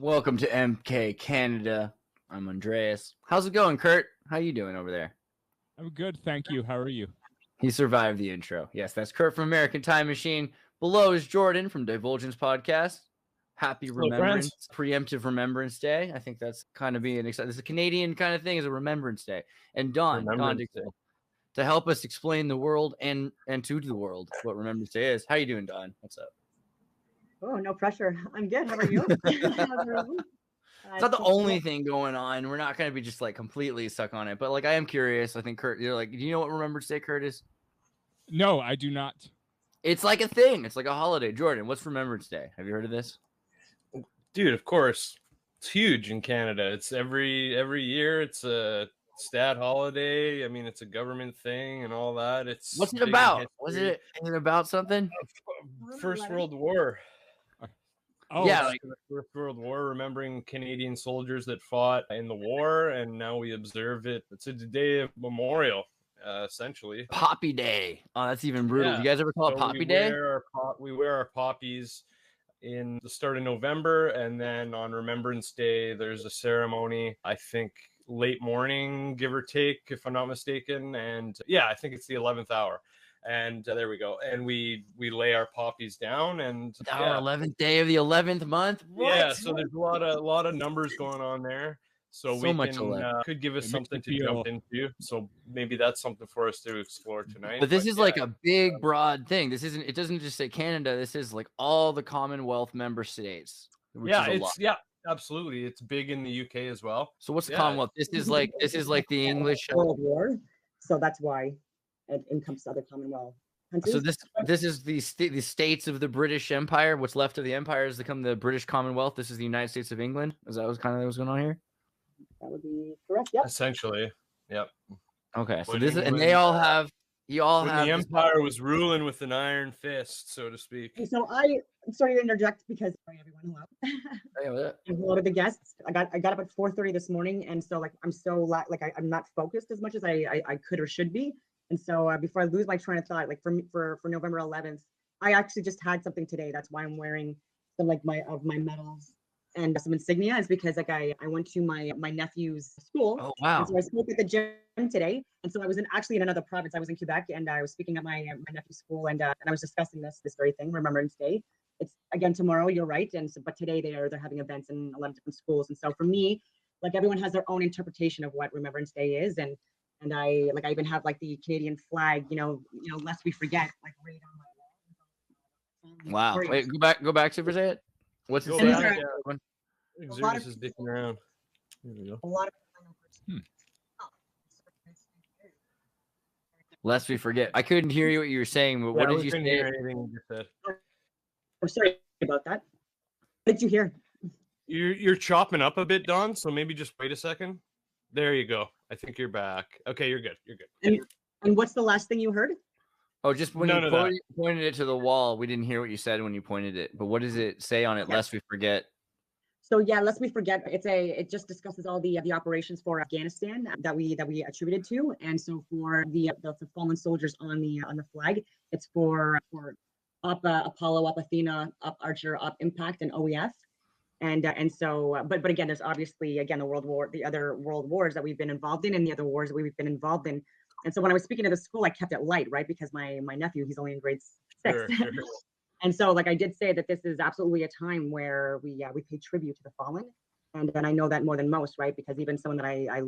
Welcome to MK Canada. I'm Andreas. How's it going, Kurt? How you doing over there? I'm good, thank you. How are you? He survived the intro. Yes, that's Kurt from American Time Machine. Below is Jordan from Divulgence Podcast. Happy Remembrance, preemptive Remembrance Day. I think that's kind of being exciting. It's a Canadian kind of thing, is a Remembrance Day. And Don to help us explain the world and to the world what Remembrance Day is. How you doing, Don? What's up? Oh, no pressure. I'm good. How are you? It's not the only thing going on. We're not going to be just like completely stuck on it. But like, I am curious. I think, Kurt, you're like, do you know what Remembrance Day, Kurt, is? No, I do not. It's like a thing. It's like a holiday. Jordan, what's Remembrance Day? Have you heard of this? Dude, of course. It's huge in Canada. It's every year. It's a stat holiday. I mean, it's a government thing and all that. It's what's it about? Is it about something? First World War. Oh, yeah, like the First World War, remembering Canadian soldiers that fought in the war, and now we observe it. It's a day of memorial, essentially. Poppy Day. Oh, that's even brutal. Yeah. You guys ever call it Poppy Day? We wear our poppies in the start of November, and then on Remembrance Day, there's a ceremony, I think late morning, give or take, if I'm not mistaken. And yeah, I think it's the 11th hour. And there we go. And we lay our poppies down, and our 11th day of the 11th month. What? Yeah, so there's a lot of numbers going on there. So we could give us something to jump into. So maybe that's something for us to explore tonight. But this is like a big, broad thing. This isn't. It doesn't just say Canada. This is like all the Commonwealth member states. Yeah, absolutely. It's big in the UK as well. So what's the Commonwealth? This is like the English World War. So that's why it encompasses other Commonwealth countries. So this is the states of the British Empire. What's left of the empire has become the British Commonwealth. This is the United States of England. Is that what's going on here? That would be correct. Yep. Essentially. Yep. Okay. So the empire was ruling with an iron fist, so to speak. So I'm sorry to interject because everyone hello. Hello to the guests. I got up at 4:30 this morning, and so I'm not focused as much as I could or should be. And so before I lose my train of thought, like for November 11th, I actually just had something today. That's why I'm wearing some my medals and some insignia. Is because I went to my nephew's school. Oh wow! And so I spoke at the gym today, and so I was actually in another province. I was in Quebec, and I was speaking at my nephew's school, and I was discussing this very thing, Remembrance Day. It's again tomorrow. You're right, but today they're having events in 11 different schools, and so for me, like everyone has their own interpretation of what Remembrance Day is, and I even have like the Canadian flag, lest we forget, like right on my wall. Wow. Wait, go back to it. What's it say? Xirtus is dicking around. Here we go. A lot of Lest we forget. I couldn't hear you what you were saying, but what did you say? Hear anything you just said. I'm sorry about that. What did you hear? You're chopping up a bit, Don, so maybe just wait a second. There you go. I think you're back. Okay, you're good. You're good. And what's the last thing you heard? Oh, just when you pointed it to the wall, we didn't hear what you said when you pointed it. But what does it say on it? Lest we forget. So yeah, lest we forget. It just discusses all the operations for Afghanistan that we attributed to, and so for the fallen soldiers on the flag, it's for up Apollo, up Athena, up Archer, up Impact, and OEF. And so, but again, there's obviously the other world wars that we've been involved in, and the other wars that we've been involved in. And so when I was speaking to the school, I kept it light, right? Because my nephew, he's only in grade 6. Sure. And so, like I did say that this is absolutely a time where we pay tribute to the fallen, and I know that more than most, right? Because even someone that I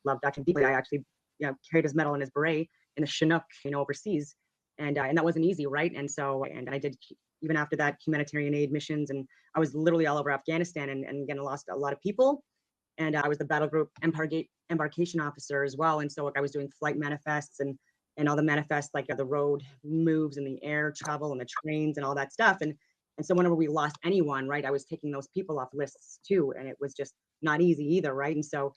loved actually deeply, I actually carried his medal and his beret in the Chinook, overseas, and that wasn't easy, right? And so, and I did. Even after that, humanitarian aid missions, and I was literally all over Afghanistan, and again, I lost a lot of people, and I was the battle group embarkation officer as well, and so I was doing flight manifests and all the manifests, like the road moves and the air travel and the trains and all that stuff, and so whenever we lost anyone, right, I was taking those people off lists too, and it was just not easy either, right? And so,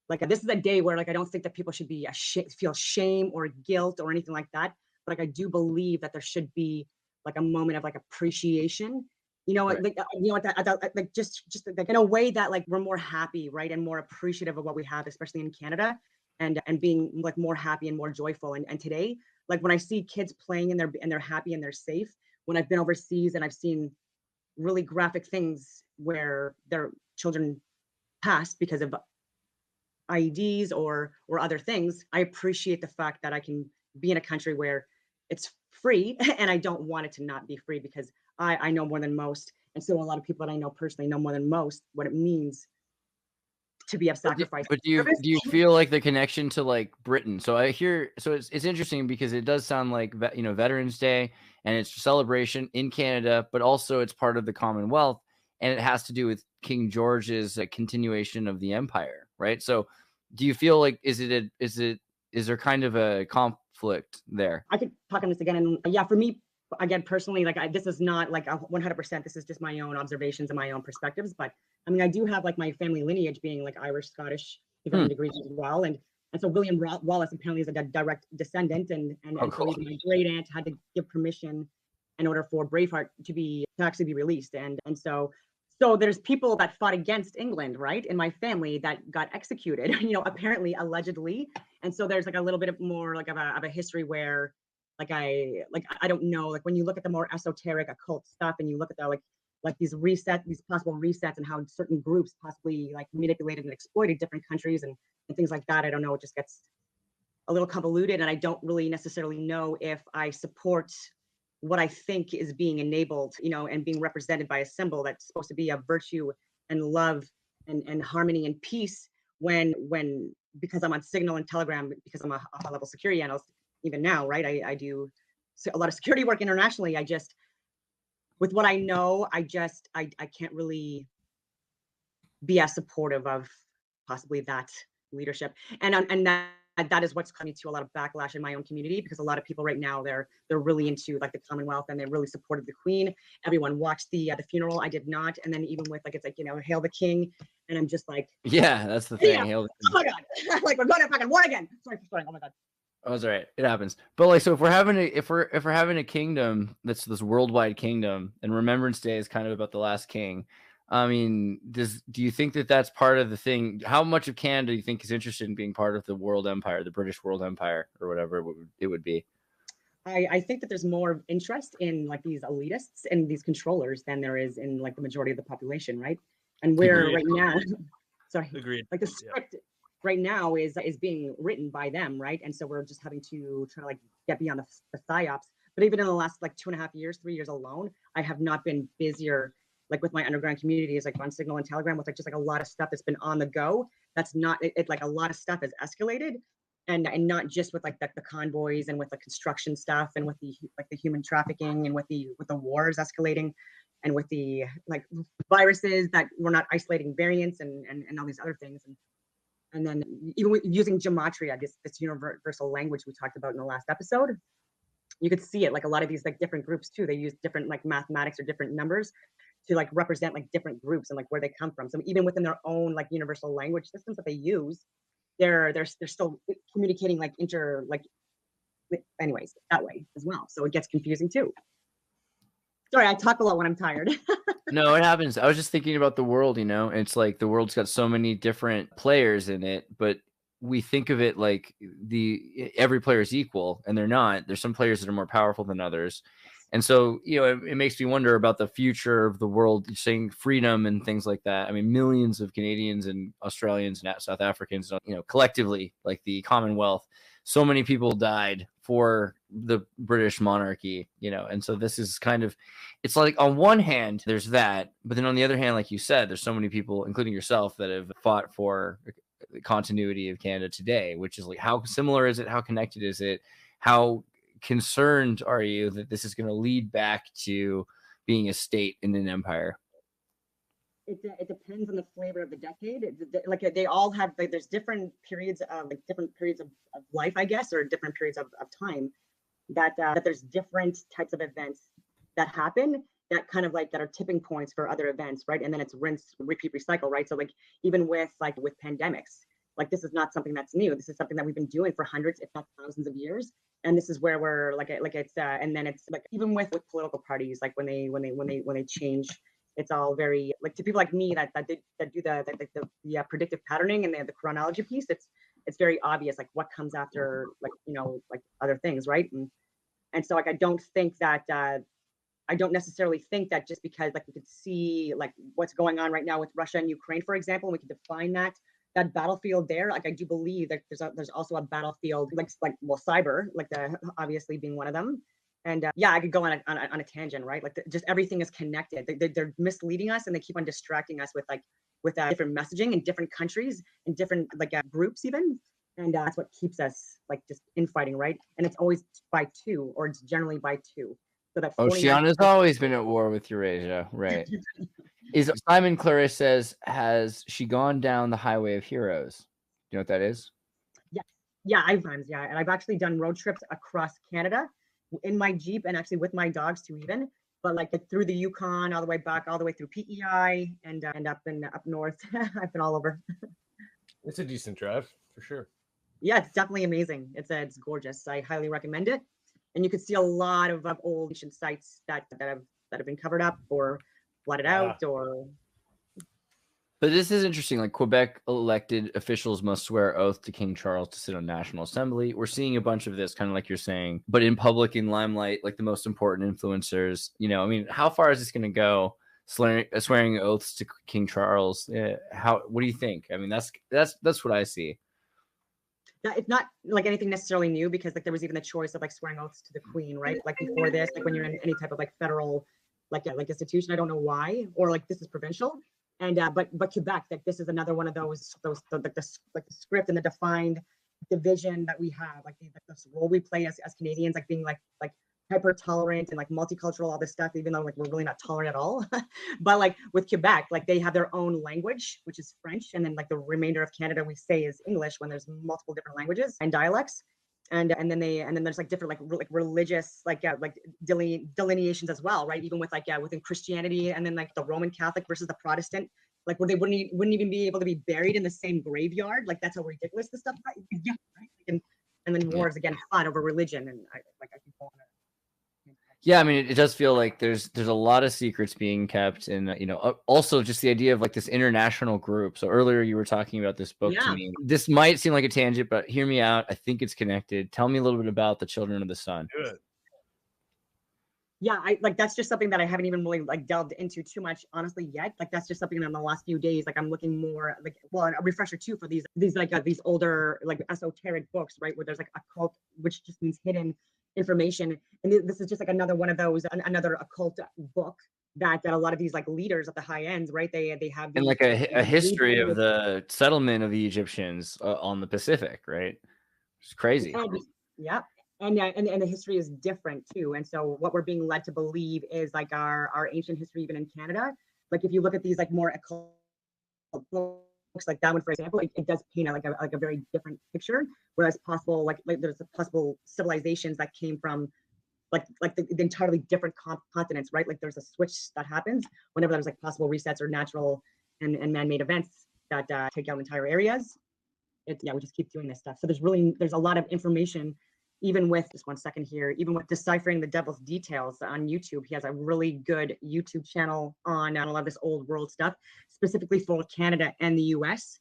like this is a day where I don't think that people should be feel shame or guilt or anything like that, but I do believe that there should be like a moment of appreciation, just in a way that we're more happy, right, and more appreciative of what we have, especially in Canada, and being more happy and more joyful. And today, when I see kids playing and they're happy and they're safe, when I've been overseas and I've seen really graphic things where their children passed because of IEDs or other things, I appreciate the fact that I can be in a country where it's free and I don't want it to not be free, because I know more than most. And so a lot of people that I know personally know more than most what it means to be of sacrifice. But do you feel like the connection to like Britain? So I hear, so it's interesting because it does sound like, you know, Veterans Day and it's a celebration in Canada, but also it's part of the Commonwealth, and it has to do with King George's continuation of the empire, right? So do you feel like, is there kind of a conflict there? I could talk on this again, and yeah, for me, again, personally, like this is not like 100%, this is just my own observations and my own perspectives, but I mean, I do have like my family lineage being like Irish, Scottish, different degrees as well, and so William Wallace apparently is a direct descendant, and so even my great aunt had to give permission in order for Braveheart to actually be released, and so there's people that fought against England, right, in my family that got executed, you know, apparently, allegedly, and so there's like a little bit of more like of a history where I don't know, like when you look at the more esoteric occult stuff and you look at the like these possible resets and how certain groups possibly like manipulated and exploited different countries and things like that, I don't know, it just gets a little convoluted, and I don't really necessarily know if I support what I think is being enabled, you know, and being represented by a symbol that's supposed to be of virtue and love and harmony and peace when because I'm on Signal and Telegram, because I'm a high level security analyst even now, right? I do a lot of security work internationally. I just, with what I know, I can't really be as supportive of possibly that leadership, and that is what's coming to a lot of backlash in my own community, because a lot of people right now they're really into like the Commonwealth and they really supported the Queen. Everyone watched the funeral. I did not, and then even with like, it's like, you know, hail the King, and I'm just like, yeah, that's the thing. Yeah. Hail the King. Oh my God, like we're going to fucking war again. Sorry for swearing. Oh my God. Oh, that's all right. It happens. But like, so if we're having a kingdom that's this worldwide kingdom, and Remembrance Day is kind of about the last king, I mean, do you think that that's part of the thing? How much of Canada do you think is interested in being part of the world empire, the British world empire, or whatever it would be? I think that there's more interest in like these elitists and these controllers than there is in like the majority of the population, right? And we're right now, sorry, Agreed. like the script right now is being written by them, right? And so we're just having to try to like get beyond the psyops. But even in the last like 2.5 years, 3 years alone, I have not been busier like with my underground communities, like on Signal and Telegram, with like just like a lot of stuff that's been on the go. That's not it like a lot of stuff has escalated, and not just with like the convoys and with the construction stuff and with the like the human trafficking and with the wars escalating, and with the like viruses that we're not isolating variants and all these other things, and then even with using gematria, this universal language we talked about in the last episode, you could see it like a lot of these like different groups too. They use different like mathematics or different numbers to like represent like different groups and like where they come from. So even within their own like universal language systems that they use, they're still communicating like anyways, that way as well. So it gets confusing too. Sorry, I talk a lot when I'm tired. No, it happens. I was just thinking about the world, you know, it's like the world's got so many different players in it, but we think of it like every player is equal, and they're not. There's some players that are more powerful than others. And so, you know, it makes me wonder about the future of the world, saying freedom and things like that. I mean, millions of Canadians and Australians and South Africans, you know, collectively, like the Commonwealth, so many people died for the British monarchy, you know. And so this is kind of, it's like on one hand, there's that, but then on the other hand, like you said, there's so many people, including yourself, that have fought for the continuity of Canada today, which is like, how similar is it? How connected is it? How concerned are you that this is going to lead back to being a state in an empire? It depends on the flavor of the decade. Like they all have like, there's different periods of life, I guess, or different periods of time that there's different types of events that happen that kind of like that are tipping points for other events, right? And then it's rinse, repeat, recycle, right? So like even with pandemics, like this is not something that's new. This is something that we've been doing for hundreds, if not thousands of years. And this is where we're like it's and then it's like even with political parties, like when they change, it's all very like to people like me that do the predictive patterning and they have the chronology piece. It's very obvious like what comes after, like, you know, like other things, right? And so like I don't think that I don't necessarily think that just because like we could see like what's going on right now with Russia and Ukraine, for example, and we can define that battlefield there. Like I do believe that there's also a battlefield like well, cyber, like obviously being one of them. And yeah, I could go on a tangent, right? Like just everything is connected. They're misleading us, and they keep on distracting us with different messaging in different countries and different like groups even. And that's what keeps us like just infighting, right? And it's always by two, or it's generally by two. So that Oceania's always been at war with Eurasia, right? Is Simon Clarice says, has she gone down the highway of heroes? Do you know what that is? Yeah, and I've actually done road trips across Canada in my Jeep, and actually with my dogs too, even. But like through the Yukon, all the way back, all the way through PEI, and up north. I've been all over. It's a decent drive for sure. Yeah, it's definitely amazing. It's gorgeous. I highly recommend it. And you can see a lot of old ancient sites that have been covered up or flooded out or. But this is interesting. Like Quebec elected officials must swear oath to King Charles to sit on National Assembly. We're seeing a bunch of this, kind of like you're saying, but in public, in limelight, like the most important influencers. You know, I mean, how far is this going to go? Swearing oaths to King Charles. What do you think? I mean, that's what I see. It's not like anything necessarily new, because like there was even the choice of like swearing oaths to the Queen, right? Like before this, like when you're in any type of like federal like institution, I don't know why, or like this is provincial. And but Quebec, like this is another one of those like the script and the defined division that we have, like this role we play as Canadians, like being like hyper tolerant and like multicultural, all this stuff, even though like we're really not tolerant at all. But like with Quebec, like they have their own language, which is French, and then like the remainder of Canada we say is English when there's multiple different languages and dialects. And then there's like different like religious like delineations as well, right? Even with like within Christianity, and then like the Roman Catholic versus the Protestant, like where they wouldn't even be able to be buried in the same graveyard. Like that's how ridiculous this stuff is. Yeah, right? And then wars again fought over religion, and I keep going on. Yeah, I mean, it does feel like there's a lot of secrets being kept, and you know, also just the idea of like this international group. So earlier you were talking about this book to me. This might seem like a tangent, but hear me out. I think it's connected. Tell me a little bit about the Children of the Sun. Good. Yeah, that's just something that I haven't even really like delved into too much, honestly, yet. Like that's just something in the last few days. Like I'm looking more like, well, a refresher too for these these older like esoteric books, right? Where there's like occult, which just means hidden information. And this is just like another one of those, another occult book that a lot of these like leaders at the high ends, right? They have and like a history of the settlement of the Egyptians on the Pacific, right? It's crazy. Yeah. And the history is different too. And so what we're being led to believe is like our ancient history, even in Canada. Like if you look at these like more occult books, like that one, for example, it does paint like a very different picture. Whereas possible like there's possible civilizations that came from like the entirely different continents, right? Like there's a switch that happens whenever there's like possible resets or natural and man-made events that take out entire areas. We just keep doing this stuff. So there's a lot of information. Even with, just one second here, even with Deciphering the Devil's Details on YouTube, he has a really good YouTube channel on a lot of this old world stuff, specifically for Canada and the US,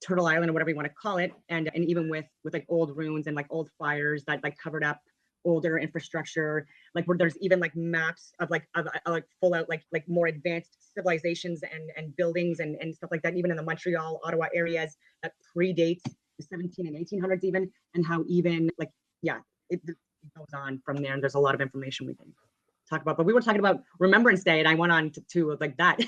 Turtle Island, or whatever you want to call it. And even with like old ruins and like old fires that like covered up older infrastructure, like where there's even like maps of like full out like more advanced civilizations and buildings and stuff like that, even in the Montreal, Ottawa areas that predates the 17 and 1800s even, and how even like, yeah, it goes on from there, and there's a lot of information we can talk about. But we were talking about Remembrance Day, and I went on to like that.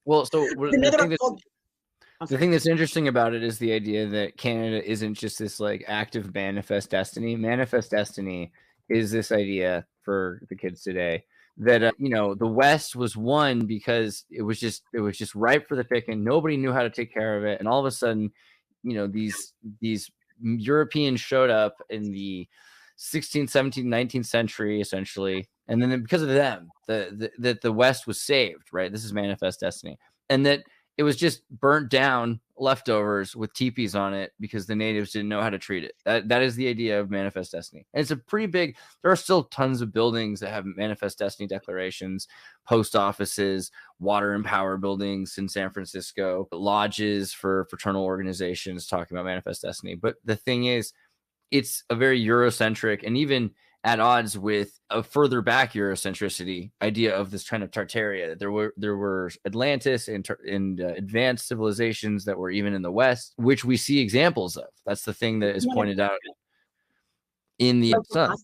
Well, so the thing that's interesting about it is the idea that Canada isn't just this like active manifest destiny. Manifest destiny is this idea for the kids today that you know, the West was won because it was just ripe for the picking. Nobody knew how to take care of it, and all of a sudden, you know, these Europeans showed up in the 16th, 17th, 19th century, essentially. And then because of them, the West was saved, right? This is manifest destiny. And that it was just burnt down leftovers with teepees on it because the natives didn't know how to treat it. That is the idea of manifest destiny. And it's a pretty big, there are still tons of buildings that have manifest destiny declarations, post offices, water and power buildings in San Francisco, lodges for fraternal organizations talking about manifest destiny. But the thing is, it's a very Eurocentric and even at odds with a further back Eurocentricity idea of this kind of Tartaria. There were Atlantis and advanced civilizations that were even in the West, which we see examples of. That's the thing that is pointed out in the sun.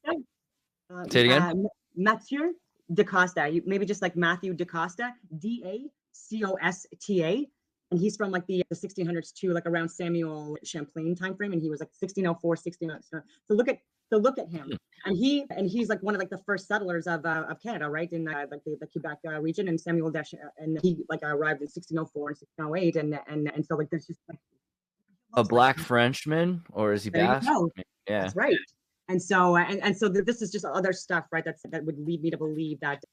Say it again. Mathieu da Costa. Maybe just like Matthew da Costa, Dacosta, and he's from like the 1600s too, like around Samuel Champlain time frame, and he was like 1604, 1600. So look at him, and he's like one of like the first settlers of Canada, right, in like the Quebec region, and Samuel and he like arrived in 1604 and 1608, and so like there's just like a black Frenchman, or is he Basque? Yeah, that's right. And so this is just other stuff, right? That would lead me to believe that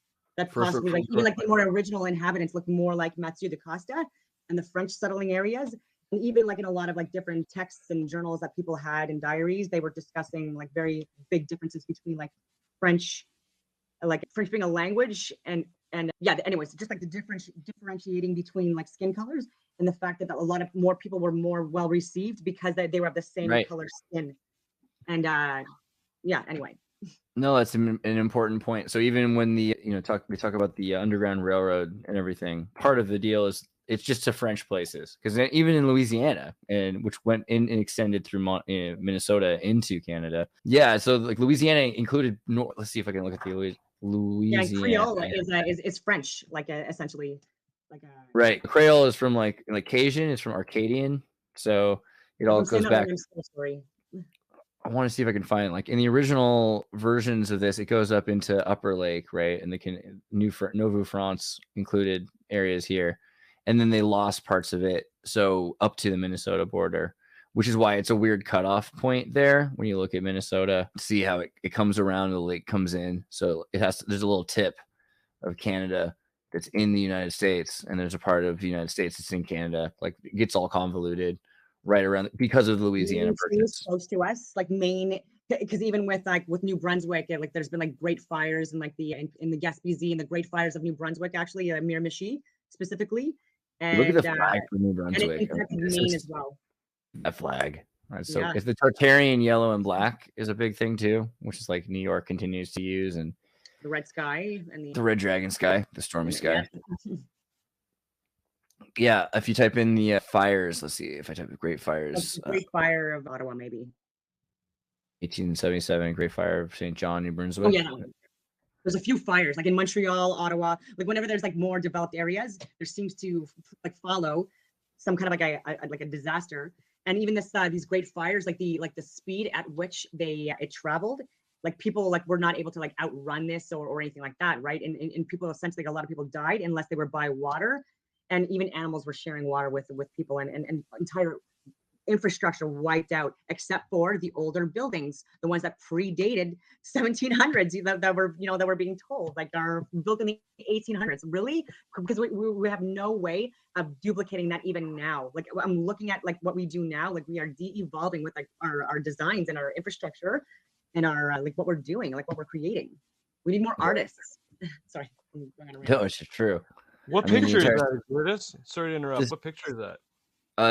possibly like even like the more original inhabitants look more like Mathieu da Costa and the French settling areas. And even like in a lot of like different texts and journals that people had in diaries, they were discussing like very big differences between like French being a language and yeah. Anyways, just like the differentiating between like skin colors and the fact that a lot of more people were more well received because they were of the same color skin. And yeah. Anyway. No, that's an important point. So even when we talk about the Underground Railroad and everything, part of the deal is it's just to French places, because even in Louisiana, and which went in and extended through Minnesota into Canada. Yeah, so like Louisiana included. Let's see if I can look at the Louisiana. Yeah, Creole is French, like essentially, like right. Creole is from like Cajun. It's from Arcadian, so it all goes back. I want to see if I can find like in the original versions of this, it goes up into Upper Lake, right? And the Nouveau France included areas here. And then they lost parts of it. So up to the Minnesota border, which is why it's a weird cutoff point there. When you look at Minnesota, see how it comes around, the lake comes in. So there's a little tip of Canada that's in the United States. And there's a part of the United States that's in Canada. Like it gets all convoluted right around because of the Louisiana purchase. Close to us, like Maine, because even with New Brunswick, like there's been like great fires and like in the Gaspésie and the great fires of New Brunswick, actually, Miramichi specifically. And look at the flag for New Brunswick. And Maine as well. That flag. Right, so if the Tartarian yellow and black is a big thing too, which is like New York continues to use, and the red sky and the red dragon sky, the stormy sky. Yeah, if you type in the fires, let's see if I type in Great Fires. Great Fire of Ottawa, maybe. 1877, Great Fire of St. John, New Brunswick. Oh, yeah. There's a few fires, like in Montreal, Ottawa. Like whenever there's like more developed areas, there seems to like follow some kind of like a disaster. And even these great fires, like the speed at which it traveled, like people like were not able to like outrun this or anything like that, right? And people essentially, a lot of people died unless they were by water. And even animals were sharing water with people, and entire infrastructure wiped out, except for the older buildings, the ones that predated 1700s that were being told like are built in the 1800s. Really? Because we have no way of duplicating that even now. Like I'm looking at like what we do now, like we are de-evolving with like our designs and our infrastructure and our like what we're doing, like what we're creating. We need more artists. Sorry. No, it's true. What picture is that, Xirtus? Sorry to interrupt. What picture is that?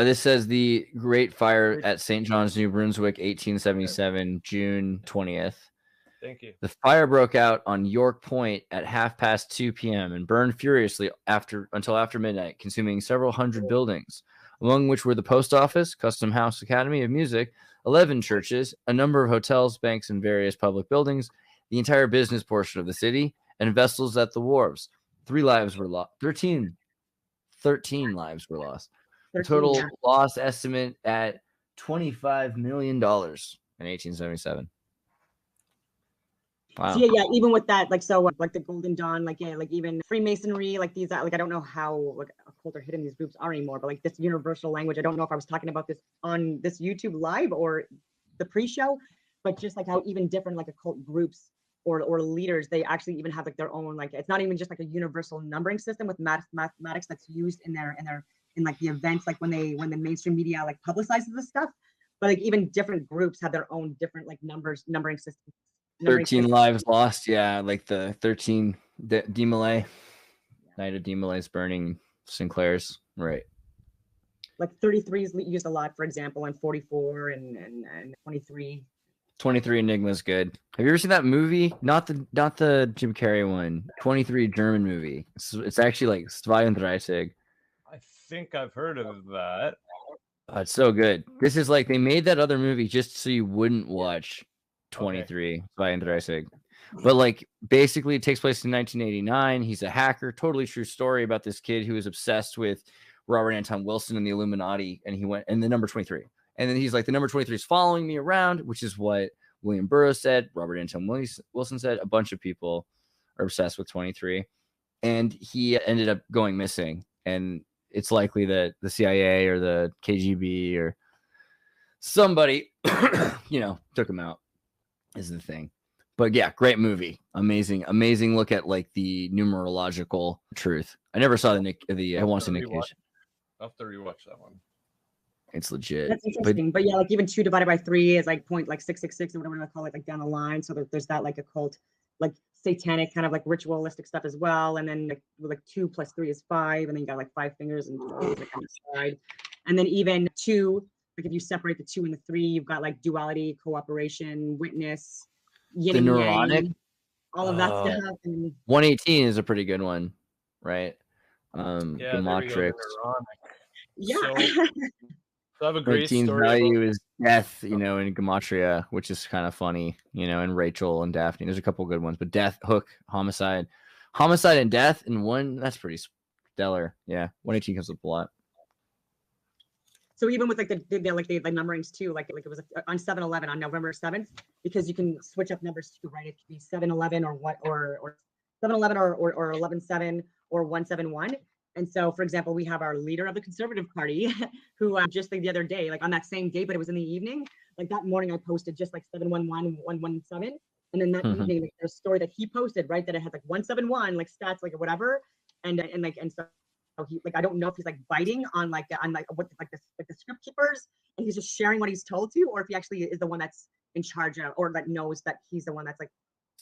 This says the Great Fire at St. John's, New Brunswick, 1877, June 20th. Thank you. The fire broke out on York Point at 2:30 p.m. and burned furiously until after midnight, consuming several hundred buildings, among which were the post office, Custom House Academy of Music, 11 churches, a number of hotels, banks, and various public buildings, the entire business portion of the city, and vessels at the wharves. 13 lives were lost. The total loss estimate at $25 million in 1877. Wow. So yeah, even with that, like like the Golden Dawn, like even Freemasonry, like these, like I don't know how occult or hidden these groups are anymore, but like this universal language, I don't know if I was talking about this on this YouTube live or the pre-show, but just like how even different like occult groups or leaders, they actually even have like their own, like it's not even just like a universal numbering system with mathematics that's used in like the events, like when the mainstream media like publicizes this stuff, but like even different groups have their own different like numbering systems. 13 lives lost, yeah, like the 13 Demolay, Night of Demolay's burning Sinclair's, right? Like 33 is used a lot, for example, and 44 and 23. 23 Enigma's good. Have you ever seen that movie? Not the Jim Carrey one. 23 German movie. It's actually like 32. I think I've heard of that. It's so good. This is like they made that other movie just so you wouldn't watch 23 32. But like basically it takes place in 1989. He's a hacker. Totally true story about this kid who was obsessed with Robert Anton Wilson and the Illuminati, and he went and the number 23. And then he's like, the number 23 is following me around, which is what William Burroughs said, Robert Anton Wilson said. A bunch of people are obsessed with 23. And he ended up going missing. And it's likely that the CIA or the KGB or somebody, took him out, is the thing. But yeah, great movie. Amazing look at like the numerological truth. I never saw I want to see Nick Cage. I'll have to rewatch that one. It's legit. That's interesting. But yeah, like even 2 divided by 3 is like 666 or whatever you call it, like down the line. So there's that like occult, like satanic kind of like ritualistic stuff as well. And then like 2 plus 3 is 5, and then you got like 5 fingers and like on the side. And then even 2, like if you separate the 2 and the 3, you've got like duality, cooperation, witness, yin and yang, all of that stuff. And 118 is a pretty good one, right? Yeah, Gematrix. Yeah. So I have a great story. Value is death, in Gematria, which is kind of funny, and Rachel and Daphne. There's a couple good ones, but death, hook, homicide and death in one, that's pretty stellar. Yeah, 118 comes up a lot. So even with like the numberings too, like it was on 7/11 on November 7th, because you can switch up numbers too, right? It could be 7/11 or 7/11 or 11/7 or 1/7/1. And so, for example, we have our leader of the Conservative Party, who just like the other day, like on that same day, but it was in the evening. Like that morning, I posted just like 7/11 117, and then that evening, like, there's a story that he posted, right, that it had like 171, like stats, like whatever, and so he, like, I don't know if he's like biting on what the script keepers, and he's just sharing what he's told to, or if he actually is the one that's in charge of, or that knows that he's the one that's like.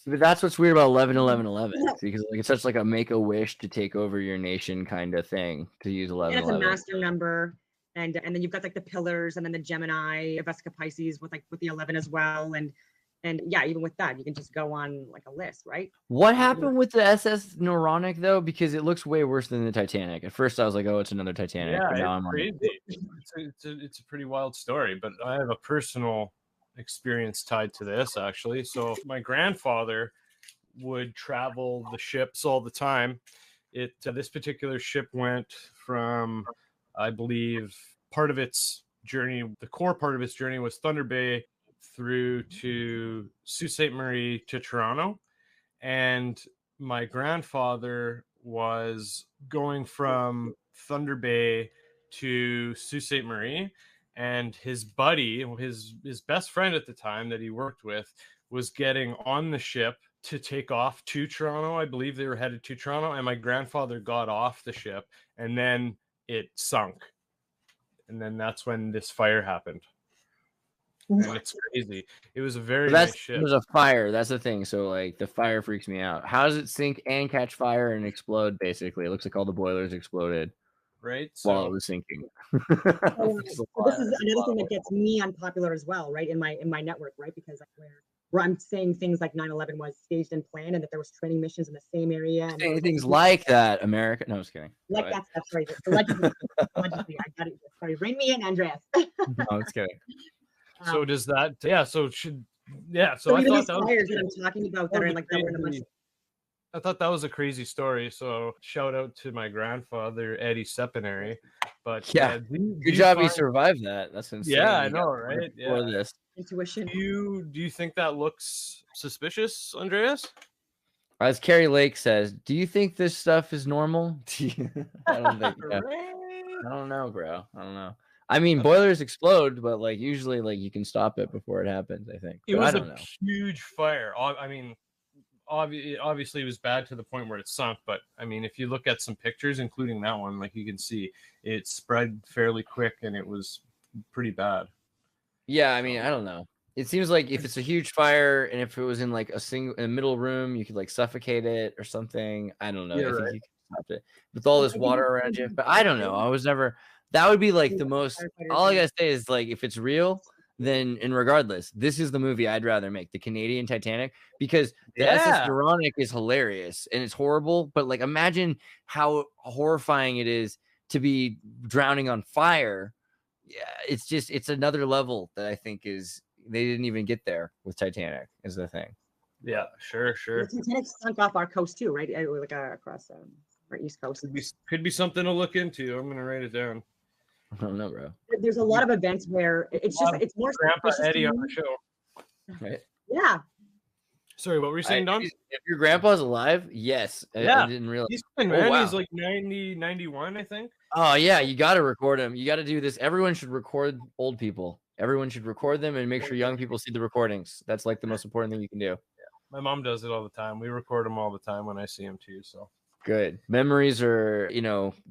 But that's what's weird about 11/11/11, because like it's such like a make a wish to take over your nation kind of thing to use 11/11. It's a master number, and then you've got like the pillars, and then the Gemini, Vesica Pisces with the 11 as well, and yeah, even with that, you can just go on like a list, right? What happened with the SS Noronic though? Because it looks way worse than the Titanic. At first, I was like, "Oh, it's another Titanic." Yeah, but now it's crazy. It's a pretty wild story, but I have a personal experience tied to this actually. So my grandfather would travel the ships all the time. This particular ship went from, I believe, part of its journey, the core part of its journey was Thunder Bay through to Sault Ste. Marie to Toronto. And my grandfather was going from Thunder Bay to Sault Ste. Marie, and his buddy, his best friend at the time that he worked with, was getting on the ship to take off to Toronto. I believe they were headed to Toronto, and my grandfather got off the ship, and then it sunk. And then that's when this fire happened. And it's crazy. It was a very nice ship. There's a fire. That's the thing. So like the fire freaks me out. How does it sink and catch fire and explode? Basically, it looks like all the boilers exploded. Right. While it was sinking. This is another thing that gets me unpopular as well, right? In my network, right? Because where I'm saying things like 9/11 was staged and planned, and that there was training missions in the same area. And saying things like that, America. No, I was kidding. Like that stuff, right? Allegedly, I got it. Sorry, rein me in, Andreas. No, I was kidding. So does that? Yeah. So should. Yeah. So I thought that fires that I'm talking about that are like that were in a bunch. I thought that was a crazy story. So shout out to my grandfather, Eddy Sepanary. But yeah, good job you survived that. That's insane. Yeah, I know, right? For this intuition. Do you think that looks suspicious, Andreas? As Carrie Lake says, do you think this stuff is normal? I don't think. I don't know, bro. I don't know. I mean, boilers explode, but like usually, like you can stop it before it happens. I think it was a huge fire. I mean, obviously it was bad to the point where it sunk, but I mean, if you look at some pictures, including that one, like you can see it spread fairly quick, and it was pretty bad. Yeah, I mean, I don't know. It seems like if it's a huge fire, and if it was in like in a middle room, you could like suffocate it or something. I don't know. Yeah, I think right. you can stop it with all this water around you, but I don't know. I was never. That would be like the most. All I gotta say is like, if it's real, then, and regardless, this is the movie I'd rather make, the Canadian Titanic, because the SS Noronic is hilarious and it's horrible, but like imagine how horrifying it is to be drowning on fire. Yeah, it's another level that I think is they didn't even get there with Titanic is the thing. Yeah, sure. The Titanic sunk off our coast too, right? Like across our east coast. Could be something to look into. I'm gonna write it down. I don't know, bro. There's a lot of events where it's more Grandpa suspicious Eddy to on me. the show. Right? Yeah. Sorry, what were you saying, Don? If your grandpa's alive, yes. I didn't realize. He's fine, man. wow. He's like 90, 91, I think. Oh yeah, you got to record him. You got to do this. Everyone should record old people. Everyone should record them and make sure young people see the recordings. That's like the most important thing you can do. My mom does it all the time. We record them all the time when I see him too. So good. Memories are,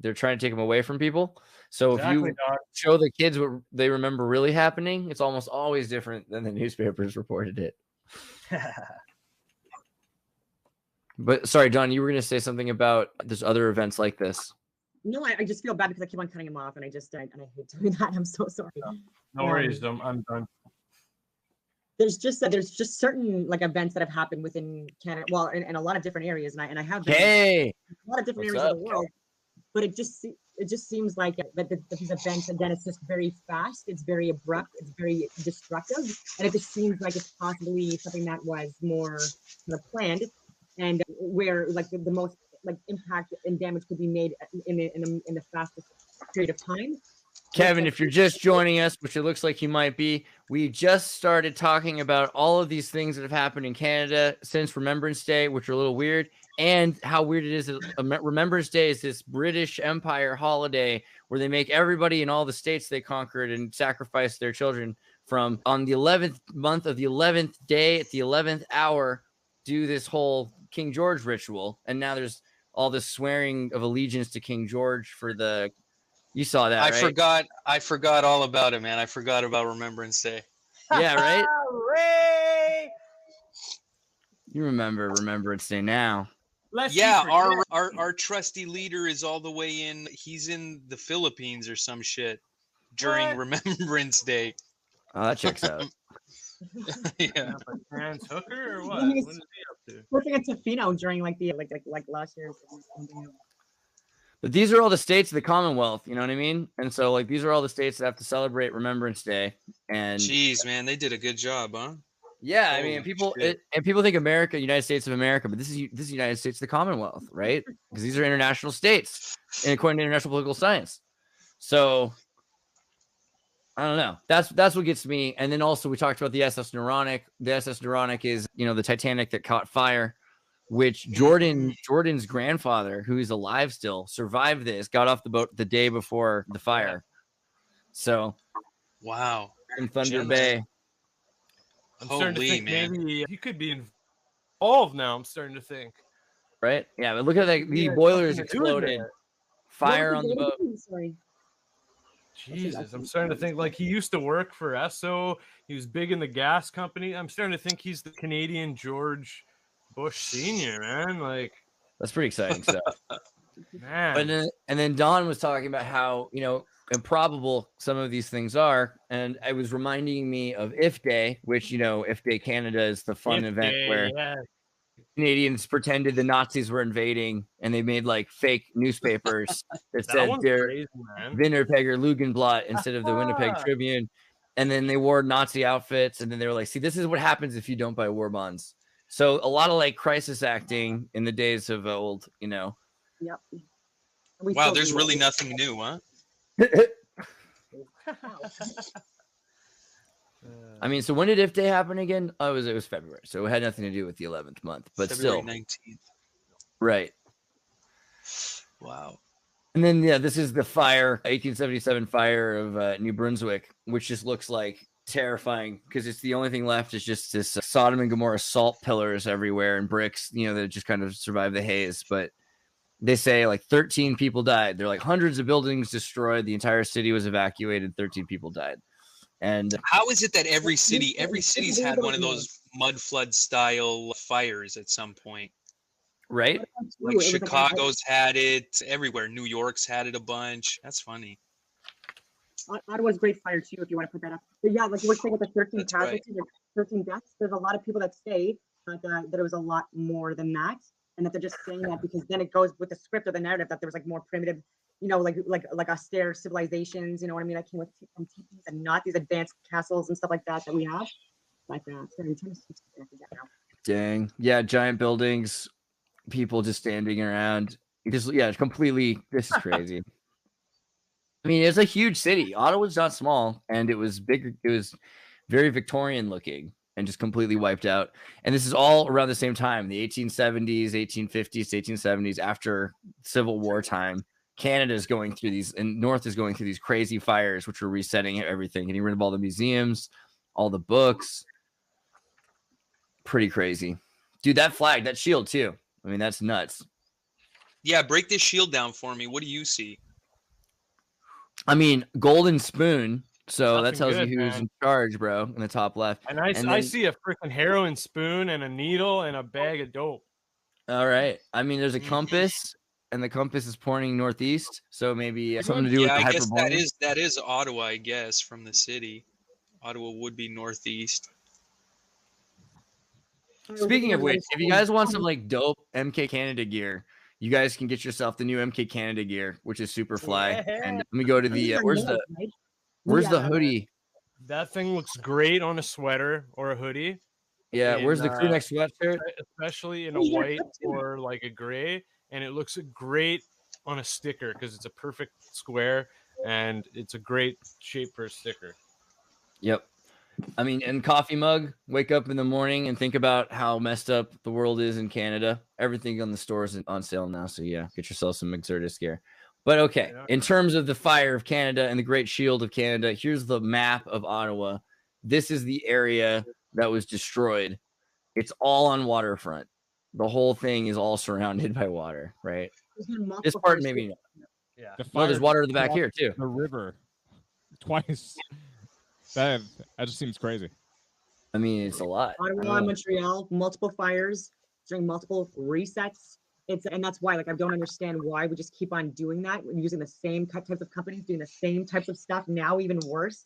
they're trying to take them away from people. So exactly, if you show the kids what they remember really happening, it's almost always different than the newspapers reported it. But sorry, Don, you were going to say something about there's other events like this. No, I just feel bad because I keep on cutting him off, and I hate doing that. I'm so sorry. No worries, I'm done. There's just certain like events that have happened within Canada, well, in a lot of different areas, and I have been in a lot of different areas of the world. But it just seems like that these events, again, it's just very fast, it's very abrupt, it's very destructive, and it just seems like it's possibly something that was more planned, and where like the most like impact and damage could be made in the fastest period of time. Kevin, if you're just joining us, which it looks like you might be, we just started talking about all of these things that have happened in Canada since Remembrance Day, which are a little weird, and how weird it is that Remembrance Day is this British Empire holiday where they make everybody in all the states they conquered and sacrifice their children from on the 11th month of the 11th day at the 11th hour do this whole King George ritual. And now there's all this swearing of allegiance to King George for the... You saw that, right? I forgot all about it, man. I forgot about Remembrance Day. Yeah, right? You remember Remembrance Day now. Our trusty leader is all the way in. He's in the Philippines or some shit during Remembrance Day. Oh, that checks out. Yeah. Trans hooker or what? What is he up to? Working at Tofino during like last year's. But these are all the states of the Commonwealth, you know what I mean? And so, like, these are all the states that have to celebrate Remembrance Day. And jeez, man, they did a good job, huh? Yeah, I mean, people think America, United States of America, but this is United States of the Commonwealth, right? Because these are international states, and according to international political science. So I don't know. That's what gets me. And then also we talked about the SS Noronic. The SS Noronic is, the Titanic that caught fire, which Jordan's grandfather, who is alive still, survived this, got off the boat the day before the fire. So wow. In Thunder Bay. I'm starting to think maybe he could be involved now. I'm starting to think. Right? Yeah, but look at that. The boilers exploded. Fire on the boat. Sorry. Jesus, I'm starting to think like he used to work for Esso. He was big in the gas company. I'm starting to think he's the Canadian George Bush Senior, man. Like, that's pretty exciting stuff. Man. And then Don was talking about how, improbable some of these things are. And it was reminding me of If Day, which, If Day Canada is the fun event where Canadians pretended the Nazis were invading and they made like fake newspapers that said they're Winnipeg or Lugenblatt instead of the Winnipeg Tribune. And then they wore Nazi outfits. And then they were like, see, this is what happens if you don't buy war bonds. So a lot of like crisis acting in the days of old, Yep. Wow, there's really nothing new, huh? I mean, so when did If Day happen again? Oh, it was February, so it had nothing to do with the 11th month, but February still 19th. Right. Wow. And then this is the fire, 1877 fire of New Brunswick, which just looks like terrifying because it's the only thing left is just this Sodom and Gomorrah salt pillars everywhere and bricks, that just kind of survive the haze. But they say like 13 people died. They're like hundreds of buildings destroyed. The entire city was evacuated. 13 people died. And how is it that every city's had one of those mud flood style fires at some point? Right? Like Chicago's had it everywhere. New York's had it a bunch. That's funny. Ottawa's great fire too, if you want to put that up. But yeah, like you were saying with the 13 That's right. casualties or 13 deaths, there's a lot of people that say that it was a lot more than that, and that they're just saying that because then it goes with the script or the narrative that there was like more primitive, you know, like austere civilizations, you know what I mean? That came with from teepees and not these advanced castles and stuff like that we have. Like that. So I'm trying to switch to that now. Dang. Yeah, giant buildings, people just standing around. Just yeah, completely. This is crazy. I mean, it's a huge city. Ottawa's not small, and it was big. It was very Victorian looking, and just completely wiped out. And this is all around the same time, the 1870s, 1850s, 1870s, after Civil War time. Canada is going through these, and North is going through these crazy fires, which were resetting everything, getting rid of all the museums, all the books. Pretty crazy. Dude, that flag, that shield too. I mean, that's nuts. Yeah, break this shield down for me. What do you see? I mean, golden spoon. So that Nothing tells good, you who's man. in charge, bro, in the top left. And I then- see a freaking heroin spoon and a needle and a bag of dope. All right. I mean, there's a Mhm. compass, and the compass is pointing northeast. So maybe something to do Yeah, with I the guess hyperbole. that is Ottawa, I guess, from the city. Ottawa would be northeast. Speaking of which, if you guys want some like dope MK Canada gear, you guys can get yourself the new MK Canada gear, which is super fly. Yeah. And let me go to the where's the hoodie? That thing looks great on a sweater or a hoodie, Yeah, in, where's the crew neck sweatshirt? especially in a Oh, yeah, white that's it. or like a gray. And it looks great on a sticker because it's a perfect square and it's a great shape for a sticker. Yep. I mean, and coffee mug, wake up in the morning and think about how messed up the world is in Canada. Everything on the stores is on sale now. So yeah, get yourself some Xirtus gear. But okay, Yeah. in terms of the fire of Canada and the Great Shield of Canada, here's the map of Ottawa. This is the area that was destroyed. It's all on waterfront. The whole thing is all surrounded by water, right? This part maybe not. Yeah. The No, there's fire water in the back crossed here too. the river twice. That just seems crazy. I mean, it's a lot. Ottawa and Montreal, multiple fires during multiple resets. And that's why, like, I don't understand why we just keep on doing that. We're using the same types of companies, doing the same types of stuff. Now even worse,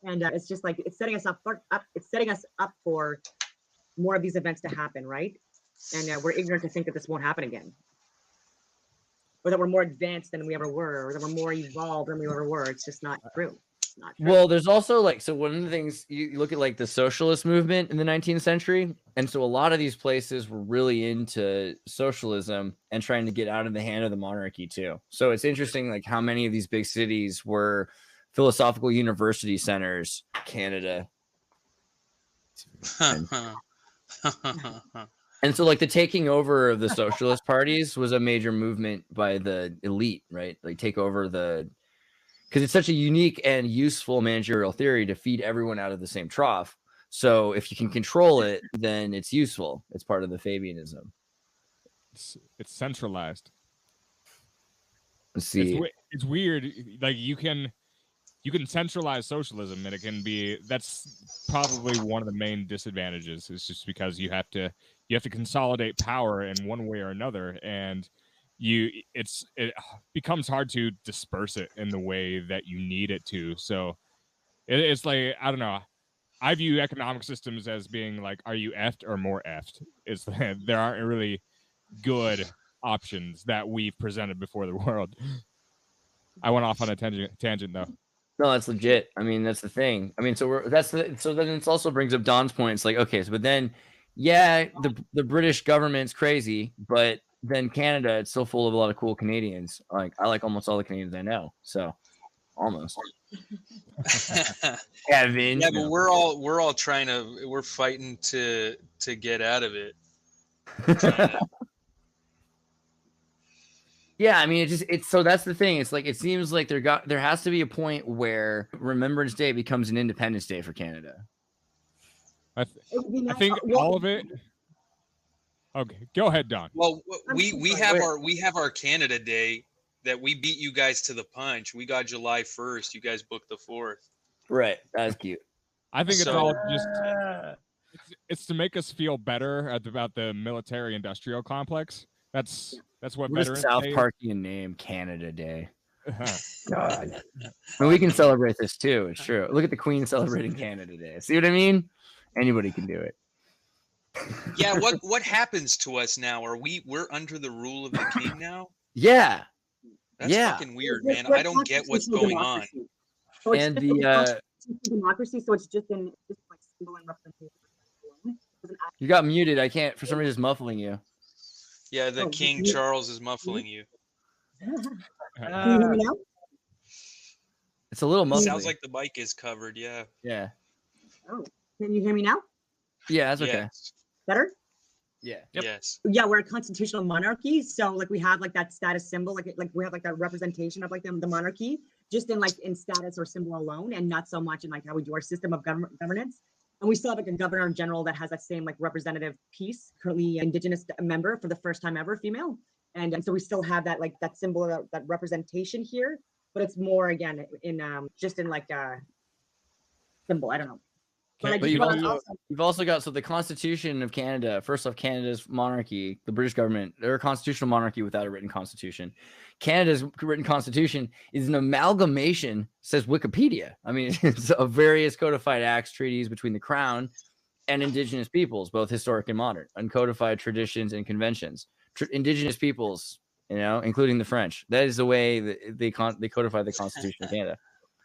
and it's just like it's setting us up. It's setting us up for more of these events to happen, right? And we're ignorant to think that this won't happen again, or that we're more advanced than we ever were, or that we're more evolved than we ever were. It's just not true. It's not true. Well, there's also like, so one of the things you look at like the socialist movement in the 19th century. And so a lot of these places were really into socialism and trying to get out of the hand of the monarchy too. So it's interesting, like how many of these big cities were philosophical university centers, Canada. And so like the taking over of the socialist parties was a major movement by the elite, right? Like take over because it's such a unique and useful managerial theory to feed everyone out of the same trough. So if you can control it, then it's useful. It's part of the Fabianism. It's centralized. Let's see. It's weird. Like you can centralize socialism, and it can be, that's probably one of the main disadvantages. Is just because you have to consolidate power in one way or another, and it becomes hard to disperse it in the way that you need it to. So it's like, I don't know. I view economic systems as being like, are you effed or more effed? It's there aren't really good options that we've presented before the world. I went off on a tangent though. No, that's legit. I mean, that's the thing. I mean, so then it also brings up Don's point. It's like, okay, so but then, yeah, the British government's crazy, but then Canada, it's still full of a lot of cool Canadians. Like I like almost all the Canadians I know. So almost. Kevin. Yeah, but we're fighting to get out of it. Yeah, I mean, it's so that's the thing. It's like it seems like there has to be a point where Remembrance Day becomes an Independence Day for Canada. I think all of it. Okay, go ahead, Don. Well, we have our Canada Day that we beat you guys to the punch. We got July 1st. You guys booked the 4th. Right, that's cute. I think it's So- all just it's to make us feel better about the military-industrial complex. That's what What a Veterans South Day is. Parkian name, Canada Day. God. And we can celebrate this too. It's true. Look at the Queen celebrating Canada Day. See what I mean? Anybody can do it. Yeah, what happens to us now? We're under the rule of the king now? Yeah. That's fucking weird, man. I don't get what's going on. So it's And just the democracy, so it's just like symbol and representation. you got muted. I can't for some reason it's muffling you. Yeah, the King Charles is muffling you. Can you hear me now? It's a little muffling. Sounds like the mic is covered. Yeah. Yeah. Oh, can you hear me now? Yeah, that's okay. Yes. Better? Yeah. Yes. Yeah, we're a constitutional monarchy, so like we have like that status symbol, like we have like that representation of like the monarchy, just in status or symbol alone, and not so much in like how we do our system of governance. And we still have like a governor general that has that same like representative piece, currently Indigenous member for the first time ever, female, and so we still have that like that symbol, that representation here, but it's more again in just in like a symbol. I don't know. But you've also got, so the Constitution of Canada, first off, Canada's monarchy, the British government, they're a constitutional monarchy without a written constitution. Canada's written constitution is an amalgamation, says Wikipedia. I mean, it's of various codified acts, treaties between the Crown and Indigenous peoples, both historic and modern, uncodified traditions and conventions. Indigenous peoples, including the French. That is the way that they codify the Constitution of Canada.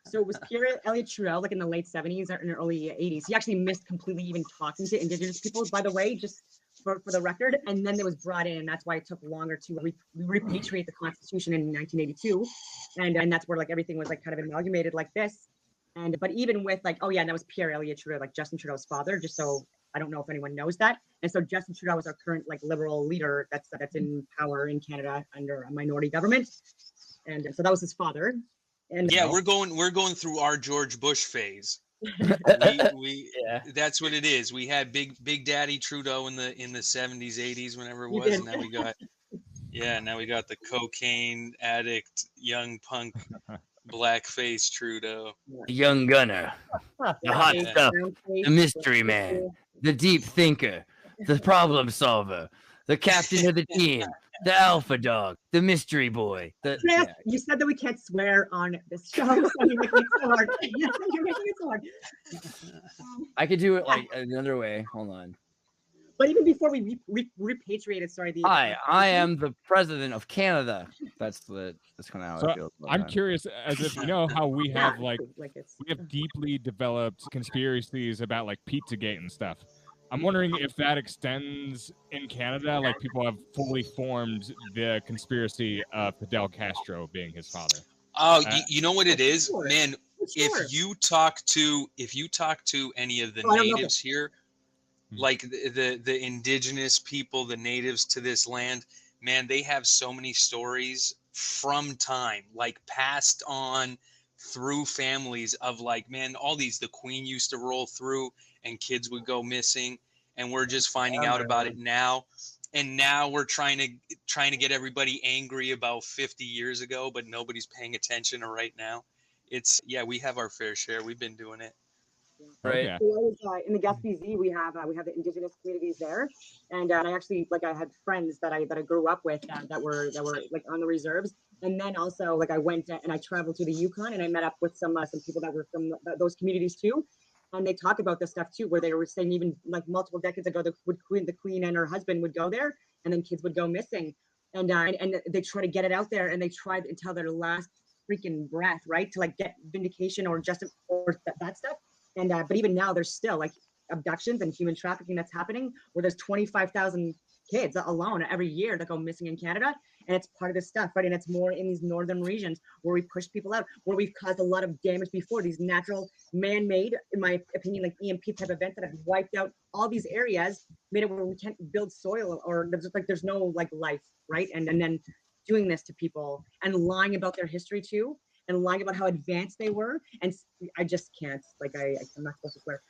So it was Pierre Elliott Trudeau, like in the late 70s or in the early 80s. He actually missed completely even talking to Indigenous peoples, by the way, just for the record. And then it was brought in, and that's why it took longer to repatriate the Constitution in 1982. And that's where like everything was like kind of amalgamated like this. But even with like, oh yeah, and that was Pierre Elliott Trudeau, like Justin Trudeau's father, just so I don't know if anyone knows that. And so Justin Trudeau is our current like liberal leader that's in power in Canada under a minority government. And so that was his father. And yeah, we're going through our George Bush phase. we That's what it is. We had Big Daddy Trudeau in the 70s, 80s, whenever it was, and now we got the cocaine addict, young punk, blackface Trudeau. The young gunner, the hot stuff, the mystery man, the deep thinker, the problem solver, the captain of the team, the alpha dog, the mystery boy. You said that we can't swear on this show, so you're making it so hard. You're making it so hard. I could do it like another way. Hold on. But even before we repatriated, I am the president of Canada. That's kind of how I feel. I'm curious, as if how we have we have deeply developed conspiracies about like Pizzagate and stuff. I'm wondering if that extends in Canada, like people have fully formed the conspiracy of Fidel Castro being his father. Oh, you know what it is, man. If you talk to any of the natives here, like the indigenous people, the natives to this land, man, they have so many stories from time, like passed on through families of like, man, all these, the Queen used to roll through and kids would go missing, and we're just finding out about it now. And now we're trying to get everybody angry about 50 years ago, but nobody's paying attention to right now. We have our fair share. We've been doing it. Right. Okay. In the Gaspésie, we have the Indigenous communities there, and I actually I had friends that I grew up with that were like on the reserves, and then also like I went and I traveled to the Yukon and I met up with some people that were from those communities too, and they talk about this stuff too, where they were saying even like multiple decades ago the Queen and her husband would go there, and then kids would go missing, and they try to get it out there, and they tried until their last freaking breath, right, to like get vindication or justice or that stuff. And but even now, there's still like abductions and human trafficking that's happening, where there's 25,000 kids alone every year that go missing in Canada, and it's part of this stuff, right? And it's more in these northern regions where we push people out, where we've caused a lot of damage before. These natural, man-made, in my opinion, like EMP type events that have wiped out all these areas, made it where we can't build soil, or there's no like life, right? And then doing this to people and lying about their history too, and lying about how advanced they were, and I just can't. Like I'm not supposed to swear.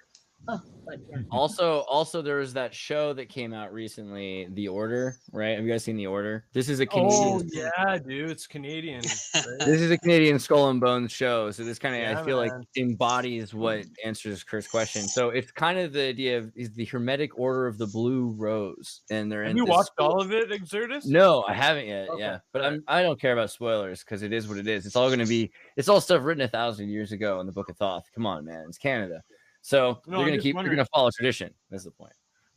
But, yeah. Also, there was that show that came out recently, The Order, right? Have you guys seen The Order? This is a Canadian. Oh yeah, dude, it's Canadian. Right? This is a Canadian Skull and Bones show, so this kind of Yeah, I feel like man. embodies what answers Kurt's question. So it's kind of the idea of is the Hermetic Order of the Blue Rose, and they're Have in you this watched school. all of it, Xirtus? No, I haven't yet. Okay. Yeah, but I don't care about spoilers because it is what it is. It's all going to be. It's all stuff written 1,000 years ago in the Book of Thoth. Come on, man, it's Canada, so No, they're I'm going to just keep. They're wondering. going to follow tradition. That's the point.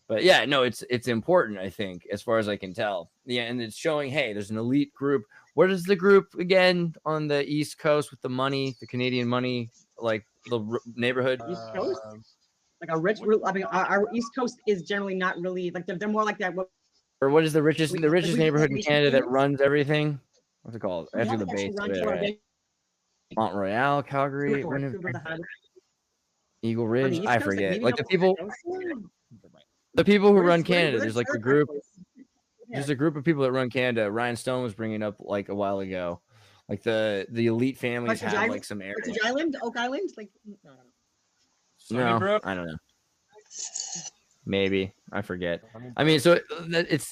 But yeah, no, it's important. I think, as far as I can tell. Yeah, and it's showing. Hey, there's an elite group. What is the group again on the East Coast with the money, the Canadian money, like the neighborhood? East Coast? Like a rich, I mean, our East Coast is generally not really like they're more like that. Or what is the richest neighborhood in Canada that runs everything? What's it called? After the base. Mont Royal, Calgary, Winnipeg, Eagle Ridge. I forget. Like the people who run Canada. There's like a group. There's a group of people that run Canada. Ryan Stone was bringing up like a while ago. Like the elite families have like some area. Island, Oak Island, like no, I don't know. Maybe I forget. I mean, so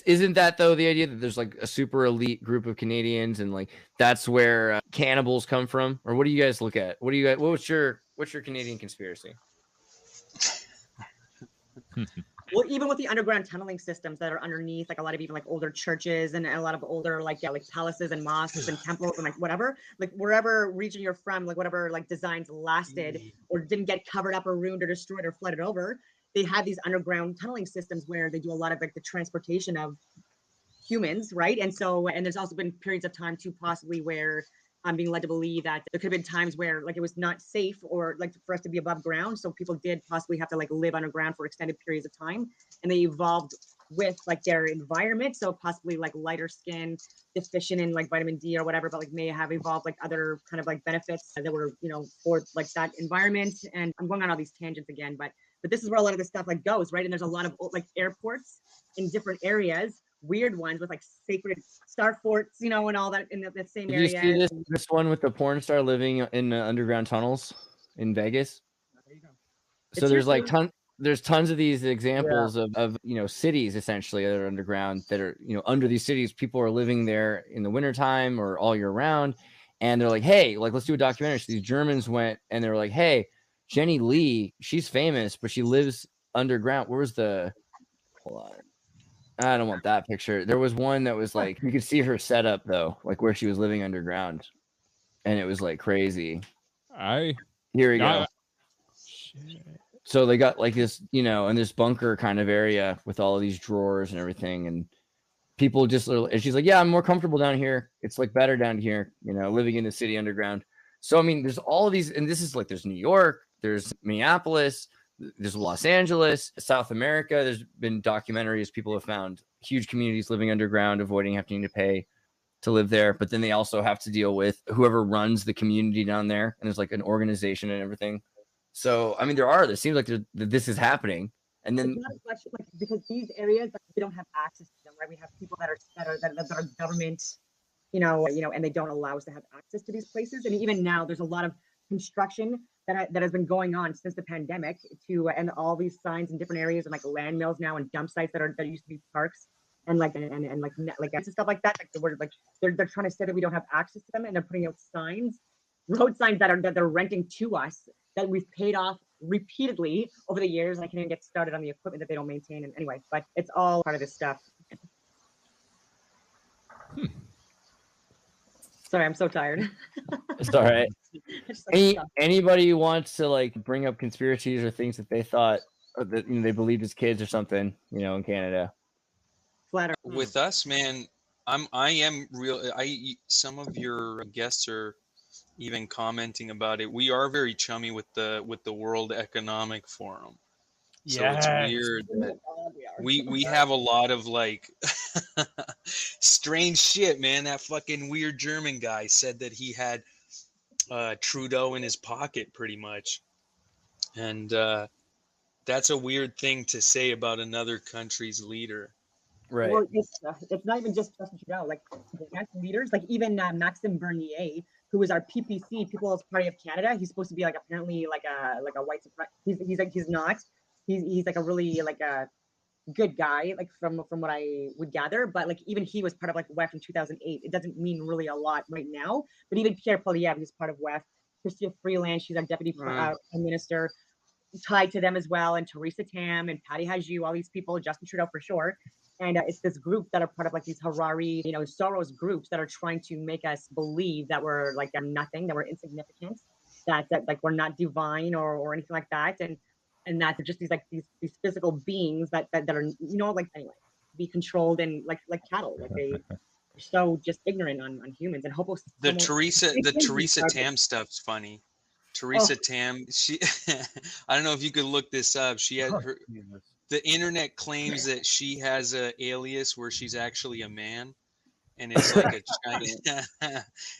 isn't that though the idea that there's like a super elite group of Canadians and like that's where cannibals come from? Or what do you guys look at? What's your Canadian conspiracy? Well, even with the underground tunneling systems that are underneath, like a lot of even like older churches and a lot of older like palaces and mosques and temples and like whatever, like wherever region you're from, like whatever like designs lasted or didn't get covered up or ruined or destroyed or flooded over, they have these underground tunneling systems where they do a lot of like the transportation of humans, right? And so, and there's also been periods of time too, possibly where I'm being led to believe that there could have been times where like it was not safe or like for us to be above ground. So people did possibly have to like live underground for extended periods of time, and they evolved with like their environment. So possibly like lighter skin, deficient in like vitamin D or whatever, but like may have evolved like other kind of like benefits that were, you know, for like that environment. And I'm going on all these tangents again, but this is where a lot of this stuff like goes, right? And there's a lot of like airports in different areas, weird ones with like sacred star forts, you know, and all that in the same area. Did you see this one with the porn star living in underground tunnels in Vegas? There you go. So there's like there's tons of these examples of you know cities essentially that are underground that are, you know, under these cities. People are living there in the wintertime or all year round, and they're like, hey, like let's do a documentary. So these Germans went and they were like, hey, Jenny Lee, she's famous, but she lives underground. Where was the hold on? I don't want that picture. There was one that was like you could see her setup though, like where she was living underground, and it was like crazy. Here we go. Shit. So they got like this, you know, in this bunker kind of area with all of these drawers and everything, and people just. And she's like, "Yeah, I'm more comfortable down here. It's like better down here, you know, living in the city underground." So I mean, there's all of these, and this is like there's New York, there's Minneapolis. There's Los Angeles, South America. There's been documentaries. People have found huge communities living underground, avoiding having to pay to live there. But then they also have to deal with whoever runs the community down there. And there's like an organization and everything. So, I mean, there seems like this is happening. And then it's not a question, like, because these areas, like, we don't have access to them, right? We have people that are government, you know, and they don't allow us to have access to these places. And even now there's a lot of construction that has been going on since the pandemic and all these signs in different areas and like land mills now and dump sites that used to be parks and like stuff like that. Like they're trying to say that we don't have access to them, and they're putting out signs, road signs that they're renting to us that we've paid off repeatedly over the years. And I can't even get started on the equipment that they don't maintain. And anyway, but it's all part of this stuff. Sorry, I'm so tired. It's all right. Anybody who wants to like bring up conspiracies or things that they thought or that, you know, they believed as kids or something, you know, in Canada. With us, man, I am real. Some of your guests are even commenting about it. We are very chummy with the World Economic Forum. So it's weird that we have a lot of like strange shit, man. That fucking weird German guy said that he had Trudeau in his pocket pretty much. And that's a weird thing to say about another country's leader. Right. Well, it's not even just Justin Trudeau. Like leaders, like even Maxime Bernier, who is our PPC, People's Party of Canada. He's supposed to be like apparently like a white supremacist. He's not. he's like a really like a good guy, like from what I would gather. But like even he was part of like WEF in 2008. It doesn't mean really a lot right now. But even Pierre Poilievre, he's part of WEF. Chrystia Freeland, she's our deputy prime minister, tied to them as well, and Theresa Tam and Patty Hajdu, all these people, Justin Trudeau for sure. And it's this group that are part of like these Harari, you know, Soros groups that are trying to make us believe that we're like nothing, that we're insignificant, that like we're not divine or anything like that, and that they're just these physical beings that are, you know, like anyway, be controlled and like cattle, like they're so just ignorant on humans and hopeless. The Theresa Tam stuff's funny. Theresa Tam, she I don't know if you could look this up. She had her, the internet claims that she has a alias where she's actually a man, and it's like a Chinese,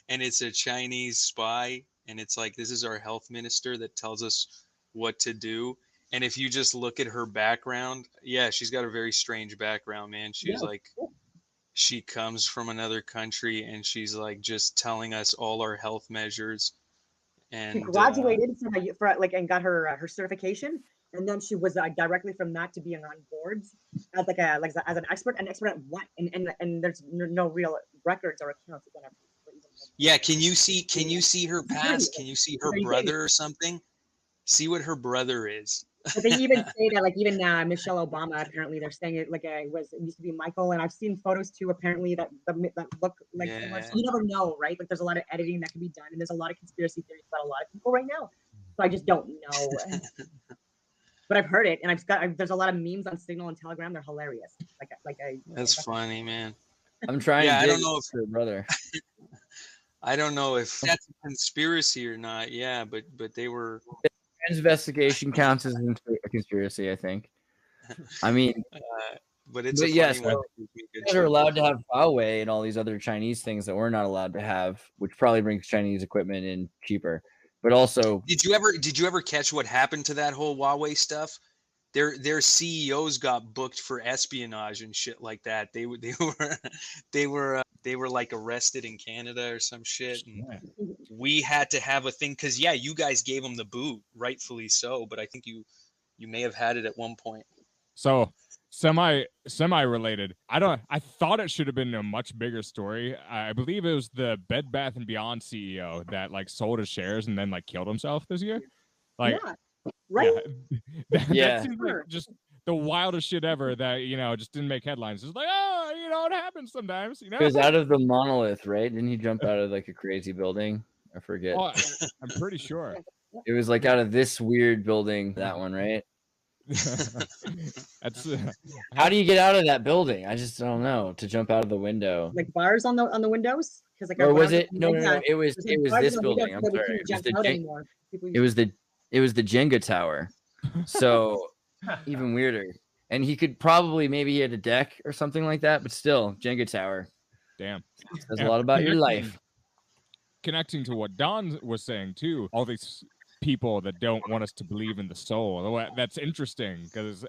and it's a Chinese spy, and it's like, this is our health minister that tells us what to do. And if you just look at her background, yeah, she's got a very strange background, man. She's like, she comes from another country, and she's like just telling us all our health measures. And she graduated for like and got her her certification, and then she was directly from that to being on boards as like as an expert at what, and there's no real records or accounts. Yeah, can you see her past? Can you see her brother or something? See what her brother is. But they even say that, like, even Michelle Obama, apparently they're saying it like it used to be Michael, and I've seen photos too, apparently that look like similar. So you never know, right? Like there's a lot of editing that can be done, and there's a lot of conspiracy theories about a lot of people right now. So I just don't know. But I've heard it, and there's a lot of memes on Signal and Telegram. They're hilarious. That's funny, man. I'm trying. Yeah, I don't know if her brother. I don't know if that's a conspiracy or not. Yeah, but they were. Investigation counts as a conspiracy, I think. I mean, but it's yes, they're allowed to have Huawei and all these other Chinese things that we're not allowed to have, which probably brings Chinese equipment in cheaper. But also, did you ever catch what happened to that whole Huawei stuff? Their CEOs got booked for espionage and shit like that. They were like arrested in Canada or some shit, and we had to have a thing because you guys gave them the boot, rightfully so. But I think you may have had it at one point. So semi related. I thought it should have been a much bigger story. I believe it was the Bed Bath & Beyond CEO that like sold his shares and then like killed himself this year. Like. Yeah. Right. That seems like just the wildest shit ever that, just didn't make headlines. It's like, it happens sometimes, It was out of the monolith, right? Didn't he jump out of like a crazy building? I forget. Oh, I'm pretty sure. It was like out of this weird building, that one, right? That's how do you get out of that building? I just don't know. To jump out of the window. Like bars on the windows? Or was it no, it was this building. I'm sorry. It was the Jenga tower. So even weirder. And he could probably, maybe he had a deck or something like that, but still, Jenga tower. Damn. Says a lot about your life. Connecting to what Don was saying too, all these people that don't want us to believe in the soul. That's interesting because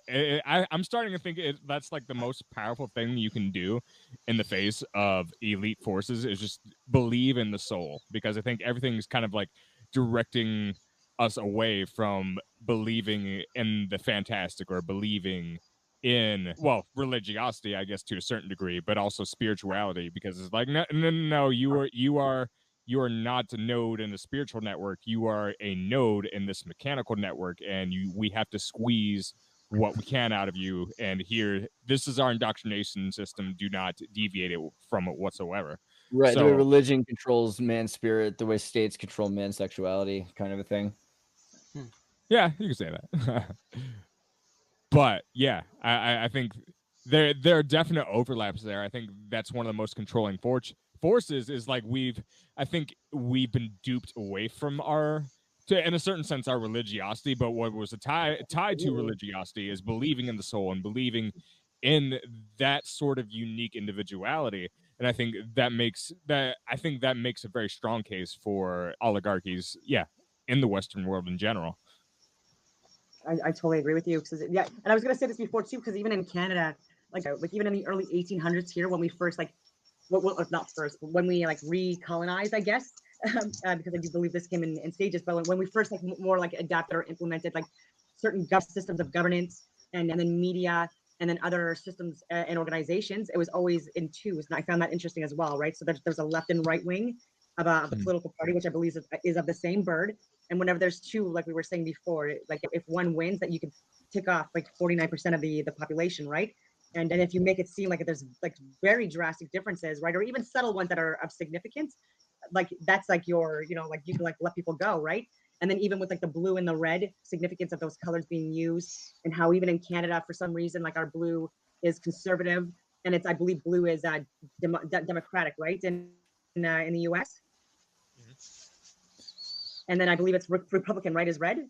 I'm starting to think that's like the most powerful thing you can do in the face of elite forces is just believe in the soul, because I think everything's kind of like directing us away from believing in the fantastic or believing in, well, religiosity, I guess, to a certain degree, but also spirituality, because it's like, no, you are not a node in the spiritual network. You are a node in this mechanical network, and we have to squeeze what we can out of you. And here, this is our indoctrination system. Do not deviate from it whatsoever. Right. So, the way religion controls man's spirit, the way states control man's sexuality, kind of a thing. Yeah, you can say that. But yeah, I think there are definite overlaps there. I think that's one of the most controlling forces is like I think we've been duped away from in a certain sense, our religiosity. But what was tied to religiosity is believing in the soul and believing in that sort of unique individuality. And I think that makes a very strong case for oligarchies. Yeah. In the Western world in general. I totally agree with you. And I was going to say this before too, because even in Canada, like even in the early 1800s here, when we first when we like recolonized, I guess, because I do believe this came in stages, but when we first like more like adapted or implemented like certain systems of governance and then media and then other systems and organizations, it was always in twos. And I found that interesting as well, right? So there's a left and right wing of the political party, which I believe is of the same bird. And whenever there's two, like we were saying before, like if one wins, that you can tick off like 49% of the population, right? And if you make it seem like there's like very drastic differences, right, or even subtle ones that are of significance, like that's like your, you know, like you can like let people go, right? And then even with like the blue and the red significance of those colors being used, and how even in Canada for some reason like our blue is conservative, and it's, I believe blue is democratic, right, in the US. And then I believe it's Republican, right, is red.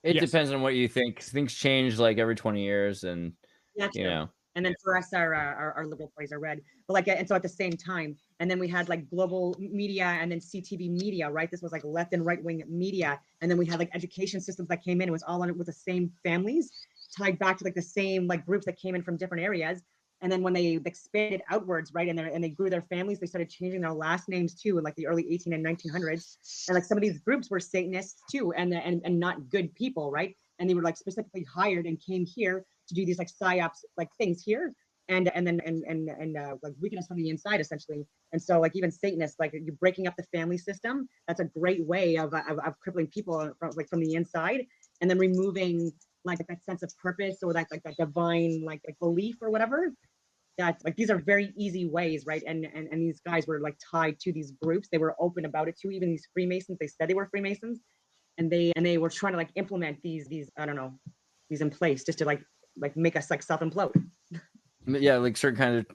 It depends on what you think. Things change like every 20 years, and you know. And then for us, our liberal parties are red. But like, and so at the same time, and then we had like global media and then CTV media, right? This was like left and right wing media. And then we had like education systems that came in. It was all on it with the same families, tied back to like the same like groups that came in from different areas. And then when they expanded outwards, right, and they grew their families, they started changing their last names too, in like the early 18 and 1900s. And like some of these groups were Satanists too, and not good people, right? And they were like specifically hired and came here to do these like psyops like things here, and like weaken us from the inside essentially. And so like even Satanists, like you're breaking up the family system. That's a great way of crippling people from the inside, and then removing like that sense of purpose or that divine like belief or whatever. That's like, these are very easy ways, right? And these guys were like tied to these groups. They were open about it too. Even these Freemasons, they said they were Freemasons, and they were trying to like implement these I don't know, these in place just to like make us like self-implode. Yeah, like certain kind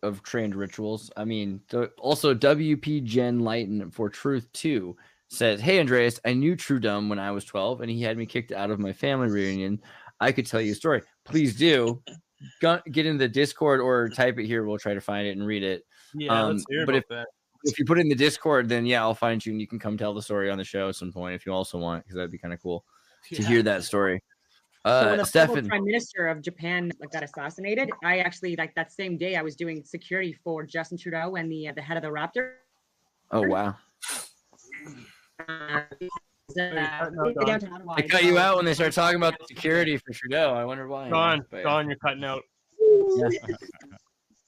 of trained rituals. I mean, also WP Gen Lighten for Truth 2 says, "Hey Andreas, I knew Trudum when I was 12 and he had me kicked out of my family reunion. I could tell you a story." Please do. Get in the Discord or type it here. We'll try to find it and read it. Yeah, let's hear about that. If you put it in the Discord, then yeah, I'll find you and you can come tell the story on the show at some point if you also want, because that'd be kind of cool to hear that story. So when the Prime Minister of Japan like got assassinated, I actually like that same day I was doing security for Justin Trudeau and the head of the Raptor. Oh wow! I cut you out when they start talking about the security for Trudeau. I wonder why. Gone, you're cutting out.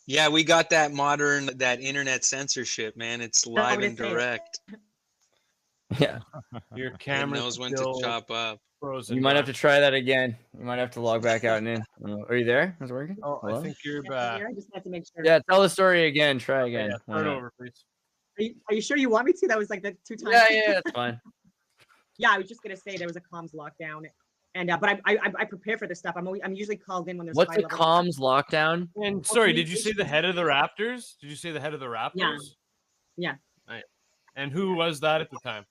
Yeah, we got that internet censorship, man. It's live and direct. Yeah. Your camera knows when to chop up. You might have to try that again. You might have to log back out and in. Are you there? Is it working? Oh, hello? I think you're back. I just have to make sure. Yeah, tell the story again. Try again. Yeah, start over, please. Are you sure you want me to? That was like the 2 times. Yeah, that's fine. Yeah, I was just gonna say there was a comms lockdown, and but I prepare for this stuff. I'm usually called in when there's. What's a comms lockdown? And sorry, did you say the head of the Raptors? Did you say the head of the Raptors? Yeah. Right. And who was that at the time?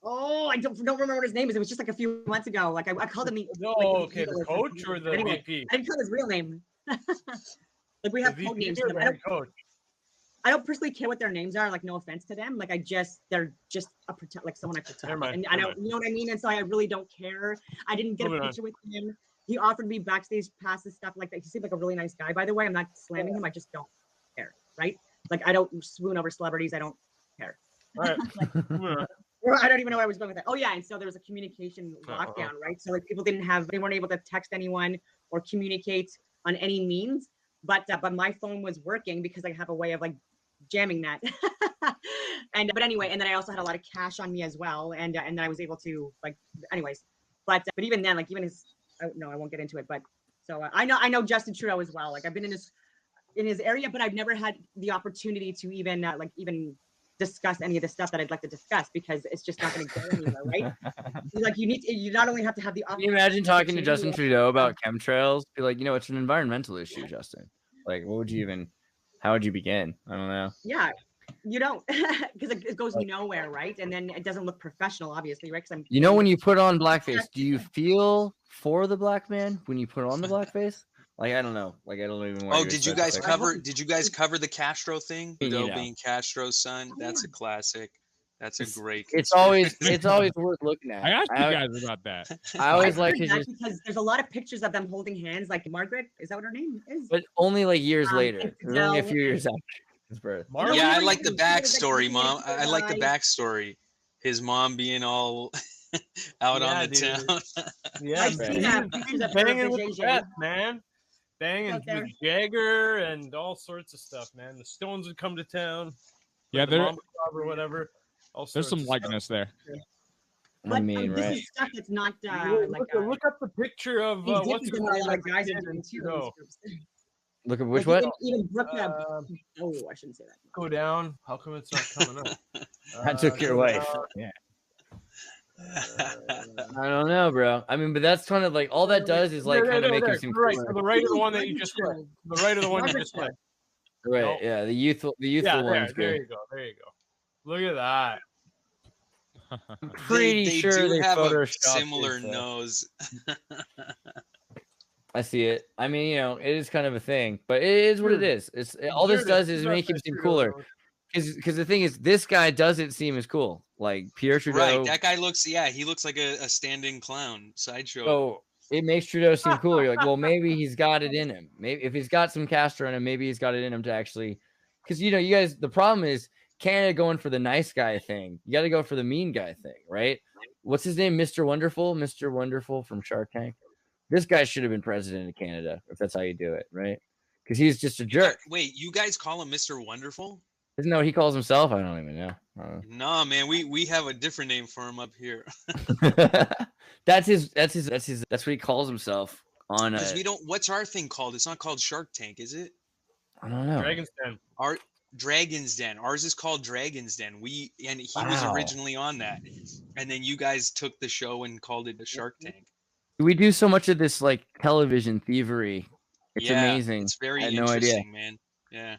Oh, I don't remember what his name is. It was just like a few months ago. Like I called him the. Okay, the coach or the VP? I didn't call his real name. Like we have code names. I don't personally care what their names are. Like no offense to them. Like they're just like someone I protect. And I don't, you know what I mean. And so I really don't care. I didn't get a picture with him. He offered me backstage passes, stuff like that. He seemed like a really nice guy, by the way. I'm not slamming him. I just don't care, right? Like I don't swoon over celebrities. I don't care. All right. I don't even know where I was going with that. Oh yeah, and so there was a communication lockdown, right? So like people they weren't able to text anyone or communicate on any means. But my phone was working because I have a way of like jamming that. But anyway, and then I also had a lot of cash on me as well, and then I was able to like, anyways. But even then, like even his, no, I won't get into it. But so I know Justin Trudeau as well. Like I've been in his area, but I've never had the opportunity to even even discuss any of the stuff that I'd like to discuss because it's just not going to go anywhere, right? Like you not only have to have the opportunity. Can you imagine talking to Justin Trudeau about chemtrails? Be like, it's an environmental issue, Justin. Like, how would you begin? I don't know. Yeah, you don't, because it goes nowhere, right? And then it doesn't look professional, obviously, right? Because when you put on blackface, do you feel for the black man when you put on the blackface? Like, I don't know. Like, I don't even. Oh, did you guys cover the Castro thing? Trudeau being Castro's son. That's a classic. That's a great. It's always worth looking at. I asked you guys about that. I always like to just because there's a lot of pictures of them holding hands. Like Margaret, is that what her name is? But only like years later. Only a few years after his birth. Yeah, I like the backstory, Mom. I like the backstory. His mom being all out Yeah, on the dude. town. Yeah, I've man. seen that pictures of her Banging with the vajayjay. best, man. Banging Out there. with Jagger and all sorts of stuff, man. The Stones would come to town. Yeah, the there, Mamba Club or whatever. All there's sorts some of likeness there. I But mean, this right? is stuff that's not Look up the picture of he's what's different his than what a name lot as of a guys kid are doing in too. In Trudeau. these groups. Look at which Like what? even Brooke. Um, I shouldn't say that. Go down. How come it's not coming up? I took your Go wife. down. Yeah. I don't know, bro. I mean, but that's kind of like all that does is like kind of make him seem To the right, cooler. to the right of the one that you just clicked. To the right of the one you Margaret just clicked. Right? Nope. Yeah, the youthful Yeah, one's there good. you go. There you go. Look at that. I'm pretty they sure do they have a photoshopped similar it, so. nose. I see it. I mean, you know, it is kind of a thing, but it is what it is. It's all this does is make him seem cooler. Because the thing is, this guy doesn't seem as cool. Like Pierre Trudeau. Right, that guy looks. Yeah, he looks like a standing clown sideshow. So it makes Trudeau seem cooler. You're like, well, maybe he's got it in him. Maybe if he's got some Castro in him, maybe he's got it in him to actually. Because you know, you guys, the problem is Canada going for the nice guy thing. You got to go for the mean guy thing, right? What's his name? Mr. Wonderful? Mr. Wonderful from Shark Tank. This guy should have been president of Canada if that's how you do it, right? Because he's just a jerk. Wait, you guys call him Mr. Wonderful? Isn't that what he calls himself? I don't even know. Nah, man, we have a different name for him up here. That's what he calls himself on. Because we don't. What's our thing called? It's not called Shark Tank, is it? I don't know. Dragon's Den. Our Dragon's Den. Ours is called Dragon's Den. He was Wow. originally on that, and then you guys took the show and called it a Shark Tank. We do so much of this like television thievery. It's Yeah, amazing. It's very I had no interesting, idea. man. Yeah.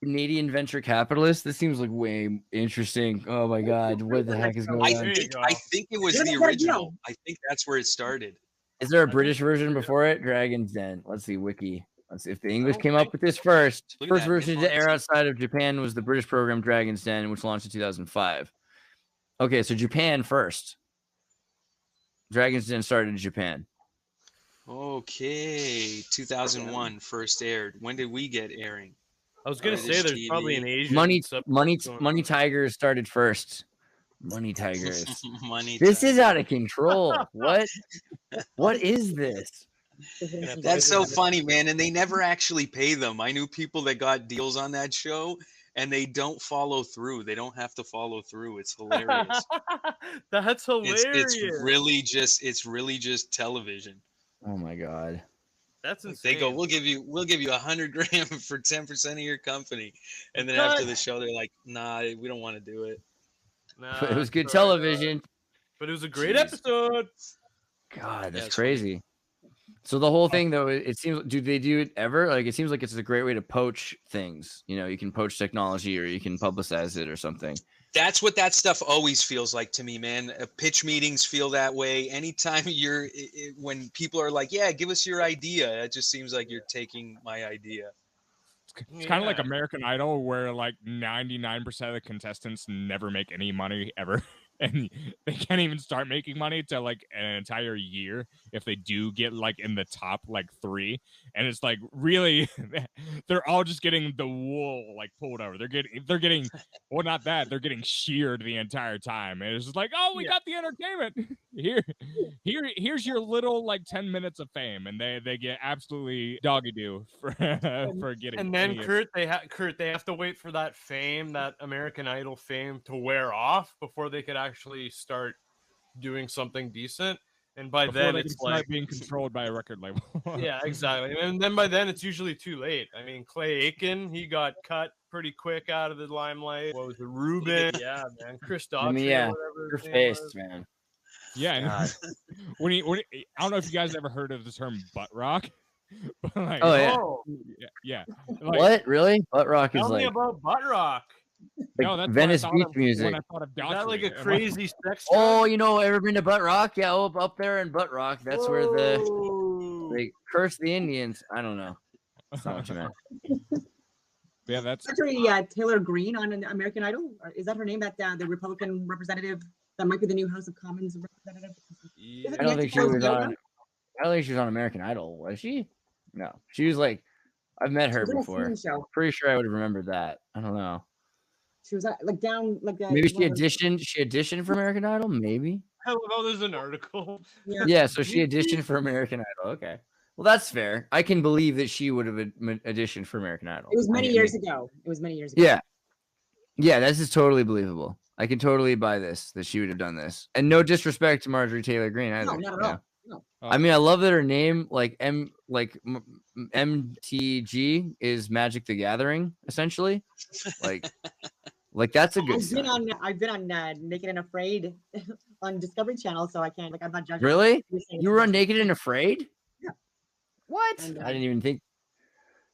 Canadian venture capitalist. This seems like way interesting. Oh my god, what the heck is going I on? think it was the original. I think that's where it started. Is there a British version before it? Dragon's Den. Let's see, wiki. Let's see if the English came up with this first. Look at First that, version to Nippon. air outside of Japan was the British program Dragon's Den, which launched in 2005. Okay, so Japan first. Dragon's Den started in Japan. Okay, 2001 first aired. When did we get airing? I was gonna say there's probably an Asian. Money Tigers started first. Money Tigers. Money. This is out of control. What? What is this? That's so funny, man. And they never actually pay them. I knew people that got deals on that show, and they don't follow through. They don't have to follow through. It's hilarious. That's hilarious. It's really just television. Oh my god. That's insane. They go, we'll give you $100 grand for 10% of your company, and then after the show, they're like, nah, we don't want to do it. But it was good television. But it was a great episode. God, that's crazy. So the whole thing, though, it seems. Do they do it ever? Like, it seems like it's a great way to poach things. You know, you can poach technology, or you can publicize it, or something. That's what that stuff always feels like to me, man. Pitch meetings feel that way. Anytime when people are like, yeah, give us your idea, it just seems like you're taking my idea. It's kind of like American Idol, where like 99% of the contestants never make any money ever. And they can't even start making money till like an entire year if they do get like in the top like 3. And it's like really they're all just getting the wool like pulled over. They're getting well, not that, they're getting sheared the entire time. And it's just like, oh, we got the entertainment. Here's your little like 10 minutes of fame, and they get absolutely doggy doo for getting. And then Kurt, they have to wait for that fame, that American Idol fame, to wear off before they could actually start doing something decent. And by then it's like being controlled by a record label. Yeah, exactly. And then by then it's usually too late. I mean, Clay Aiken, he got cut pretty quick out of the limelight. What was it, Ruben? Yeah, man. Chris Daughtry, I mean, yeah, whatever your his name face, was. man. Yeah, and when I don't know if you guys ever heard of the term butt rock. But like, yeah. Like, what? Really? Butt rock Tell is me like about butt rock. like no, that's Venice Beach of, music. When I thought of Is that like a Daughtry. crazy sex? Oh, you know, ever been to Butt Rock? Yeah, up there in Butt Rock. That's where they curse the Indians. I don't know. That's not what you meant. Yeah, that's Actually, Taylor Greene on American Idol. Is that her name? That the Republican representative that might be the new House of Commons representative. I don't think she was on. I don't think she was on American Idol. Was she? No, she was like. I've met her before. Pretty sure I would have remembered that. I don't know. She was like down like that. Maybe she auditioned. She auditioned for American Idol. Maybe. I love how there's an article. Yeah, so she auditioned for American Idol. Okay. Well, that's fair. I can believe that she would have auditioned for American Idol. It was many years ago. It was many years ago. Yeah. Yeah, this is totally believable. I can totally buy this, that she would have done this. And no disrespect to Marjorie Taylor Greene either. No, not at all. No. I mean, I love that her name, like MTG, is Magic the Gathering, essentially. Like that's a good sign. I've been on Naked and Afraid on Discovery Channel, so I can't, like, I'm not judging. Really? You were on Naked and Afraid? Yeah. What? I didn't even think.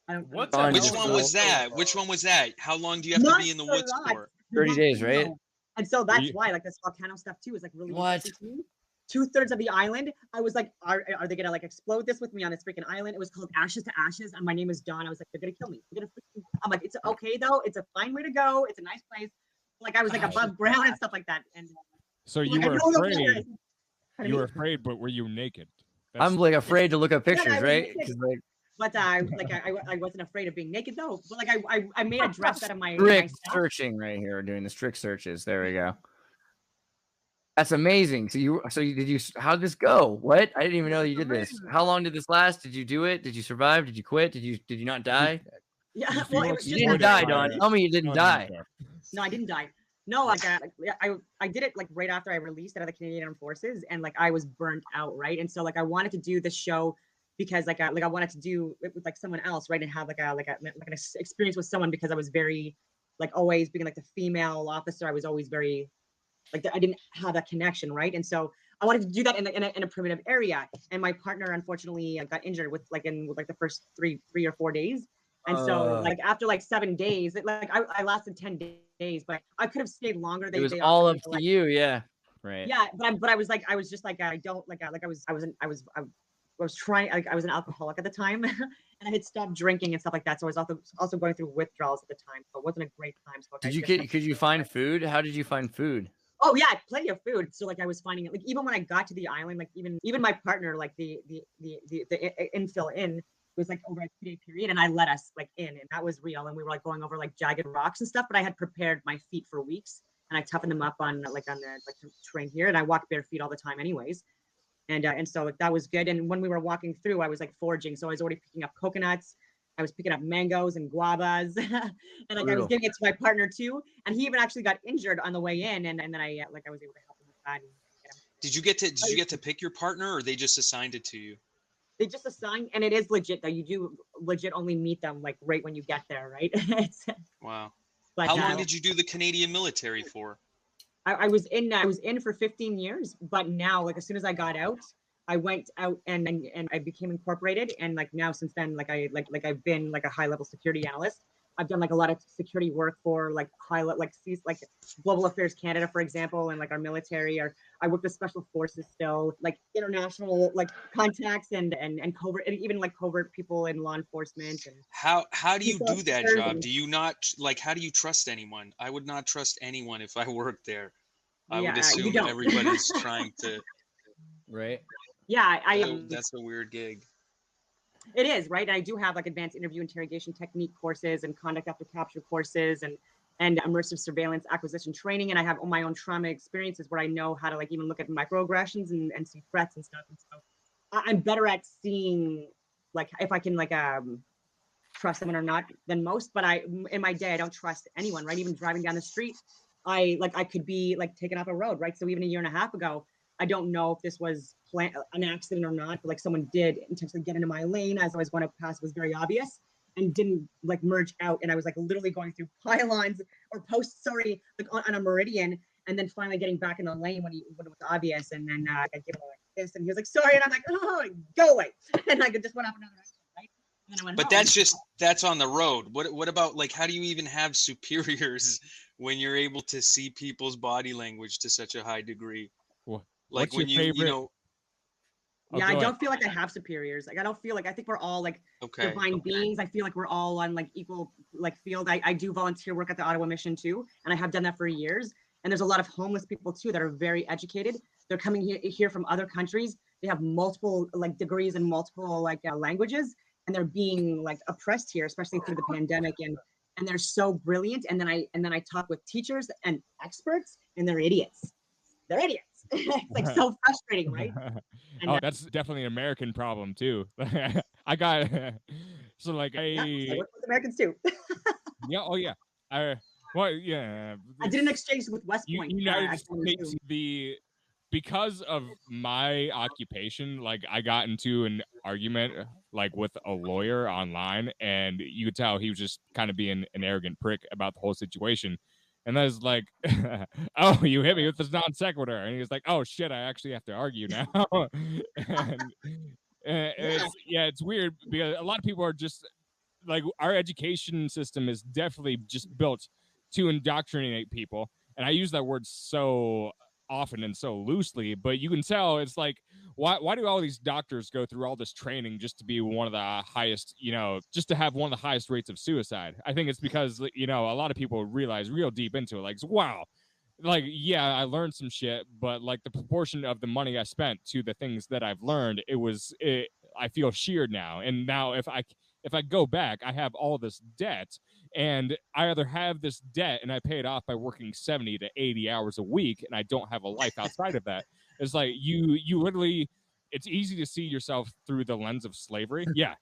Which one was that? Which one was that? How long do you have to be in the woods for? 30 days, right? And so that's why, like, this volcano stuff too is like really interesting to me. 2/3 of the island, I was like, are they gonna like explode this with me on this freaking island? It was called Ashes to Ashes, and my name is Dawn. I was like, they're gonna kill me. I'm like, it's okay though. It's a fine way to go. It's a nice place. Like, I was like above ground and stuff like that. And so you were afraid. You were afraid, but were you naked? I'm like afraid to look at pictures, right? But I wasn't afraid of being naked though. But like I made a dress out of my strict searching right here. We're doing the strict searches. There we go. That's amazing. How'd this go? What? I didn't even know you did this. How long did this last? Did you do it? Did you survive? Did you quit? Did you not die? Yeah, well, it was you didn't die, Dawn. Tell me you didn't die. No, I didn't die. No, like I did it like right after I released out of the Canadian Armed Forces, and like I was burnt out, right? And so like I wanted to do this show because like I wanted to do it with like someone else, right? And have like an experience with someone, because I was very like always being like the female officer. I was always very like I didn't have that connection, right? And so I wanted to do that in a primitive area. And my partner unfortunately got injured with the first three or 4 days. And so like after like 7 days, I lasted 10 days, but I could have stayed longer. It was all up to you, yeah, right? Yeah, but I was just like I was trying. Like, I was an alcoholic at the time, and I had stopped drinking and stuff like that. So I was also going through withdrawals at the time. So it wasn't a great time. So could you find food? How did you find food? Oh yeah, plenty of food. So like I was finding it. Like even when I got to the island, like even my partner, like the infill in was like over a 2-day period, and I let us like in, and that was real. And we were like going over like jagged rocks and stuff. But I had prepared my feet for weeks, and I toughened them up on the terrain here, and I walk bare feet all the time, anyways. And so like, that was good. And when we were walking through, I was like foraging, so I was already picking up coconuts. I was picking up mangoes and guavas, and like I was giving it to my partner too. And he even actually got injured on the way in, and then I was able to help him with that. Did you get to pick your partner, or they just assigned it to you? They just assigned, and it is legit though. You do legit only meet them like right when you get there, right? Wow. But, how long did you do the Canadian military for? I was in for 15 years, but now like as soon as I got out, I went out and I became incorporated, and like now since then, like I've been like a high level security analyst. I've done like a lot of security work for like Global Affairs Canada, for example, and like our military. Or I work with special forces still, like international like contacts and covert, and even like covert people in law enforcement. And how do you do that job? Do you not like? How do you trust anyone? I would not trust anyone if I worked there. I would assume everybody's trying to. Right. Yeah, that's a weird gig. It is, right? And I do have like advanced interview interrogation technique courses and conduct after capture courses and immersive surveillance acquisition training. And I have my own trauma experiences where I know how to like even look at microaggressions and see threats and stuff. And so I'm better at seeing like if I can like trust someone or not than most. But in my day I don't trust anyone, right? Even driving down the street, I could be like taken off a road, right? So even a 1.5 years ago, I don't know if this was an accident or not, but like someone did intentionally get into my lane as I was going to pass. It was very obvious and didn't like merge out. And I was like literally going through pylons or posts, like on a meridian, and then finally getting back in the lane when it was obvious. And then I gave him like this, and he was like, sorry. And I'm like, oh, go away. And I just went off another direction, right? And then I went but home. that's on the road. What about like, how do you even have superiors when you're able to see people's body language to such a high degree? Like when you know. Yeah, I don't feel like I have superiors. Like I don't feel like, I think we're all like divine beings. I feel like we're all on like equal like field. I do volunteer work at the Ottawa Mission too, and I have done that for years. And there's a lot of homeless people too that are very educated. They're coming here from other countries. They have multiple like degrees in multiple like languages, and they're being like oppressed here, especially through the pandemic. And they're so brilliant. And then I talk with teachers and experts, and they're idiots. They're idiots. It's like so frustrating, right? Oh, that's definitely an American problem too. I got so like I work with Americans too. yeah, oh yeah. I did an exchange with West Point. United States, because of my occupation, like I got into an argument like with a lawyer online, and you could tell he was just kind of being an arrogant prick about the whole situation. And I was like, oh, you hit me with this non sequitur. And he was like, oh shit, I actually have to argue now. It's weird because a lot of people are just like, our education system is definitely just built to indoctrinate people. And I use that word so often and so loosely, but you can tell it's like, why do all these doctors go through all this training just to be one of the highest, just to have one of the highest rates of suicide? I think it's because, a lot of people realize real deep into it, like, wow, like, yeah, I learned some shit, but like the proportion of the money I spent to the things that I've learned, I feel sheared now. And now if I go back, I have all this debt, and I either have this debt and I pay it off by working 70 to 80 hours a week, and I don't have a life outside of that. It's like you literally, it's easy to see yourself through the lens of slavery. Yeah.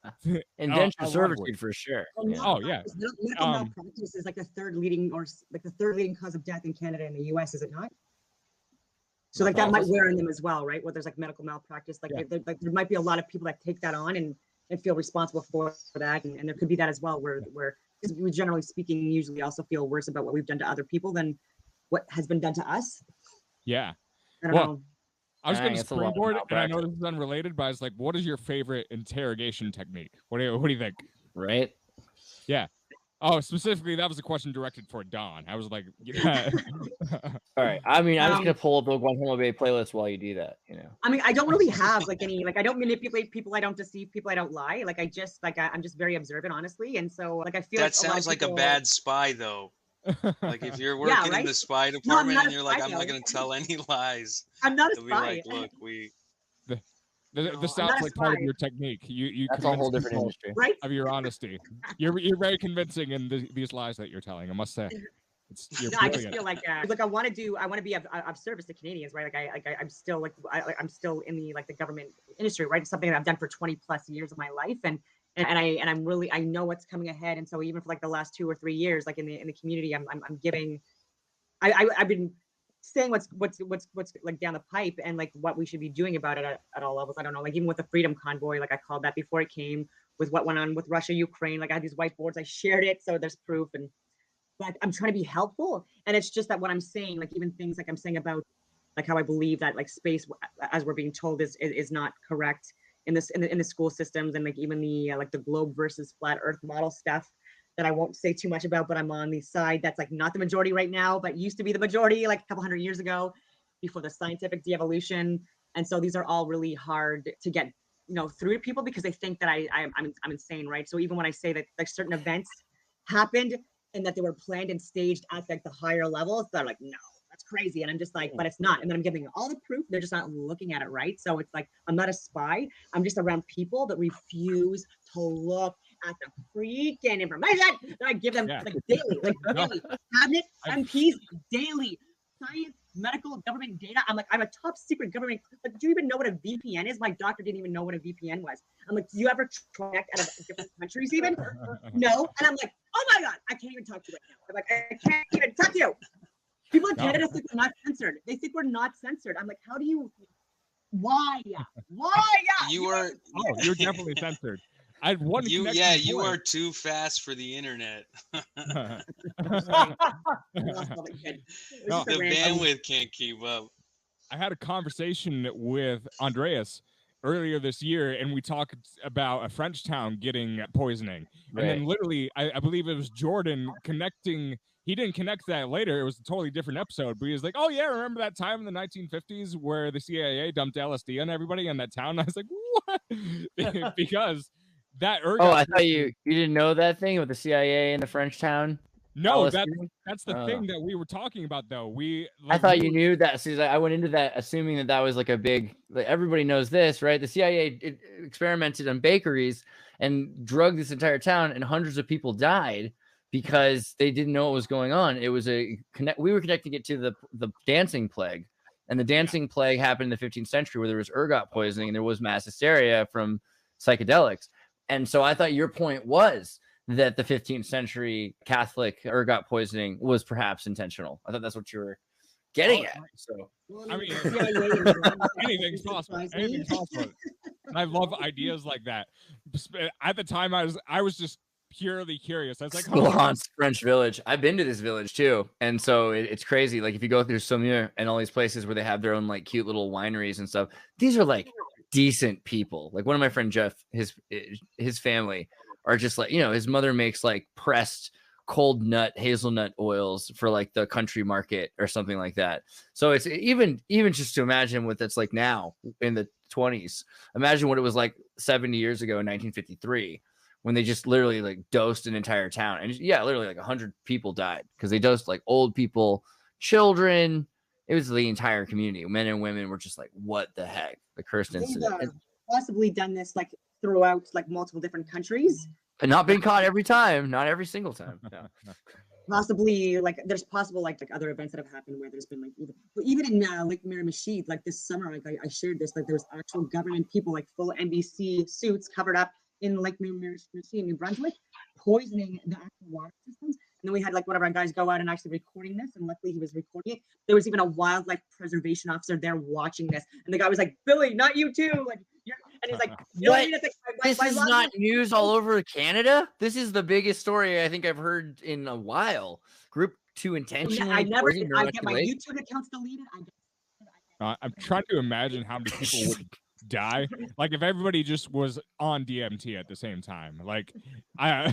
Indentured servitude for sure. Yeah. Oh yeah. Medical malpractice is like the third leading cause of death in Canada and the US, is it not? So like that might wear on them as well, right? Where there's like medical malpractice, like, there might be a lot of people that take that on and feel responsible for that, and there could be that as well, where we, generally speaking, usually also feel worse about what we've done to other people than what has been done to us. Yeah. I don't know. I was going to springboard, and I know this is unrelated, but I was like, what is your favorite interrogation technique? What do you think? Right. Yeah. Oh, specifically, that was a question directed for Don. I was like, yeah. All right. I mean, I'm just gonna pull up the Guantanamo Bay playlist while you do that. I mean, I don't really have like any, like, I don't manipulate people, I don't deceive people, I don't lie. Like, I'm just very observant, honestly, and so like I feel that sounds like a bad spy, though. Like if you're working in the spy department and you're like, I'm not gonna tell any lies. I'm not a spy. Be like, look, this sounds like part of your technique. You That's a whole different industry, right? Of your honesty. You're very convincing in these lies that you're telling, I must say. I just feel like I want to be of service to Canadians, right? I'm still in the government industry, right? It's something that I've done for 20 plus years of my life, and I'm really, I know what's coming ahead, and so even for like the last 2 or 3 years, like in the community, I'm giving, I've been saying what's like down the pipe and like what we should be doing about it at all levels. I don't know, like even with the Freedom Convoy, like I called that before it came, with what went on with Russia, Ukraine. Like I had these whiteboards, I shared it, so there's proof, and but I'm trying to be helpful. And it's just that what I'm saying, like even things like I'm saying about like how I believe that like space, as we're being told, is not correct in the school systems, and like even the like the globe versus flat earth model stuff that I won't say too much about, but I'm on the side that's like not the majority right now, but used to be the majority like a couple hundred years ago, before the scientific de-evolution. And so these are all really hard to get through to people, because they think that I'm insane, right? So even when I say that like certain events happened and that they were planned and staged at like the higher levels, they're like, no, that's crazy. And I'm just like, but it's not. And then I'm giving all the proof, they're just not looking at it, right? So it's like, I'm not a spy, I'm just around people that refuse to look at the freaking information that I give them like daily, daily. Cabinet MPs daily, science, medical, government data. I'm like, I'm a top secret government. Like, do you even know what a VPN is? My doctor didn't even know what a VPN was. I'm like, do you ever connect out of different countries even? No. And I'm like, oh my God, I can't even talk to you right now. I'm like, I can't even talk to you. People in Canada think we're not censored. They think we're not censored. I'm like, how do you? Why? You're definitely censored. I had one. You are too fast for the internet. The bandwidth can't keep up. I had a conversation with Andreas earlier this year, and we talked about a French town getting poisoning. Right. And then literally, I believe it was Jordan connecting. He didn't connect that later. It was a totally different episode, but he was like, oh yeah, remember that time in the 1950s where the CIA dumped LSD on everybody in that town? And I was like, what? Because that I thought you didn't know that thing with the CIA in the French town. No, that's the thing that we were talking about, though. I thought you knew that. So I went into that assuming that was like a big, like everybody knows this, right? The CIA experimented on bakeries and drugged this entire town, and hundreds of people died because they didn't know what was going on. It was we were connecting it to the dancing plague, And the dancing plague happened in the 15th century, where there was ergot poisoning and there was mass hysteria from psychedelics. And so I thought your point was that the 15th century Catholic ergot poisoning was perhaps intentional. I thought that's what you were getting at. So I mean, anything's possible. Anything's possible. And I love ideas like that. At the time, I was just purely curious. I was like, Laurence French Village. I've been to this village too, and so it's crazy. Like if you go through Saumur and all these places where they have their own like cute little wineries and stuff, these are like decent people. Like one of my friend Jeff, his family are just like, you know, his mother makes like pressed cold nut hazelnut oils for like the country market or something like that. So it's even just to imagine what that's like now in the 20s. Imagine what it was like 70 years ago in 1953 when they just literally like dosed an entire town. And yeah, literally like 100 people died because they dosed like old people, children. It was the entire community. Men and women were just like, what the heck? The cursed incident. Possibly done this like throughout like multiple different countries. And not been caught every time, not every single time. No. Possibly like there's possible like other events that have happened where there's been like even in Lake Miramichi, like this summer, like I shared this, like there's actual government people like full NBC suits covered up in Lake Miramichi in New Brunswick, poisoning the actual water systems. And then we had like one of our guys go out and actually recording this, and luckily he was recording it. There was even a wildlife preservation officer there watching this, and the guy was like, "Billy, not you too!" Like, and he's like, you know what I mean? It's like, this is not news all over Canada. This is the biggest story I think I've heard in a while. Group 2 intentionally. I get my YouTube accounts deleted. I'm trying to imagine how many people would die like if everybody just was on DMT at the same time. Like I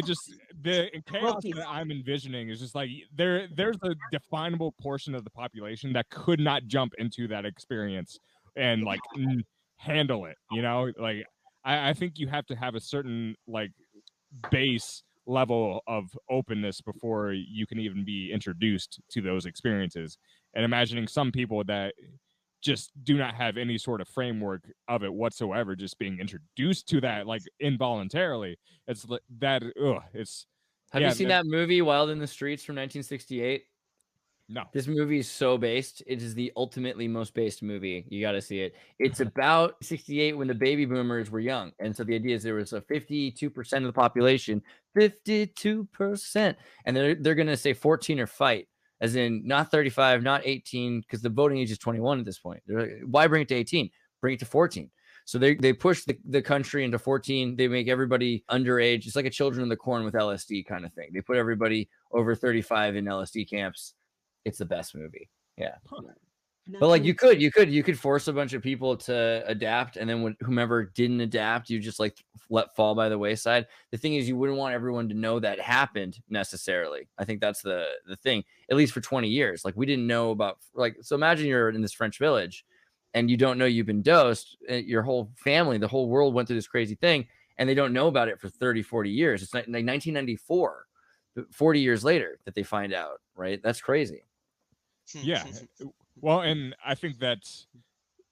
just the chaos that I'm envisioning is just like there's a definable portion of the population that could not jump into that experience and like handle it, you know. Like I think you have to have a certain like base level of openness before you can even be introduced to those experiences. And imagining some people that just do not have any sort of framework of it whatsoever, just being introduced to that like involuntarily, it's that it's have you seen that movie Wild in the Streets from 1968? No. This movie is so based. It is the ultimately most based movie. You got to see it. It's about 68 when the baby boomers were young. And so the idea is there was a 52% of the population, 52%. And they're going to say 14 or fight, as in not 35, not 18, because the voting age is 21 at this point. They're like, why bring it to 18? Bring it to 14. So they push the country into 14. They make everybody underage. It's like a Children of the Corn with LSD kind of thing. They put everybody over 35 in LSD camps. It's the best movie. Yeah. But like you could force a bunch of people to adapt, and then when whomever didn't adapt, you just like let fall by the wayside. The thing is, you wouldn't want everyone to know that happened necessarily. I think that's the thing, at least for 20 years. Like we didn't know about, like, so imagine you're in this French village and you don't know you've been dosed. Your whole family, the whole world went through this crazy thing, and they don't know about it for 30, 40 years. It's like 1994, 40 years later that they find out, right? That's crazy. Yeah. Well, and I think that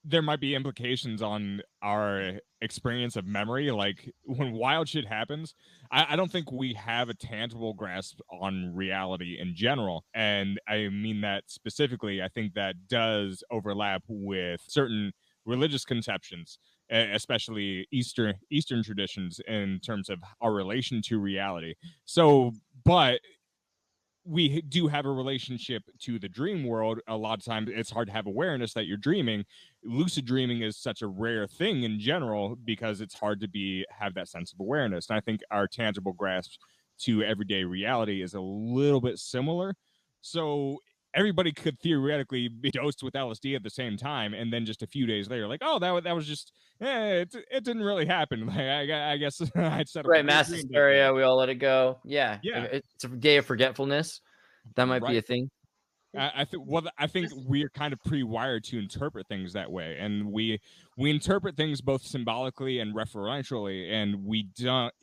there might be implications on our experience of memory. Like when wild shit happens, I don't think we have a tangible grasp on reality in general. And I mean that specifically. I think that does overlap with certain religious conceptions, especially Eastern traditions in terms of our relation to reality. So, but we do have a relationship to the dream world. A lot of times it's hard to have awareness that you're dreaming. Lucid dreaming is such a rare thing in general because it's hard to have that sense of awareness. And I think our tangible grasp to everyday reality is a little bit similar. So everybody could theoretically be dosed with LSD at the same time, and then just a few days later, like, oh, that was just, it didn't really happen. Like, I guess I'd set up right, mass hysteria. We all let it go. Yeah, it's a day of forgetfulness. That might be a thing. I think we're kind of pre-wired to interpret things that way, and we interpret things both symbolically and referentially, and we don't.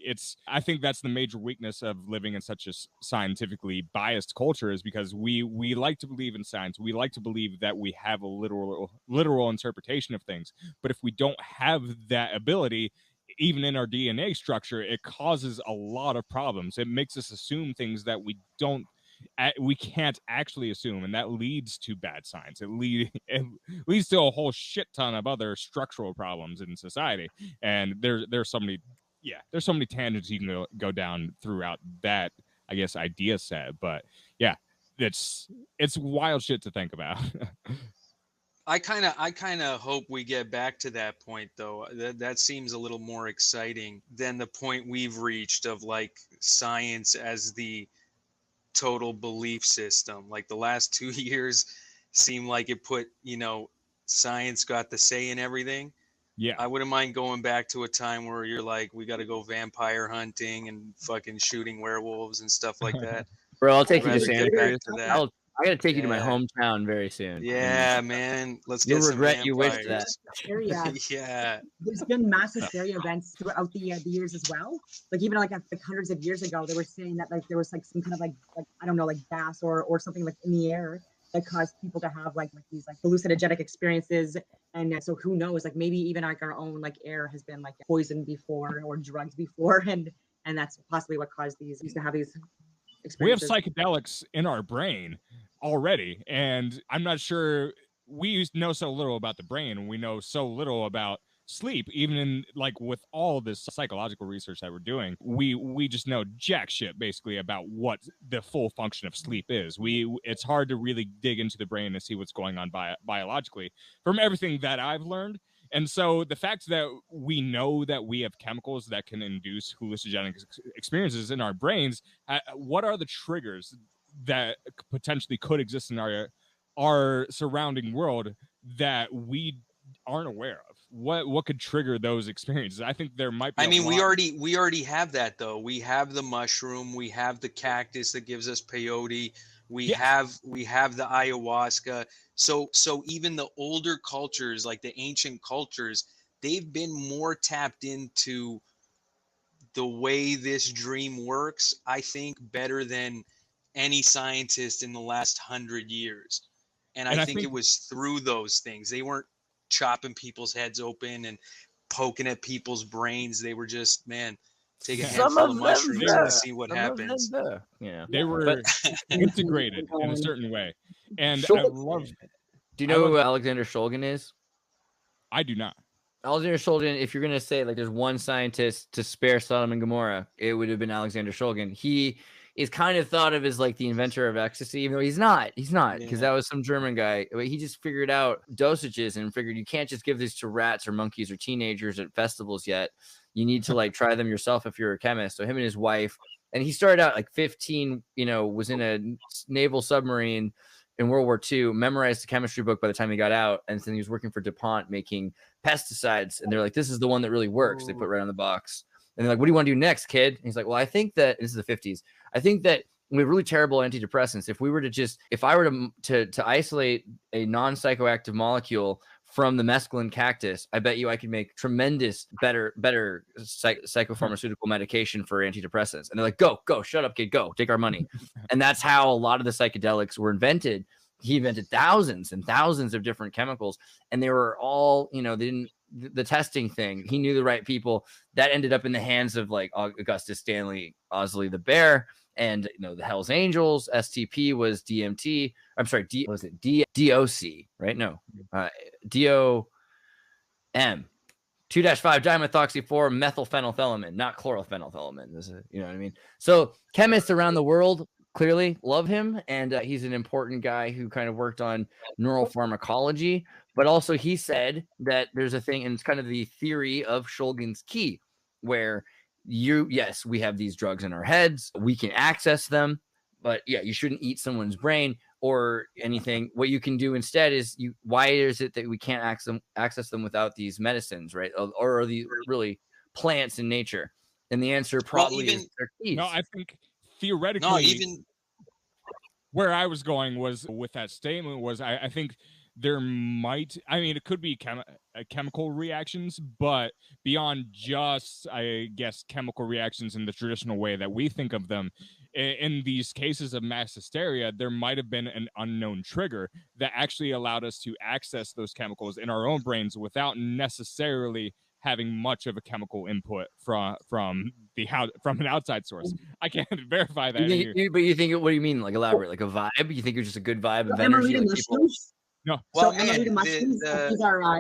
I think that's the major weakness of living in such a scientifically biased culture, is because we like to believe in science. We like to believe that we have a literal interpretation of things, but if we don't have that ability, even in our DNA structure, it causes a lot of problems. It makes us assume things that we don't we can't actually assume, and that leads to bad science. It leads to a whole shit ton of other structural problems in society. And there's so many tangents you can go down throughout that, I guess, idea set. But yeah, it's wild shit to think about. I kind of hope we get back to that point, though. That seems a little more exciting than the point we've reached of like science as the total belief system. Like the last 2 years seem like it put, science got the say in everything. Yeah. I wouldn't mind going back to a time where you're like, we got to go vampire hunting and fucking shooting werewolves and stuff like that. Bro, I'll take you to Rather Santa get back Cruz. to that. I gotta take you to my hometown very soon. Yeah, man. Let's You'll get some regret you wished that. vampires. Yeah. There's been mass hysteria events throughout the years as well. Like even like hundreds of years ago, they were saying that like there was like some kind of like I don't know, like gas or something like in the air that caused people to have like these like hallucinogenic experiences. And so who knows, like maybe even like our own like air has been like poisoned before or drugged before, and that's possibly what caused these used to have these experiences. We have psychedelics in our brain already, and I'm not sure. We know so little about the brain, and we know so little about sleep. Even in like with all this psychological research that we're doing, we just know jack shit basically about what the full function of sleep is. It's hard to really dig into the brain and see what's going on biologically from everything that I've learned. And so the fact that we know that we have chemicals that can induce hallucinogenic experiences in our brains, what are the triggers that potentially could exist in our surrounding world that we aren't aware of? What could trigger those experiences? I think there might be. I mean, we already have that though. We have the mushroom, we have the cactus that gives us peyote, we have the ayahuasca. So even the older cultures, like the ancient cultures, they've been more tapped into the way this dream works, I think, better than any scientist in the last 100 years. And I think it was through those things. They weren't chopping people's heads open and poking at people's brains. They were just, take a handful of mushrooms and see what happens. Yeah, they were integrated in a certain way. And Sure. I love. Do you know who Alexander Shulgin is? I do not. Alexander Shulgin, if you're going to say like there's one scientist to spare Sodom and Gomorrah, it would have been Alexander Shulgin. He is kind of thought of as like the inventor of ecstasy, even though he's not because that was some German guy. He just figured out dosages and figured you can't just give this to rats or monkeys or teenagers at festivals yet. You need to like try them yourself if you're a chemist. So him and his wife, and he started out like 15, was in a naval submarine in World War II, memorized the chemistry book by the time he got out. And then he was working for DuPont making pesticides. And they're like, this is the one that really works. They put right on the box. And they're like, what do you want to do next, kid? And he's like, well, I think that this is the 50s. I think that we have really terrible antidepressants. If I were to isolate a non-psychoactive molecule from the mescaline cactus, I bet you I could make tremendous better psychopharmaceutical medication for antidepressants. And they're like, go, shut up, kid, go, take our money. And that's how a lot of the psychedelics were invented. He invented thousands and thousands of different chemicals, and they were all, the testing thing. He knew the right people. That ended up in the hands of like Augustus Stanley Owsley the Bear, and the Hells Angels. STP was DMT. I'm sorry, DOC, right? No, DOM. 2-5-dimethoxy-4 methylphenylphthaleamine, not chlorophenylphthaleamine. This is, you know what I mean? So chemists around the world clearly love him, and he's an important guy who kind of worked on neuropharmacology. But also he said that there's a thing, and it's kind of the theory of Shulgin's key, where we have these drugs in our heads, we can access them, but you shouldn't eat someone's brain or anything. What you can do instead is why is it that we can't access them without these medicines, right? Or are these really plants in nature? And the answer probably is their keys. No, I think theoretically, where I was going was with that statement was I think there might, it could be chemical reactions, but beyond just, I guess, chemical reactions in the traditional way that we think of them, in these cases of mass hysteria, there might have been an unknown trigger that actually allowed us to access those chemicals in our own brains without necessarily having much of a chemical input from an outside source. I can't verify that. But you think, what do you mean? Like elaborate, like a vibe? You think it's just a good vibe of So energy? Like mushrooms? No. Well, So man, mushrooms,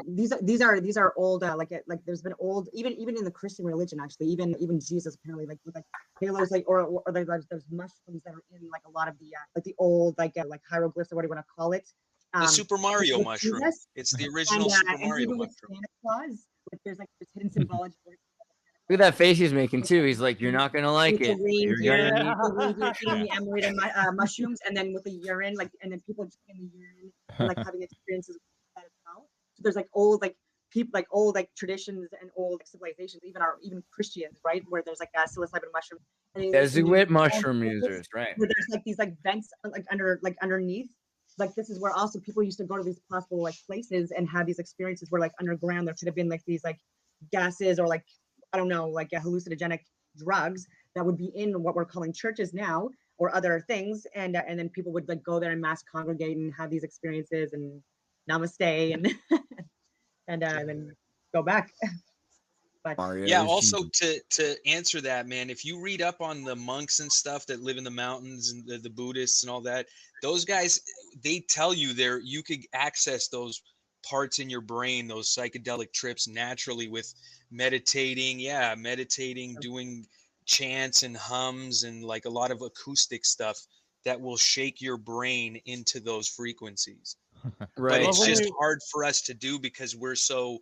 these are old, like there's been old, even in the Christian religion, actually, even Jesus apparently, like with like halos, like or there's mushrooms that are in like a lot of the old like hieroglyphs, or what do you want to call it? The Super Mario mushroom. Jesus. It's the original Super Mario even with mushroom. Santa Claus, there's like this hidden symbology. Look at that face he's making too. He's like, you're not gonna like it. You're gonna need the emerald mushrooms, and then with the urine, like, and then people just in the urine and like having experiences with that as well. So there's like old people, like old traditions and old civilizations, even Christians, right, where there's like psilocybin mushroom. Jesuit mushroom users, right? Where there's like these like vents underneath. Like this is where also people used to go to these possible like places and have these experiences where like underground there could have been like these like gases or like, I don't know, like hallucinogenic drugs that would be in what we're calling churches now or other things, and then people would like go there and mass congregate and have these experiences and namaste and and then go back. But yeah, also to answer that, man, if you read up on the monks and stuff that live in the mountains and the Buddhists and all that, those guys, they tell you you could access those parts in your brain, those psychedelic trips naturally with meditating, doing chants and hums and like a lot of acoustic stuff that will shake your brain into those frequencies. Right. But it's just hard for us to do because we're so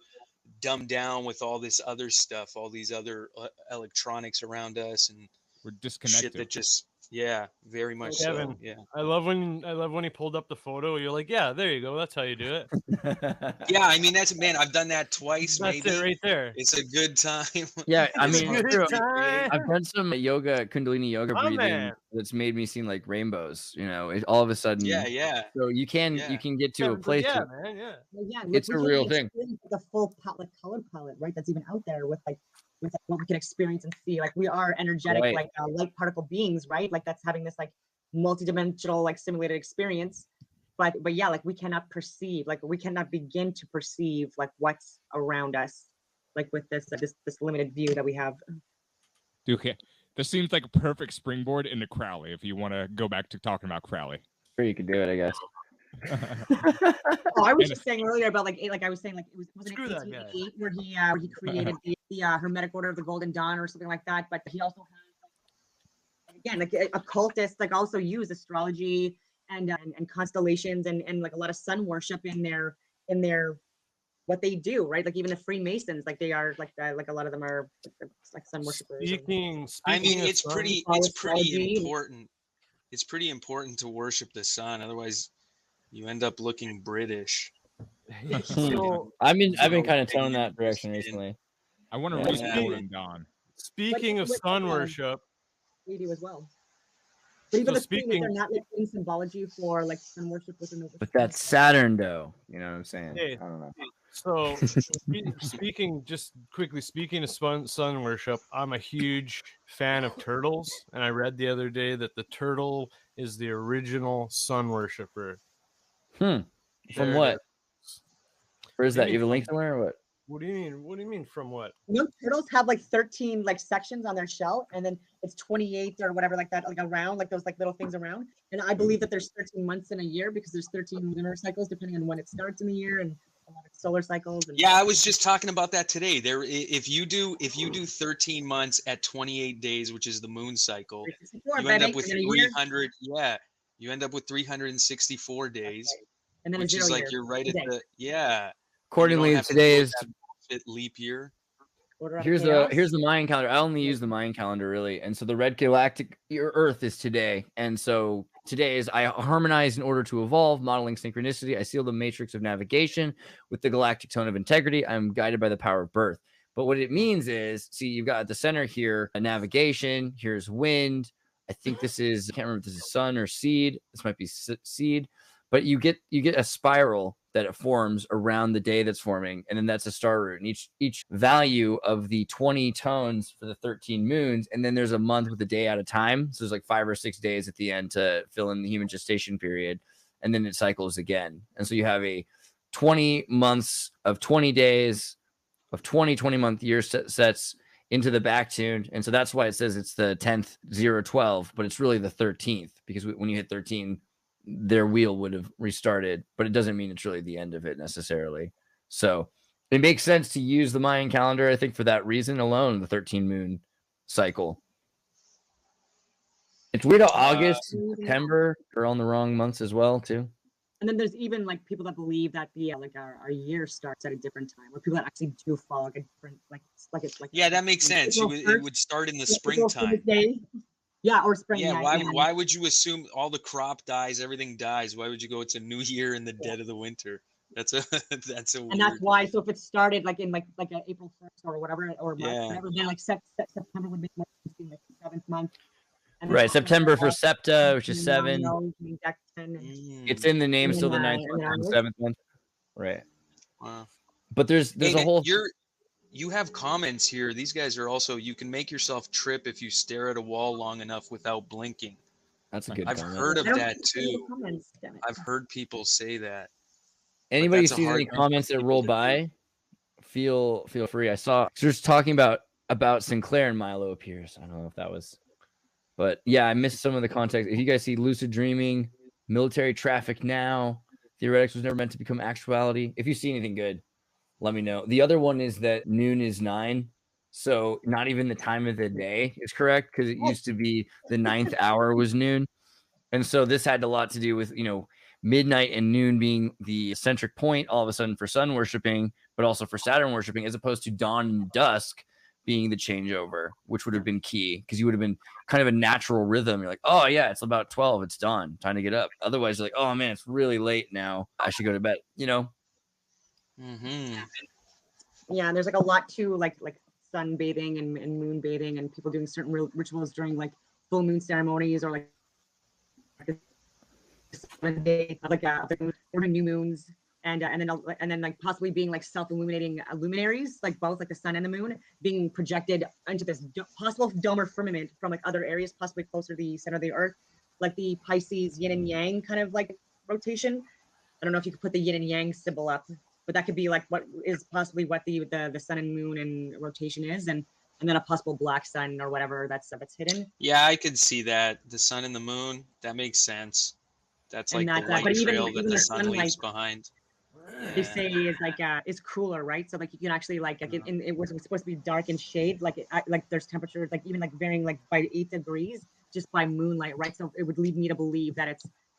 dumbed down with all this other stuff, all these other electronics around us, and we're disconnected. Shit that just very much Kevin, so. Yeah. I love when he pulled up the photo. You're like, yeah, there you go. That's how you do it. Yeah, I mean I've done that twice. That's maybe it right there. It's a good time. Yeah, I mean, time. I've done some Kundalini yoga breathing that's made me seem like rainbows. You know, all of a sudden. Yeah. So you can get to a place. It's a real thing. The full color palette, right? That's even out there with what we can experience and see. Like we are energetic, like light particle beings, right? Like that's having this like multidimensional, like simulated experience. But yeah, like we cannot perceive, like we cannot begin to perceive like what's around us, like with this limited view that we have. Okay, this seems like a perfect springboard into Crowley. If you want to go back to talking about Crowley, sure, you could do it, I guess. I was just saying earlier about like I was saying like it was in 1888 where he created the Hermetic Order of the Golden Dawn or something like that. But he also has again like occultists like also use astrology and constellations and like a lot of sun worship in their what they do, right? Like even the Freemasons, like they are like a lot of them are like sun worshipers. I mean, it's pretty important. It's pretty important to worship the sun, otherwise you end up looking British. So, I've been kind of telling that direction recently. I want to read Golden Dawn. Speaking of sun worship, we do as well. But even they're not like in symbology for like sun worship within the. But that's Saturn, though. You know what I'm saying? Hey, I don't know. So, speaking of sun worship, I'm a huge fan of turtles, and I read the other day that the turtle is the original sun worshiper. From what? Where is that? You have a link somewhere or what? What do you mean? What do you mean from what? You know, turtles have like 13 like sections on their shell, and then it's 28 or whatever like that, like around like those like little things around. And I believe that there's 13 months in a year because there's 13 lunar cycles depending on when it starts in the year and solar cycles. And I was just talking about that today. There, if you do 13 months at 28 days, which is the moon cycle, you end up with 300. Yeah, you end up with 364 days, and then which is like you're right at the Accordingly, today is leap year. Here's the Mayan calendar. I only use the Mayan calendar really, and so the red galactic Earth is today, and so today is I harmonize in order to evolve, modeling synchronicity. I seal the matrix of navigation with the galactic tone of integrity. I'm guided by the power of birth. But what it means is, see, you've got at the center here a navigation. Here's wind. I think this is, I can't remember if this is sun or seed. This might be seed, but you get a spiral that it forms around the day that's forming, and then that's a star root. And each value of the 20 tones for the 13 moons, and then there's a month with a day at a time. So there's like 5 or 6 days at the end to fill in the human gestation period, and then it cycles again. And so you have a 20 months of 20 days of 20-month year sets into the back tune. And so that's why it says it's the 10th 012, but it's really the 13th, because when you hit 13, their wheel would have restarted, but it doesn't mean it's really the end of it necessarily. So it makes sense to use the Mayan calendar, I think, for that reason alone, the 13 moon cycle. It's weird how August and September are on the wrong months as well, too. And then there's even like people that believe that our year starts at a different time, or people that actually do follow like a different yeah, that makes sense. It would start in the springtime. Yeah, or spring. Yeah, why would you assume all the crop dies, everything dies? Why would you go it's a new year in the dead of the winter? That's a and weird... that's why. So if it started like in like April 1st or whatever, or March, whatever, then like September would make more sense, like the 7th month. And right, September for Septa, which is 7. It's in the name, still the 9th month and the 7th month. Right. Wow. But there's a whole... You have comments here. These guys are also... You can make yourself trip if you stare at a wall long enough without blinking. That's a good I've comment. heard of that, too. I've heard people say that. Anybody who sees any comments that roll by, feel free. I saw... So just talking about Sinclair and Milo appears. I don't know if that was... But yeah, I missed some of the context. If you guys see lucid dreaming, military traffic now, theoretics was never meant to become actuality. If you see anything good, let me know. The other one is that noon is 9. So not even the time of the day is correct, because it used to be the 9th hour was noon. And so this had a lot to do with, midnight and noon being the centric point all of a sudden for sun worshiping, but also for Saturn worshiping, as opposed to dawn and dusk being the changeover, which would have been key, because you would have been kind of a natural rhythm. You're like, oh yeah, it's about 12, it's dawn, time to get up. Otherwise, you're like, oh man, it's really late now, I should go to bed. Mm-hmm. Yeah, there's like a lot to like sunbathing and moon bathing, and people doing certain rituals during like full moon ceremonies, or like 7 days, or new moons. And then like possibly being like self-illuminating luminaries, like both like the sun and the moon being projected into this possible dome or firmament from like other areas, possibly closer to the center of the earth, like the Pisces yin and yang kind of like rotation. I don't know if you could put the yin and yang symbol up, but that could be like what is possibly what the sun and moon and rotation is, and then a possible black sun or whatever that's hidden. Yeah, I could see that. The sun and the moon, that makes sense. That's like the light trail that the sun leaves behind. They say is like is cooler, right? So like you can actually like it was supposed to be dark and shade, like there's temperatures like even like varying like by 8 degrees just by moonlight, right? So it would lead me to believe that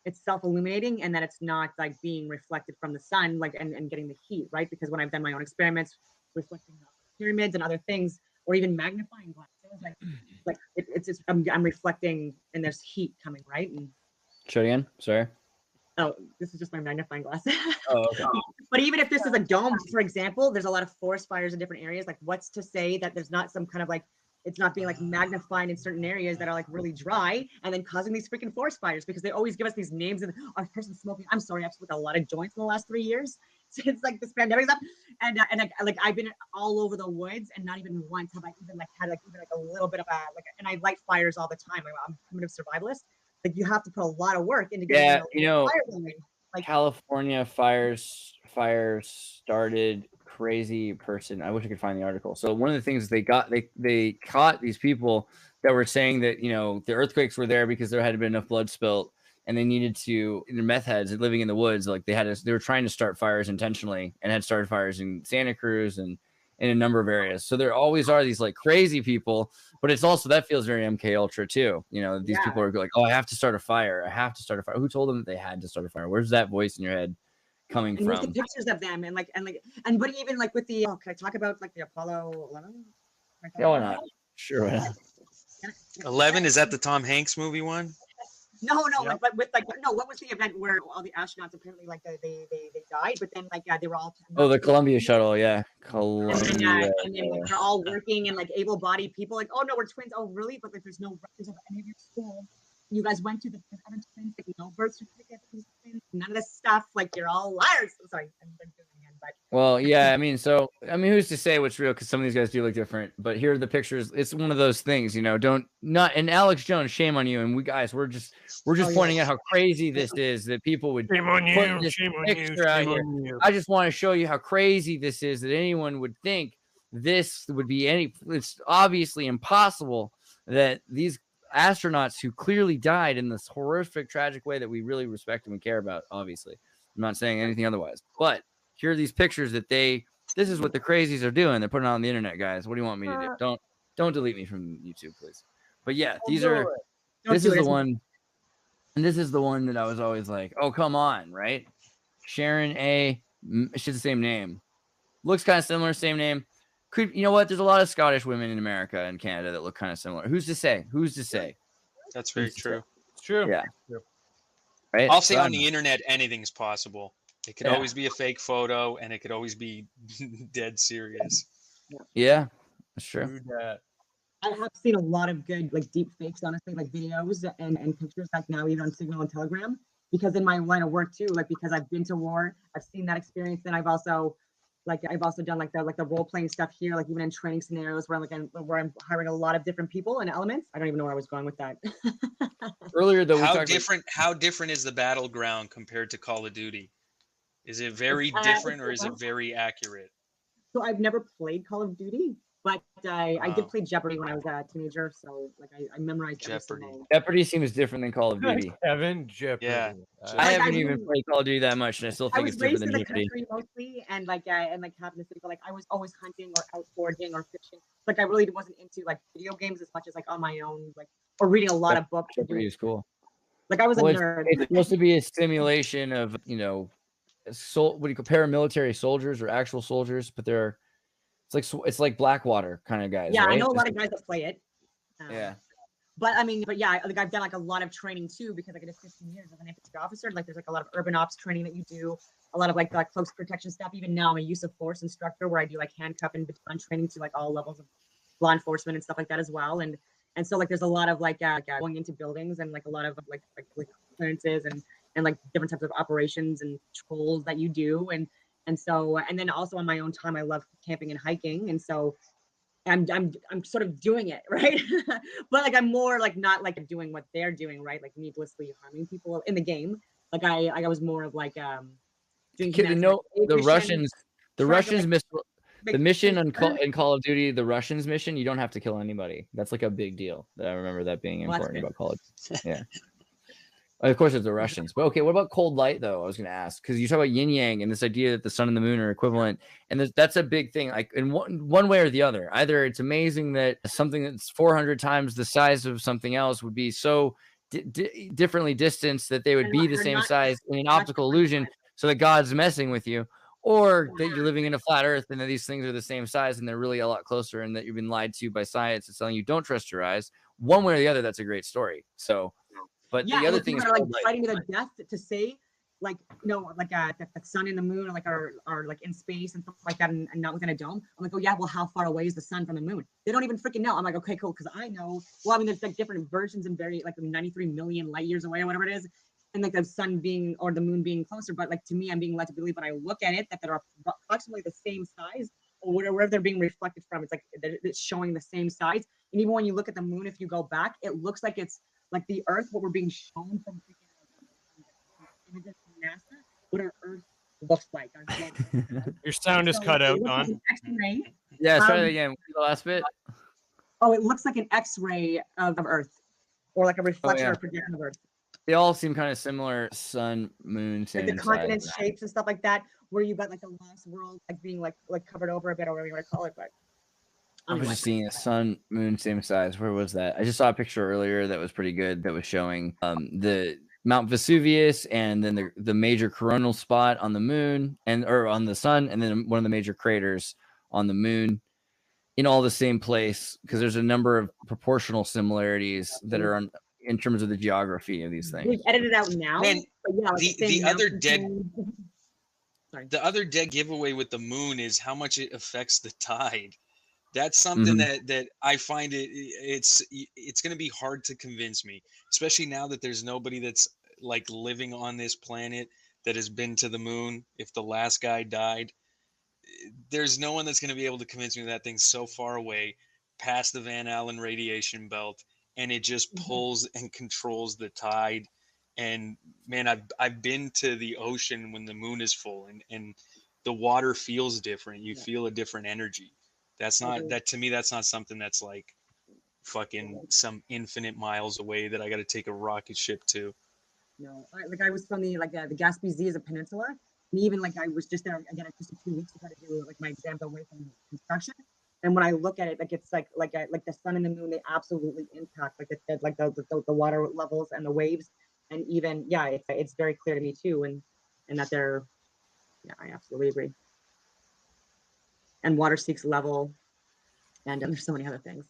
it's self-illuminating, and that it's not like being reflected from the sun, like and getting the heat, right? Because when I've done my own experiments reflecting pyramids and other things, or even magnifying glasses, like it's just I'm reflecting and there's heat coming, right? And show it again. Sorry. Oh, this is just my magnifying glass. Oh, okay. But even if this is a dome, for example, there's a lot of forest fires in different areas. Like, what's to say that there's not some kind of like, it's not being like magnified in certain areas that are like really dry, and then causing these freaking forest fires, because they always give us these names of a person smoking. I'm sorry, I've smoked a lot of joints in the last 3 years since like this pandemic's up, and like I've been all over the woods, and not even once have I even like had like even like a little bit of and I light fires all the time. I'm a primitive survivalist. Like you have to put a lot of work into getting fire going. Like California fires started crazy person. I wish I could find the article. So one of the things they caught these people that were saying that the earthquakes were there because there had been enough blood spilt, and they needed to, the meth heads living in the woods, like they were trying to start fires intentionally, and had started fires in Santa Cruz and in a number of areas. So there always are these like crazy people, but it's also, that feels very MK Ultra too. These people are like, oh, I have to start a fire. Who told them that they had to start a fire? Where's that voice in your head coming from? The pictures of them but even like with the, can I talk about like the Apollo 11? Yeah, why not? Sure. Why not? 11, is that the Tom Hanks movie one? No, yep. But with what was the event where all the astronauts apparently like they died, but then like they were all the Columbia shuttle, yeah, Columbia, and then like, they're all working and like able-bodied people, like, oh no, we're twins. Oh really? But like there's no records of any of your school. You guys went to the other twins, like no birth certificate, none of this stuff. Like you're all liars. Sorry, I'm doing it again, but well, yeah, I mean, who's to say what's real? Because some of these guys do look different. But here are the pictures. It's one of those things, and Alex Jones, shame on you. And we're just pointing out how crazy this is, that people would put this picture out here. I just want to show you how crazy this is, that anyone would think this would be it's obviously impossible that these astronauts who clearly died in this horrific, tragic way that we really respect and we care about, obviously. I'm not saying anything otherwise, but here are these pictures that this is what the crazies are doing. They're putting it on the internet, guys. What do you want me to do? Don't delete me from YouTube, please. But yeah, this is the one, and this is the one that I was always like, oh, come on, right? Sharon A. She's the same name. Looks kind of similar, same name. You know what? There's a lot of Scottish women in America and Canada that look kind of similar. Who's to say? That's very true. It's true. Yeah. Right? I'll say on the internet, anything's possible. It could always be a fake photo, and it could always be dead serious. Yeah, that's true. I have seen a lot of good like deep fakes, honestly, like videos and pictures, like now even on Signal and Telegram, because in my line of work too, like because I've been to war, I've seen that experience, and I've also done like the role playing stuff here, like even in training scenarios where I'm hiring a lot of different people and elements. I don't even know where I was going with that. Earlier though, how different is the battleground compared to Call of Duty? Is it very different or is it very accurate? So I've never played Call of Duty, but I did play Jeopardy when I was a teenager. So like I memorized Jeopardy. Jeopardy seems different than Call of Duty. Evan, Jeopardy. Yeah. I haven't even played Call of Duty that much, and I still think it's different than Jeopardy. I was raised in the country mostly, and like having the city, but like I was always hunting or out foraging or fishing. Like I really wasn't into like video games as much as like on my own, like or reading a lot of books. Jeopardy is cool. Like I was a nerd. It's supposed to be a simulation of what do you call paramilitary soldiers or actual soldiers, but it's like Blackwater kind of guys. Yeah, right? I know a lot of guys that play it. Yeah. But yeah, like I've done like a lot of training too, because like I did 15 years as an infantry officer. Like there's like a lot of urban ops training that you do, a lot of like close protection stuff. Even now I'm a use of force instructor where I do like handcuff and baton training to like all levels of law enforcement and stuff like that as well. And so like there's a lot of like going into buildings and like a lot of like clearances and like different types of operations and patrols that you do. And so then also on my own time I love camping and hiking. And so I'm sort of doing it, right? But like I'm more like not like doing what they're doing, right? Like needlessly harming people in the game. Like I was more of like doing the Russians missed the mission in Call of Duty. The Russians mission, you don't have to kill anybody. That's like a big deal. I remember that being important about Call of Duty. Yeah. Of course, it's the Russians. But okay, what about cold light, though? I was going to ask, because you talk about yin yang and this idea that the sun and the moon are equivalent. And that's a big thing, like in one way or the other. Either it's amazing that something that's 400 times the size of something else would be so differently distanced that they would be the same size in an optical illusion, so that God's messing with you, or that you're living in a flat earth and that these things are the same size and they're really a lot closer, and that you've been lied to by science. It's telling you don't trust your eyes. One way or the other, that's a great story. So. But yeah, the other thing is like fighting to the death to say, like, like the sun and the moon are like in space and stuff like that, and not within a dome. I'm like, oh yeah, well, how far away is the sun from the moon? They don't even freaking know. I'm like, okay, cool, because I know. Well, I mean, there's like different versions and very like 93 million light years away or whatever it is, and like the sun being or the moon being closer. But like to me, I'm being led to believe when I look at it that they're approximately the same size, or wherever they're being reflected from. It's like it's showing the same size. And even when you look at the moon, if you go back, it looks like it's like the Earth, what we're being shown from images from NASA, what our Earth looks like. Your sound is cut out, Don. Yeah, try that again. The last bit. Oh, it looks like an X-ray of Earth, or like a reflection or projection of Earth. They all seem kind of similar. Sun, moon, same like the continent shapes and stuff like that, where you got like the lost world like being like covered over a bit, or whatever you want to call it, but. I was just seeing a sun, moon, same size. Where was that? I just saw a picture earlier that was pretty good. That was showing the Mount Vesuvius and then the major coronal spot on the moon or on the sun, and then one of the major craters on the moon in all the same place, because there's a number of proportional similarities that are in terms of the geography of these things. We've edited out now. Man, but yeah, the other dead giveaway with the moon is how much it affects the tide. That's something that I find it's going to be hard to convince me, especially now that there's nobody that's like living on this planet that has been to the moon. If the last guy died, there's no one that's going to be able to convince me that thing's so far away past the Van Allen radiation belt, and it just pulls and controls the tide. And man, I've been to the ocean when the moon is full, and the water feels different. You feel a different energy. That's not that to me. That's not something that's like fucking some infinite miles away that I got to take a rocket ship to. No, like I was from the Gaspé Sea is a peninsula, and even like I was just there again just a few weeks ago to do like my exams away from construction. And when I look at it, like it's like the sun and the moon, they absolutely impact like the water levels and the waves, and even it's very clear to me too, and that they're I absolutely agree. And water seeks level, and there's so many other things.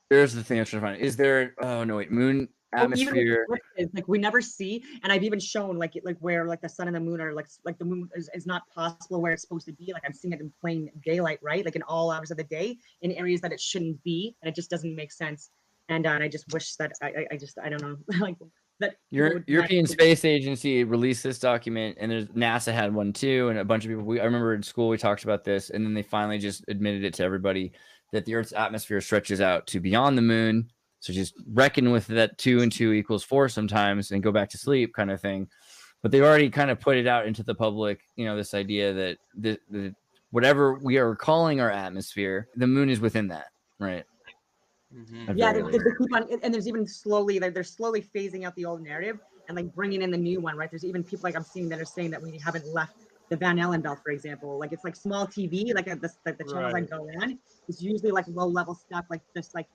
There's the thing I'm trying to find. Is there? Oh no, wait. Moon atmosphere. Even like we never see, and I've even shown like where like the sun and the moon are like the moon is not possible where it's supposed to be. Like I'm seeing it in plain daylight, right? Like in all hours of the day, in areas that it shouldn't be, and it just doesn't make sense. And I just wish that I don't know like that. European Space Agency released this document, and NASA had one too, and a bunch of people. I remember in school we talked about this, and then they finally just admitted it to everybody that the Earth's atmosphere stretches out to beyond the moon. So just reckon with that 2 and 2 equals 4 sometimes and go back to sleep kind of thing. But they've already kind of put it out into the public, this idea that the whatever we are calling our atmosphere, the moon is within that, right? Mm-hmm. Yeah, they keep on, and there's even slowly, they're slowly phasing out the old narrative and like bringing in the new one, right? There's even people like I'm seeing that are saying that we haven't left the Van Allen belt, for example. Like it's like small TV, like the channels I go on, it's usually like low level stuff, like just like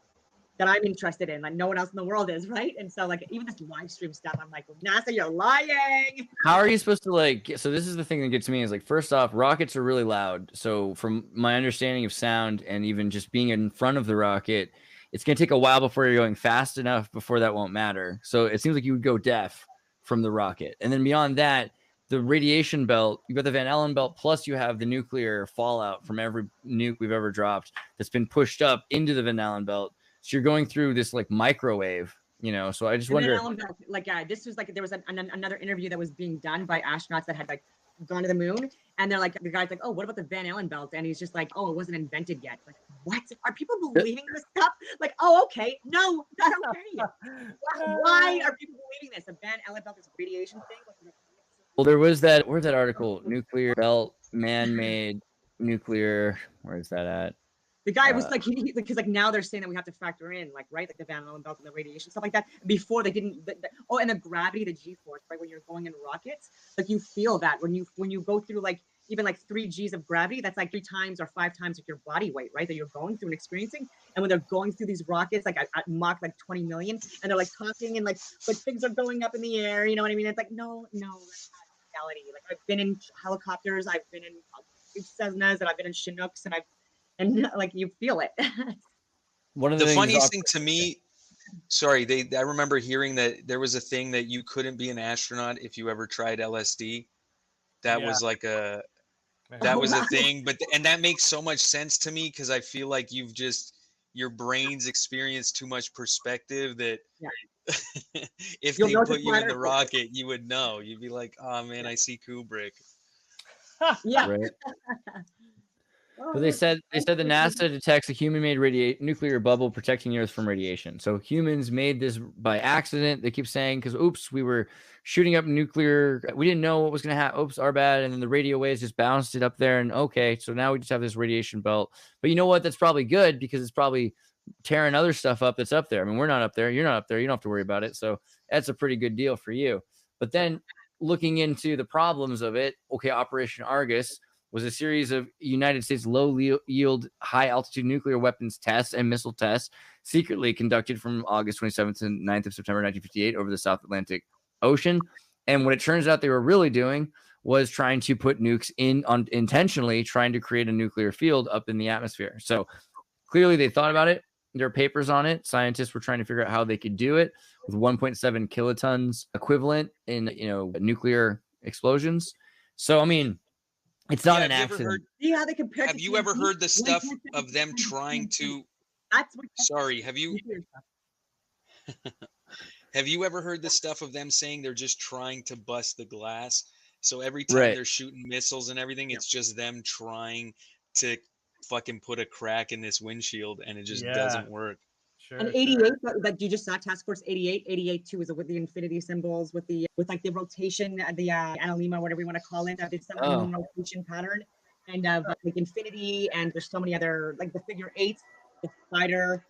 that I'm interested in, like no one else in the world is, right? And so like even this live stream stuff, I'm like, well, NASA, you're lying. How are you supposed to like? So this is the thing that gets me is like, first off, rockets are really loud. So from my understanding of sound and even just being in front of the rocket, it's going to take a while before you're going fast enough before that won't matter. So it seems like you would go deaf from the rocket. And then beyond that, the radiation belt, you've got the Van Allen belt, plus you have the nuclear fallout from every nuke we've ever dropped that's been pushed up into the Van Allen belt. So you're going through this like microwave, So I just wonder. Like, this was like there was another interview that was being done by astronauts that had like gone to the moon, and they're like, the guy's like, oh, what about the Van Allen belt? And he's just like, oh, it wasn't invented yet. Like, what? Are people believing this stuff? Like, oh, okay, no, I don't care. Why are people believing this? The Van Allen belt is a radiation thing. Well, there was that. Where's that article? Nuclear belt, man-made nuclear. Where's that at? The guy was like, because like now they're saying that we have to factor in like the Van Allen belt and the radiation stuff like that. Before they didn't. And the gravity, the G-force, right? When you're going in rockets, like you feel that when you go through like even like 3 G's of gravity, that's like 3 times or 5 times like your body weight, right? That you're going through and experiencing. And when they're going through these rockets, like at Mach like 20 million, and they're like talking and like things are going up in the air. You know what I mean? It's like no, that's not reality. Like I've been in helicopters, I've been in Cessnas, and I've been in Chinooks, and like you feel it. One of the funniest thing to me, sorry, I remember hearing that there was a thing that you couldn't be an astronaut if you ever tried LSD. That was like a thing, and that makes so much sense to me because I feel like your brain's experienced too much perspective that if they put you in the rocket, you would know. You'd be like, oh man, I see Kubrick. Yeah. Right. But they said the NASA detects a human-made nuclear bubble protecting the Earth from radiation. So humans made this by accident. They keep saying because oops, we were shooting up nuclear. We didn't know what was going to happen. Oops, our bad. And then the radio waves just bounced it up there. And okay, so now we just have this radiation belt. But you know what? That's probably good because it's probably tearing other stuff up that's up there. I mean, we're not up there. You're not up there. You don't have to worry about it. So that's a pretty good deal for you. But then looking into the problems of it, okay, Operation Argus was a series of United States low-yield, high-altitude nuclear weapons tests and missile tests secretly conducted from August 27th to 9th of September 1958 over the South Atlantic Ocean. And what it turns out they were really doing was trying to put nukes intentionally trying to create a nuclear field up in the atmosphere. So clearly they thought about it. There are papers on it. Scientists were trying to figure out how they could do it with 1.7 kilotons equivalent in, nuclear explosions. So, I mean, it's not an accident. Have you ever heard the stuff of them trying to? Sorry, have you ever heard the stuff of them saying they're just trying to bust the glass? So every time they're shooting missiles and everything, it's just them trying to fucking put a crack in this windshield, and it just doesn't work. Sure, and 88, like you just saw Task Force 88. 88 too is with the infinity symbols, with like the rotation, the analemma, whatever you want to call it. Did some rotation pattern, and like infinity, and there's so many other, like the figure 8, the spider,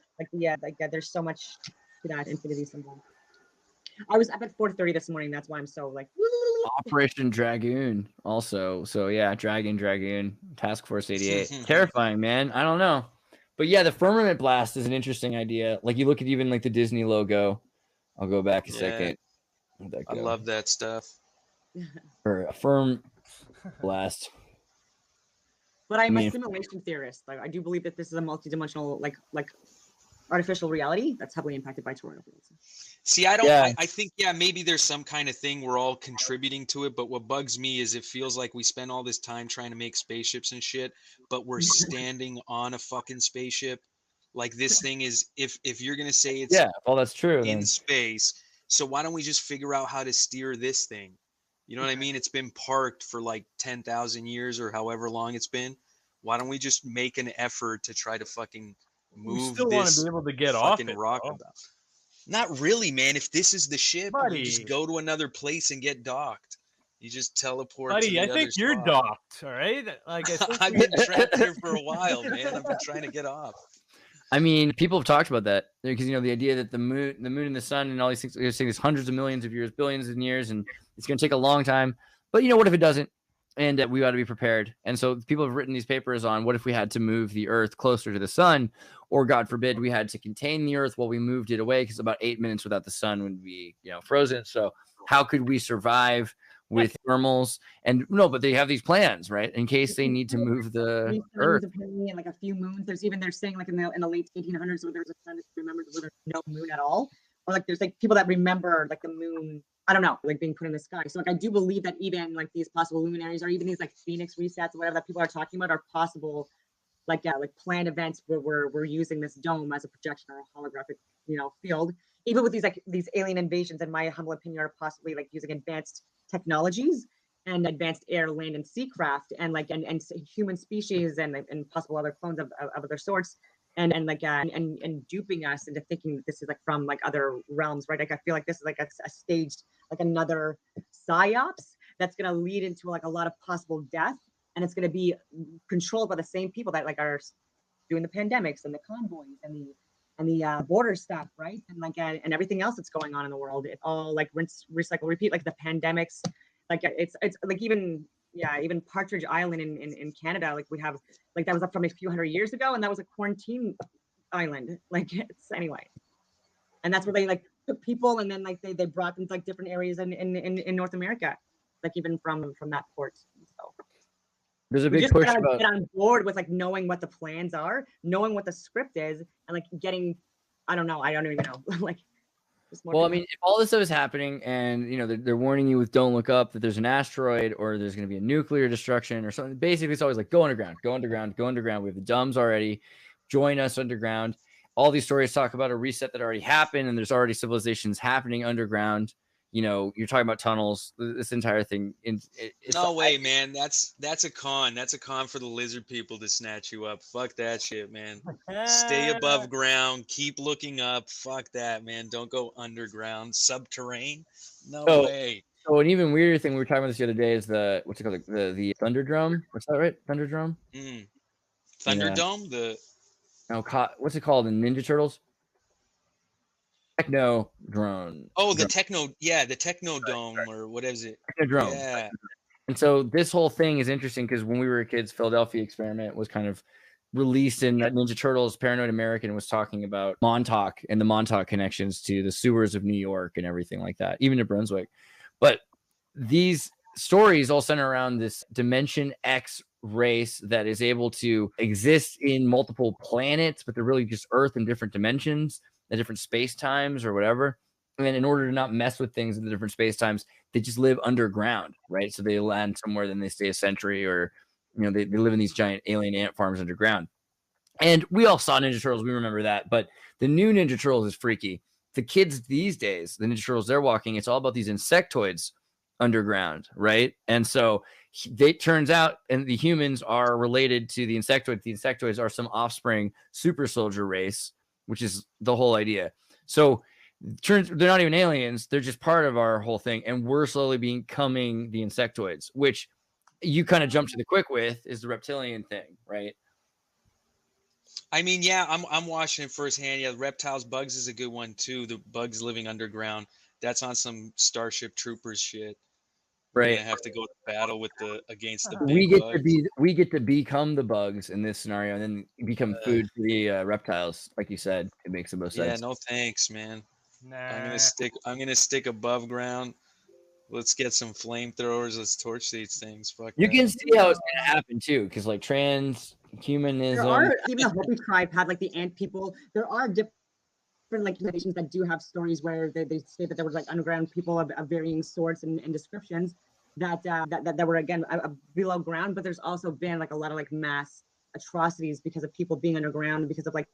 there's so much to that infinity symbol. I was up at 4:30 this morning. That's why I'm so like Operation Dragoon also. So yeah, Dragoon, Task Force 88. Terrifying, man. I don't know. But yeah, the firmament blast is an interesting idea. Like you look at even like the Disney logo. I'll go back a second. I love that stuff. Or a firm blast. But I'm a simulation theorist. Like I do believe that this is a multidimensional, like artificial reality that's heavily impacted by toroidal fields. See, I think, maybe there's some kind of thing we're all contributing to it. But what bugs me is it feels like we spend all this time trying to make spaceships and shit, but we're standing on a fucking spaceship. Like this thing is, if you're going to say it's that's true in space, so why don't we just figure out how to steer this thing? You know what I mean? It's been parked for like 10,000 years or however long it's been. Why don't we just make an effort to try to fucking move we still this want to be able to get off it, rock about? Not really, man. If this is the ship, you just go to another place and get docked. You just teleport. Buddy, I think you're docked. All right, like I've been trapped here for a while, man. I've been trying to get off. I mean, people have talked about that because the idea that the moon and the sun and all these things, they're saying there's hundreds of millions of years, billions of years, and it's going to take a long time. But what if it doesn't? And we ought to be prepared. And so people have written these papers on what if we had to move the Earth closer to the sun, or God forbid we had to contain the Earth while we moved it away, because about 8 minutes without the sun would be frozen. So how could we survive with thermals? And but they have these plans, right, in case they need to move the Earth. Apparently, in like a few moons, they're saying like in the late 1800s, where there was a sun that remembers there was no moon at all, or like there's like people that remember like the moon. I don't know, like being put in the sky. So like I do believe that even like these possible luminaries, or even these like Phoenix resets or whatever that people are talking about, are possible, like planned events where we're using this dome as a projection or a holographic field. Even with these alien invasions, in my humble opinion, are possibly like using advanced technologies and advanced air, land, and sea craft, and human species and possible other clones of other sorts. And duping us into thinking that this is like from like other realms, right? Like I feel like this is like a staged, like another psyops that's going to lead into like a lot of possible death, and it's going to be controlled by the same people that like are doing the pandemics and the convoys and the border stuff, right? And everything else that's going on in the world. It all like rinse, recycle, repeat. Like the pandemics, like it's like even Partridge Island in Canada, like we have, like that was up from a few hundred years ago, and that was a quarantine island. Like it's anyway, and that's where they like took people, and then like they brought them to like different areas in North America, like even from that port. So there's a big push about get on board with like knowing what the plans are, knowing what the script is, and like getting, I don't even know, like. Well, I mean, if all this stuff is happening and, they're warning you with don't look up, that there's an asteroid or there's going to be a nuclear destruction or something, basically it's always like go underground, go underground, go underground. We have the dumbs already. Join us underground. All these stories talk about a reset that already happened, and there's already civilizations happening underground. You're talking about tunnels, this entire thing. No way, man. That's a con. That's a con for the lizard people to snatch you up. Fuck that shit, man. Stay above ground. Keep looking up. Fuck that, man. Don't go underground. Subterranean? No way. So an even weirder thing, we were talking about this the other day, is the Thunderdrum. What's that, right? Thunderdrum? Thunderdome? What's it called in Ninja Turtles? Techno drone. Oh, the Technodome, right. Or what is it? Technodrome. Yeah. And so this whole thing is interesting because when we were kids, Philadelphia Experiment was kind of released in Ninja Turtles. Paranoid American was talking about Montauk and the Montauk connections to the sewers of New York and everything like that, even to Brunswick. But these stories all center around this Dimension X race that is able to exist in multiple planets, but they're really just Earth in different dimensions, the different space times or whatever. And then in order to not mess with things in the different space times, they just live underground, right? So they land somewhere, then they stay a century, or they live in these giant alien ant farms underground. And we all saw Ninja Turtles, we remember that. But the new Ninja Turtles is freaky. The kids these days, the Ninja Turtles they're walking, it's all about these insectoids underground, right? And so it turns out, and the humans are related to the insectoids. The insectoids are some offspring super soldier race, which is the whole idea. So they're not even aliens. They're just part of our whole thing. And we're slowly becoming the insectoids, which you kind of jump to the quick with is the reptilian thing, right? I mean, yeah, I'm watching it firsthand. Yeah, reptiles, bugs is a good one too. The bugs living underground. That's on some Starship Troopers shit. We're Right. gonna have to go to battle with against the big We get bugs. we get to become the bugs in this scenario, and then become food for the reptiles, like you said. It makes the most Yeah, sense. no thanks, man. Nah. I'm gonna stick above ground. Let's get some flamethrowers. Let's torch these things. Fuck You that. can see how it's gonna happen too, because like transhumanism. There are even the Hopi tribe had like the ant people. There are different like nations that do have stories where they say that there was like underground people of varying sorts and descriptions that that were again below ground. But there's also been like a lot of like mass atrocities because of people being underground, because of like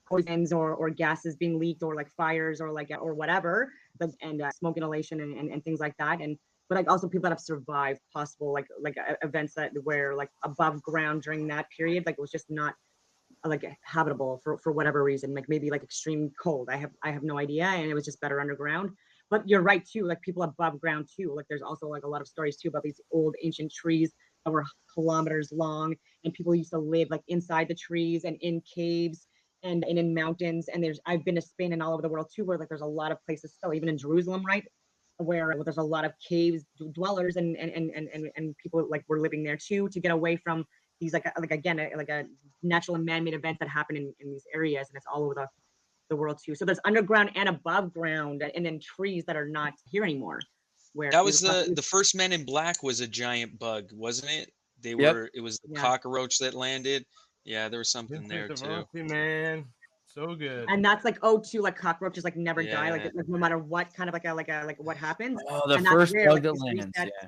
poisons or gases being leaked, or like fires, or like or whatever, but and smoke inhalation and things like that. And but like also people that have survived possible like events that where like above ground during that period, like it was just not like habitable for whatever reason, like maybe like extreme cold. I have no idea, and it was just better underground. But you're right too, like people above ground too. Like there's also like a lot of stories too about these old ancient trees that were kilometers long, and people used to live like inside the trees and in caves and in mountains. And I've been to Spain and all over the world too, where like there's a lot of places still, even in Jerusalem, right, where there's a lot of caves dwellers and people like were living there too, to get away from these like again like a natural and man-made events that happen in these areas. And it's all over the world too. So there's underground and above ground, and then trees that are not here anymore. Where That was the first Men in Black was a giant bug, wasn't it? They were. It was the cockroach that landed. Yeah, there was something there too. Man, so good. And that's like too, like cockroaches like never die, like no matter what kind of like what happens. Oh, the and first where, bug like, that lands. Yeah.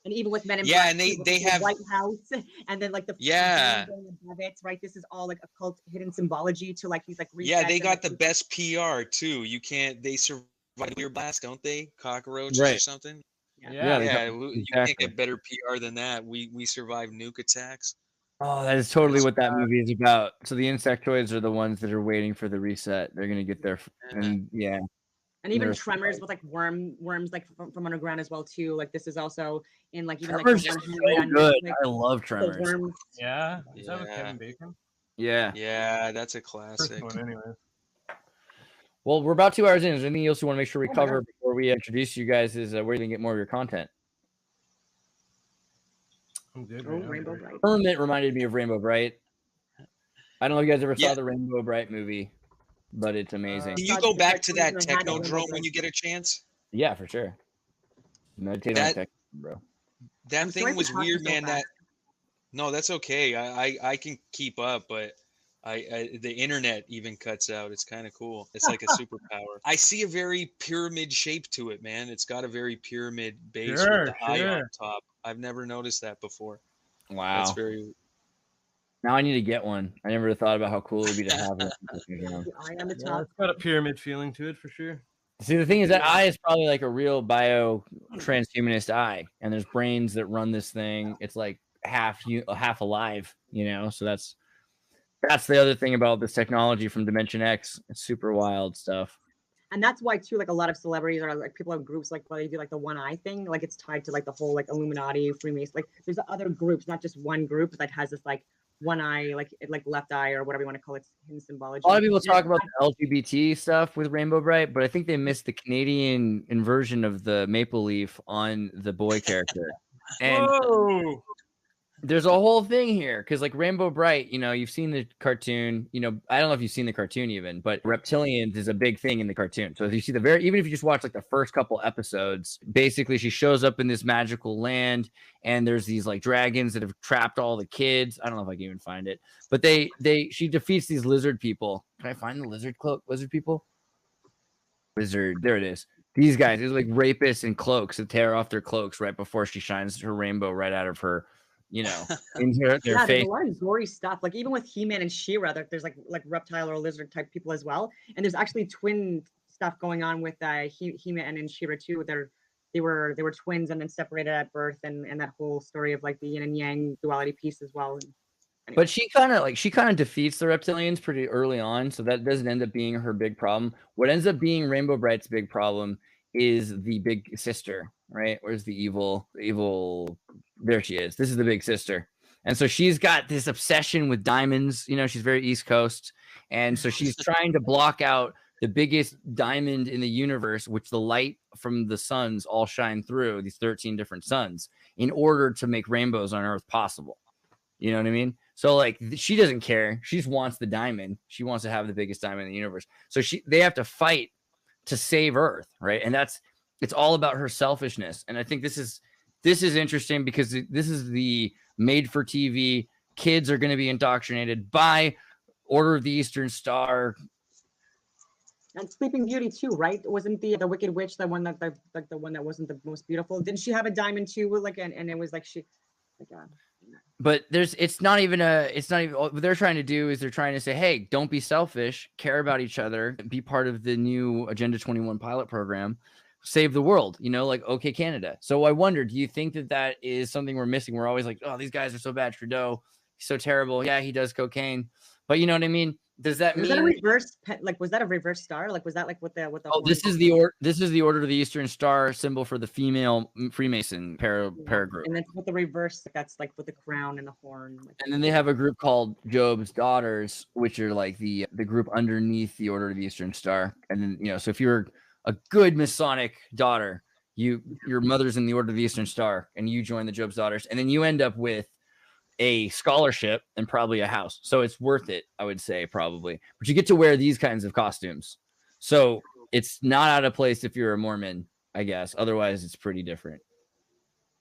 And even with Men in Black, and they have White House, and then like the above it, right? This is all like occult hidden symbology to like he's like they got the best PR too. You can't they survive nuclear blast, don't they? Cockroaches or something. You can't get better PR than that. We survive nuke attacks. Oh, that is totally what that movie is about. So the insectoids are the ones that are waiting for the reset. They're gonna get there, and and even Tremors with like worms like from underground as well too. Like this is also in like even Tremors like is so good. I love Tremors. Yeah, is that with Kevin Bacon? Yeah, that's a classic. First one, anyway. Well, we're about 2 hours in. Is there anything else you want to make sure we cover before we introduce you guys? Is where you can get more of your content? I'm good. Rainbow Bright. Hermit reminded me of Rainbow Bright. I don't know if you guys ever saw the Rainbow Bright movie, but it's amazing. Can you go back to that Technodrome when you get a chance? Yeah, for sure. Meditate on Technodrome, bro. That thing was weird, man. No, that's okay. I can keep up, but the internet even cuts out. It's kind of cool. It's like a superpower. I see a very pyramid shape to it, man. It's got a very pyramid base with the eye on top. I've never noticed that before. Wow. That's very. Now I need to get one. I never thought about how cool it would be to have it. It's got a pyramid feeling to it for sure. See, the thing is that eye is probably like a real bio transhumanist eye, and there's brains that run this thing. It's like half alive, So that's the other thing about this technology from Dimension X. It's super wild stuff. And that's why too, like a lot of celebrities are like people have groups like where they do like the one eye thing, like it's tied to like the whole like Illuminati, Freemason. Like there's other groups, not just one group that has this like one eye, like left eye or whatever you want to call it, in symbology. A lot of people talk about the LGBT stuff with Rainbow Bright, but I think they missed the Canadian inversion of the maple leaf on the boy character. And there's a whole thing here because like Rainbow Bright, you've seen the cartoon, I don't know if you've seen the cartoon even, but reptilians is a big thing in the cartoon. So if you see even if you just watch like the first couple episodes, basically she shows up in this magical land and there's these like dragons that have trapped all the kids. I don't know if I can even find it, but she defeats these lizard people. Can I find the lizard people? Wizard, there it is. These guys, they're like rapists in cloaks that tear off their cloaks right before she shines her rainbow right out of her. In their face. There's a lot of gory stuff. Like even with He-Man and She-Ra, there's like reptile or lizard type people as well. And there's actually twin stuff going on with He-Man and She-Ra too. They were twins and then separated at birth, and that whole story of like the yin and yang duality piece as well. Anyway. But she kind of defeats the reptilians pretty early on, so that doesn't end up being her big problem. What ends up being Rainbow Bright's big problem is the big sister, right? Where's the evil? There she is. This is the big sister. And so she's got this obsession with diamonds. You know, she's very East Coast. And so she's trying to block out the biggest diamond in the universe, which the light from the suns all shine through, these 13 different suns, in order to make rainbows on Earth possible. You know what I mean? So like she doesn't care. She just wants the diamond. She wants to have the biggest diamond in the universe. So they have to fight to save Earth, right? And it's all about her selfishness. And I think this is interesting because this is the made for TV. Kids are going to be indoctrinated by Order of the Eastern Star. And Sleeping Beauty too, right? Wasn't the Wicked Witch the one that the one that wasn't the most beautiful? Didn't she have a diamond too? Like and it was like she, like But it's not even what they're trying to do is they're trying to say, hey, don't be selfish, care about each other, be part of the new Agenda 21 pilot program, save the world, you know, like OK Canada. So I wonder, do you think that is something we're missing? We're always like, oh, these guys are so bad. Trudeau, he's so terrible. Yeah, he does cocaine. But you know what I mean? Does that mean that a reverse? Like, was that a reverse star? Like, was that like what the? Oh, this is the Order of the Eastern Star symbol for the female Freemason para group. And that's with the reverse. That's like with the crown and the horn. And then they have a group called Job's Daughters, which are like the group underneath the Order of the Eastern Star. And then, you know, so if you're a good Masonic daughter, your mother's in the Order of the Eastern Star, and you join the Job's Daughters, and then you end up with a scholarship and probably a house. So it's worth it, I would say, probably. But you get to wear these kinds of costumes. So it's not out of place if you're a Mormon, I guess. Otherwise, it's pretty different.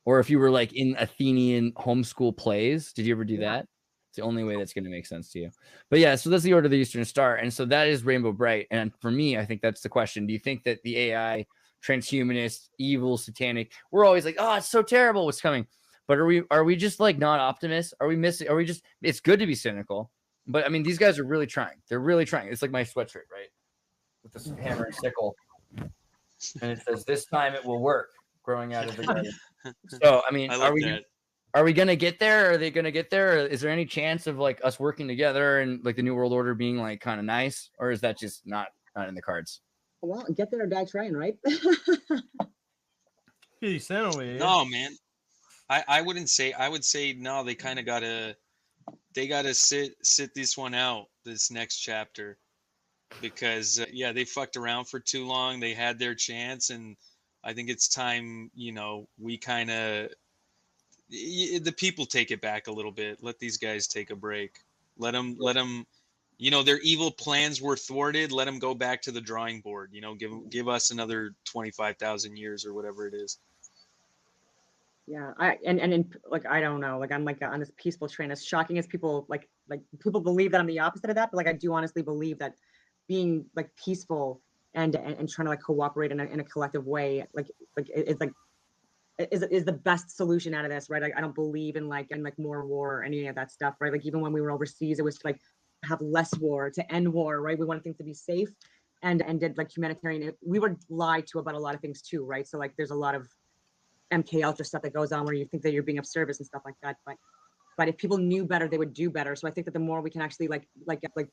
Or if you were like in Athenian homeschool plays. Did you ever do that? It's the only way that's going to make sense to you. But yeah, so that's the Order of the Eastern Star. And so that is Rainbow Bright. And for me, I think that's the question. Do you think that the AI, transhumanist, evil, satanic, we're always like, oh, it's so terrible what's coming. But are we just like not optimists? Are we just, it's good to be cynical. But I mean, these guys are really trying. They're really trying. It's like my sweatshirt, right? With this hammer and sickle. And it says, this time it will work, growing out of the garden. So, I mean, are we going to get there? Are they going to get there? Or is there any chance of like us working together and like the New World Order being like kind of nice? Or is that just not in the cards? Well, get there or die trying, right? No, man. I wouldn't say. I would say no. They kind of gotta sit this one out, this next chapter, because they fucked around for too long. They had their chance, and I think it's time. You know, we kind of the people take it back a little bit. Let these guys take a break. Let them. You know, their evil plans were thwarted. Let them go back to the drawing board. You know, give us another 25,000 years or whatever it is. Yeah, like I don't know, like I'm like on this peaceful train. As shocking as people like people believe that I'm the opposite of that, but like I do honestly believe being like peaceful and trying to like cooperate in a collective way, is the best solution out of this, right? Like I don't believe in like more war or any of that stuff, right? Like even when we were overseas, it was to like have less war, to end war, right? We wanted things to be safe and did like humanitarian. We were lied to about a lot of things too, right? So like there's a lot of MK Ultra stuff that goes on where you think that you're being of service and stuff like that, but if people knew better, they would do better. So I think that the more we can actually like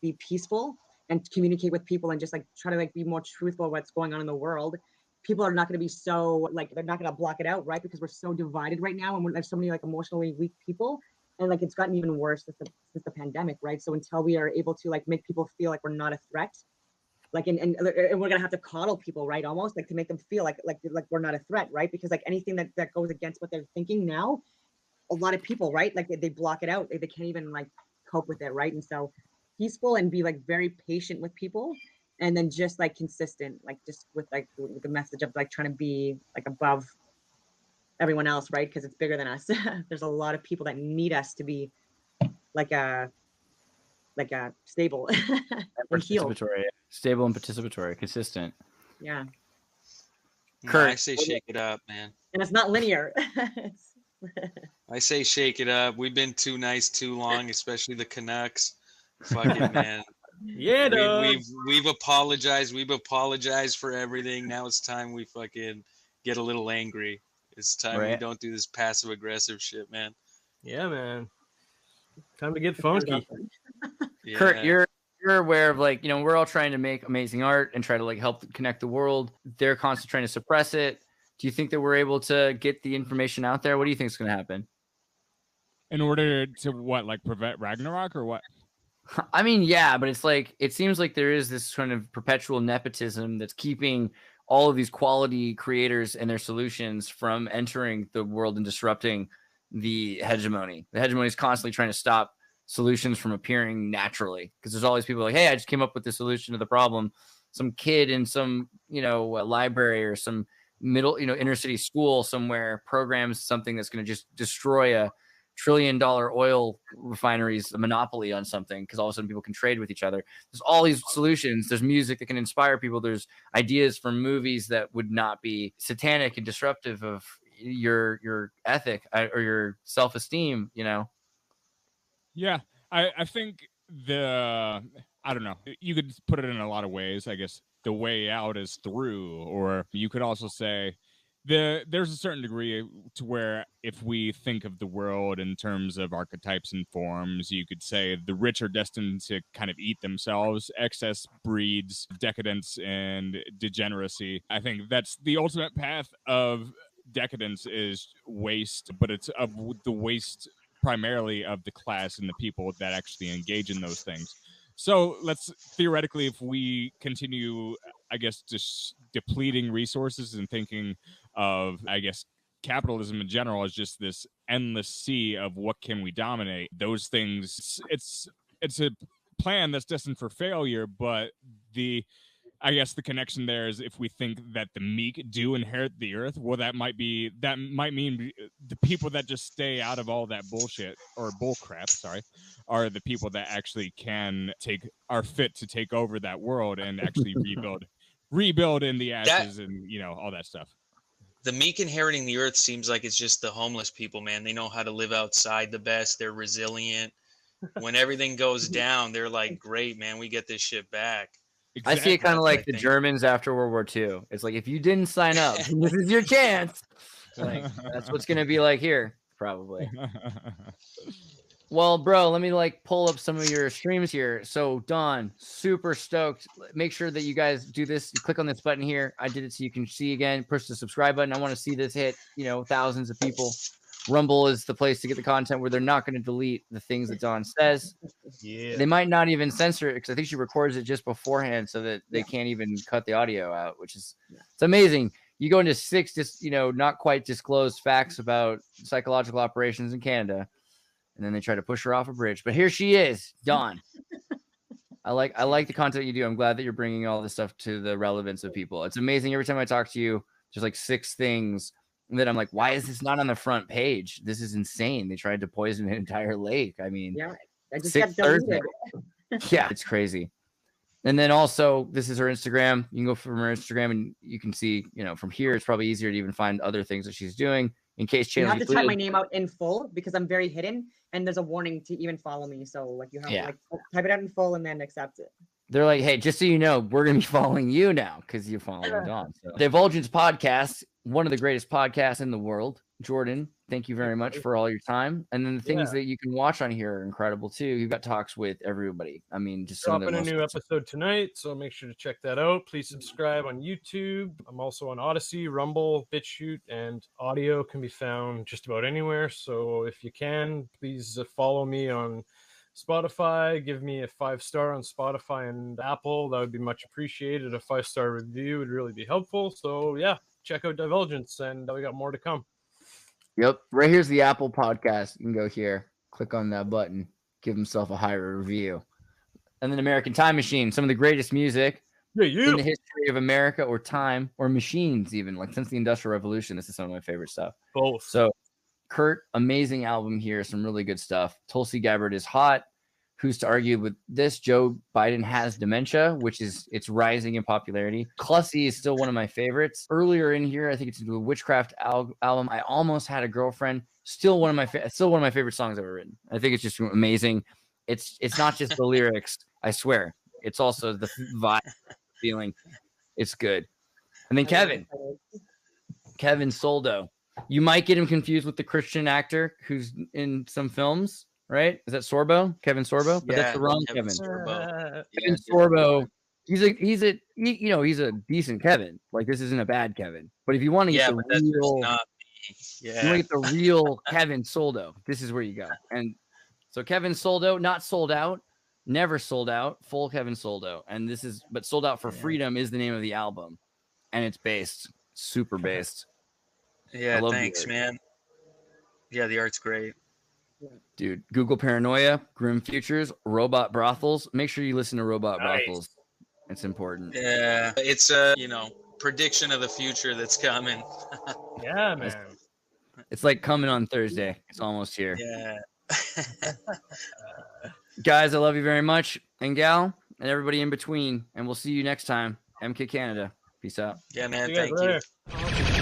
be peaceful and communicate with people and just like try to like be more truthful about what's going on in the world, people are not going to be so like, they're not going to block it out, right? Because we're so divided right now, and there's so many like emotionally weak people, and like it's gotten even worse since the pandemic, right? So until we are able to like make people feel like we're not a threat, like and we're gonna have to coddle people, right? Almost like to make them feel like we're not a threat, right? Because like anything that goes against what they're thinking now, a lot of people, right? Like they block it out. They can't even like cope with it, right? And so peaceful and be like very patient with people, and then just like consistent, like just with the message of like trying to be like above everyone else, right? Because it's bigger than us. There's a lot of people that need us to be like a stable and healed. Stable and participatory, consistent. Yeah. Kurt, I say shake it up, man. And it's not linear. I say shake it up. We've been too nice too long, especially the Canucks. Fuck it, man. Yeah, we've apologized. We've apologized for everything. Now it's time we fucking get a little angry. It's time we don't do this passive aggressive shit, man. Yeah, man. Time to get funky. Yeah. Kurt, you're aware of like, you know, we're all trying to make amazing art and try to like help connect the world. They're constantly trying to suppress it. Do you think that we're able to get the information out there? What do you think is going to happen? In order to what, like prevent Ragnarok or what? I mean, yeah, but it's like, it seems like there is this kind of perpetual nepotism that's keeping all of these quality creators and their solutions from entering the world and disrupting the hegemony. The hegemony is constantly trying to stop solutions from appearing naturally, because there's always people like, hey, I just came up with the solution to the problem. Some kid in some, library or some middle, inner city school somewhere programs something that's going to just destroy a $1 trillion oil refineries monopoly on something, because all of a sudden people can trade with each other. There's all these solutions. There's music that can inspire people. There's ideas from movies that would not be satanic and disruptive of your ethic or your self-esteem, Yeah, I think I don't know. You could put it in a lot of ways. I guess the way out is through, or you could also say there's a certain degree to where if we think of the world in terms of archetypes and forms, you could say the rich are destined to kind of eat themselves. Excess breeds decadence and degeneracy. I think that's the ultimate path of decadence, is waste, but it's of the waste primarily of the class and the people that actually engage in those things. So let's theoretically, if we continue, I guess, just depleting resources and thinking of, I guess, capitalism in general as just this endless sea of what can we dominate, those things, it's a plan that's destined for failure. But I guess the connection there is, if we think that the meek do inherit the earth, well, that might mean the people that just stay out of all that bullshit or bull crap, are the people that actually are fit to take over that world and actually rebuild in the ashes and all that stuff. The meek inheriting the earth seems like it's just the homeless people, man. They know how to live outside the best. They're resilient. When everything goes down, they're like, great, man, we get this shit back. Exactly. I see it kind of like the Germans after World War II. It's like, if you didn't sign up, this is your chance. Like, that's what's going to be like here, probably. Well, bro, let me pull up some of your streams here. So, Don, super stoked. Make sure that you guys do this. You click on this button here. I did it so you can see again. Push the subscribe button. I want to see this hit, thousands of people. Rumble is the place to get the content where they're not going to delete the things that Dawn says. Yeah. They might not even censor it, because I think she records it just beforehand so that they can't even cut the audio out, which is it's amazing. You go into 6 not quite disclosed facts about psychological operations in Canada, and then they try to push her off a bridge. But here she is, Dawn. I like the content you do. I'm glad that you're bringing all this stuff to the relevance of people. It's amazing. Every time I talk to you, there's 6 things that I'm like, why is this not on the front page? This is insane. They tried to poison an entire lake. I mean, I just got deleted. Yeah, it's crazy. And then also, this is her Instagram. You can go from her Instagram and you can see, from here, it's probably easier to even find other things that she's doing. In case channels, you have to type my name out in full, because I'm very hidden, and there's a warning to even follow me. So you have to type it out in full and then accept it. They're like, hey, just so you know, we're going to be following you now because you're following Dawn. So. Divulgence Podcast, one of the greatest podcasts in the world. Jordan, thank you very much for all your time. And then the things that you can watch on here are incredible too. You've got talks with everybody. I mean, just dropping a new episode tonight, so make sure to check that out. Please subscribe on YouTube. I'm also on Odyssey, Rumble, BitChute, and audio can be found just about anywhere. So if you can, please follow me on Spotify. Give me a 5-star on Spotify and Apple. That would be much appreciated. A 5-star review would really be helpful. So yeah, check out Divulgence, and we got more to come. Yep. Right here's the Apple podcast. You can go here, click on that button, give himself a higher review. And then American Time Machine, some of the greatest music in the history of America, or time, or machines even, since the Industrial Revolution. This is some of my favorite stuff. Both. So Kurt, amazing album here, some really good stuff. Tulsi Gabbard is hot. Who's to argue with this? Joe Biden has dementia, it's rising in popularity. Clussy is still one of my favorites. Earlier in here, I think it's the Witchcraft album. I Almost Had a Girlfriend. Still one of my favorite songs ever written. I think it's just amazing. It's not just the lyrics, I swear. It's also the vibe, feeling. It's good. And then Keven Soldo. You might get him confused with the Christian actor who's in some films. Right? Is that Sorbo? Keven Sorbo? But that's the wrong Kevin. Sorbo. Keven Sorbo he's a decent Keven. Like, this isn't a bad Keven. But if you want to get but that's just not me. you want to get the real Keven Soldo, this is where you go. And so Keven Soldo, not sold out, never sold out, full Keven Soldo. And this is, but Sold Out for Freedom is the name of the album. And it's based, super based. Yeah, thanks, man. Yeah, the art's great. Dude, Google Paranoia, Grim Futures, Robot Brothels. Make sure you listen to Robot Brothels. It's important. Yeah, it's a, prediction of the future that's coming. Yeah, man. It's like coming on Thursday. It's almost here. Yeah. Guys, I love you very much. And gal, and everybody in between. And we'll see you next time. MK Canada. Peace out. Yeah, man. Thank you.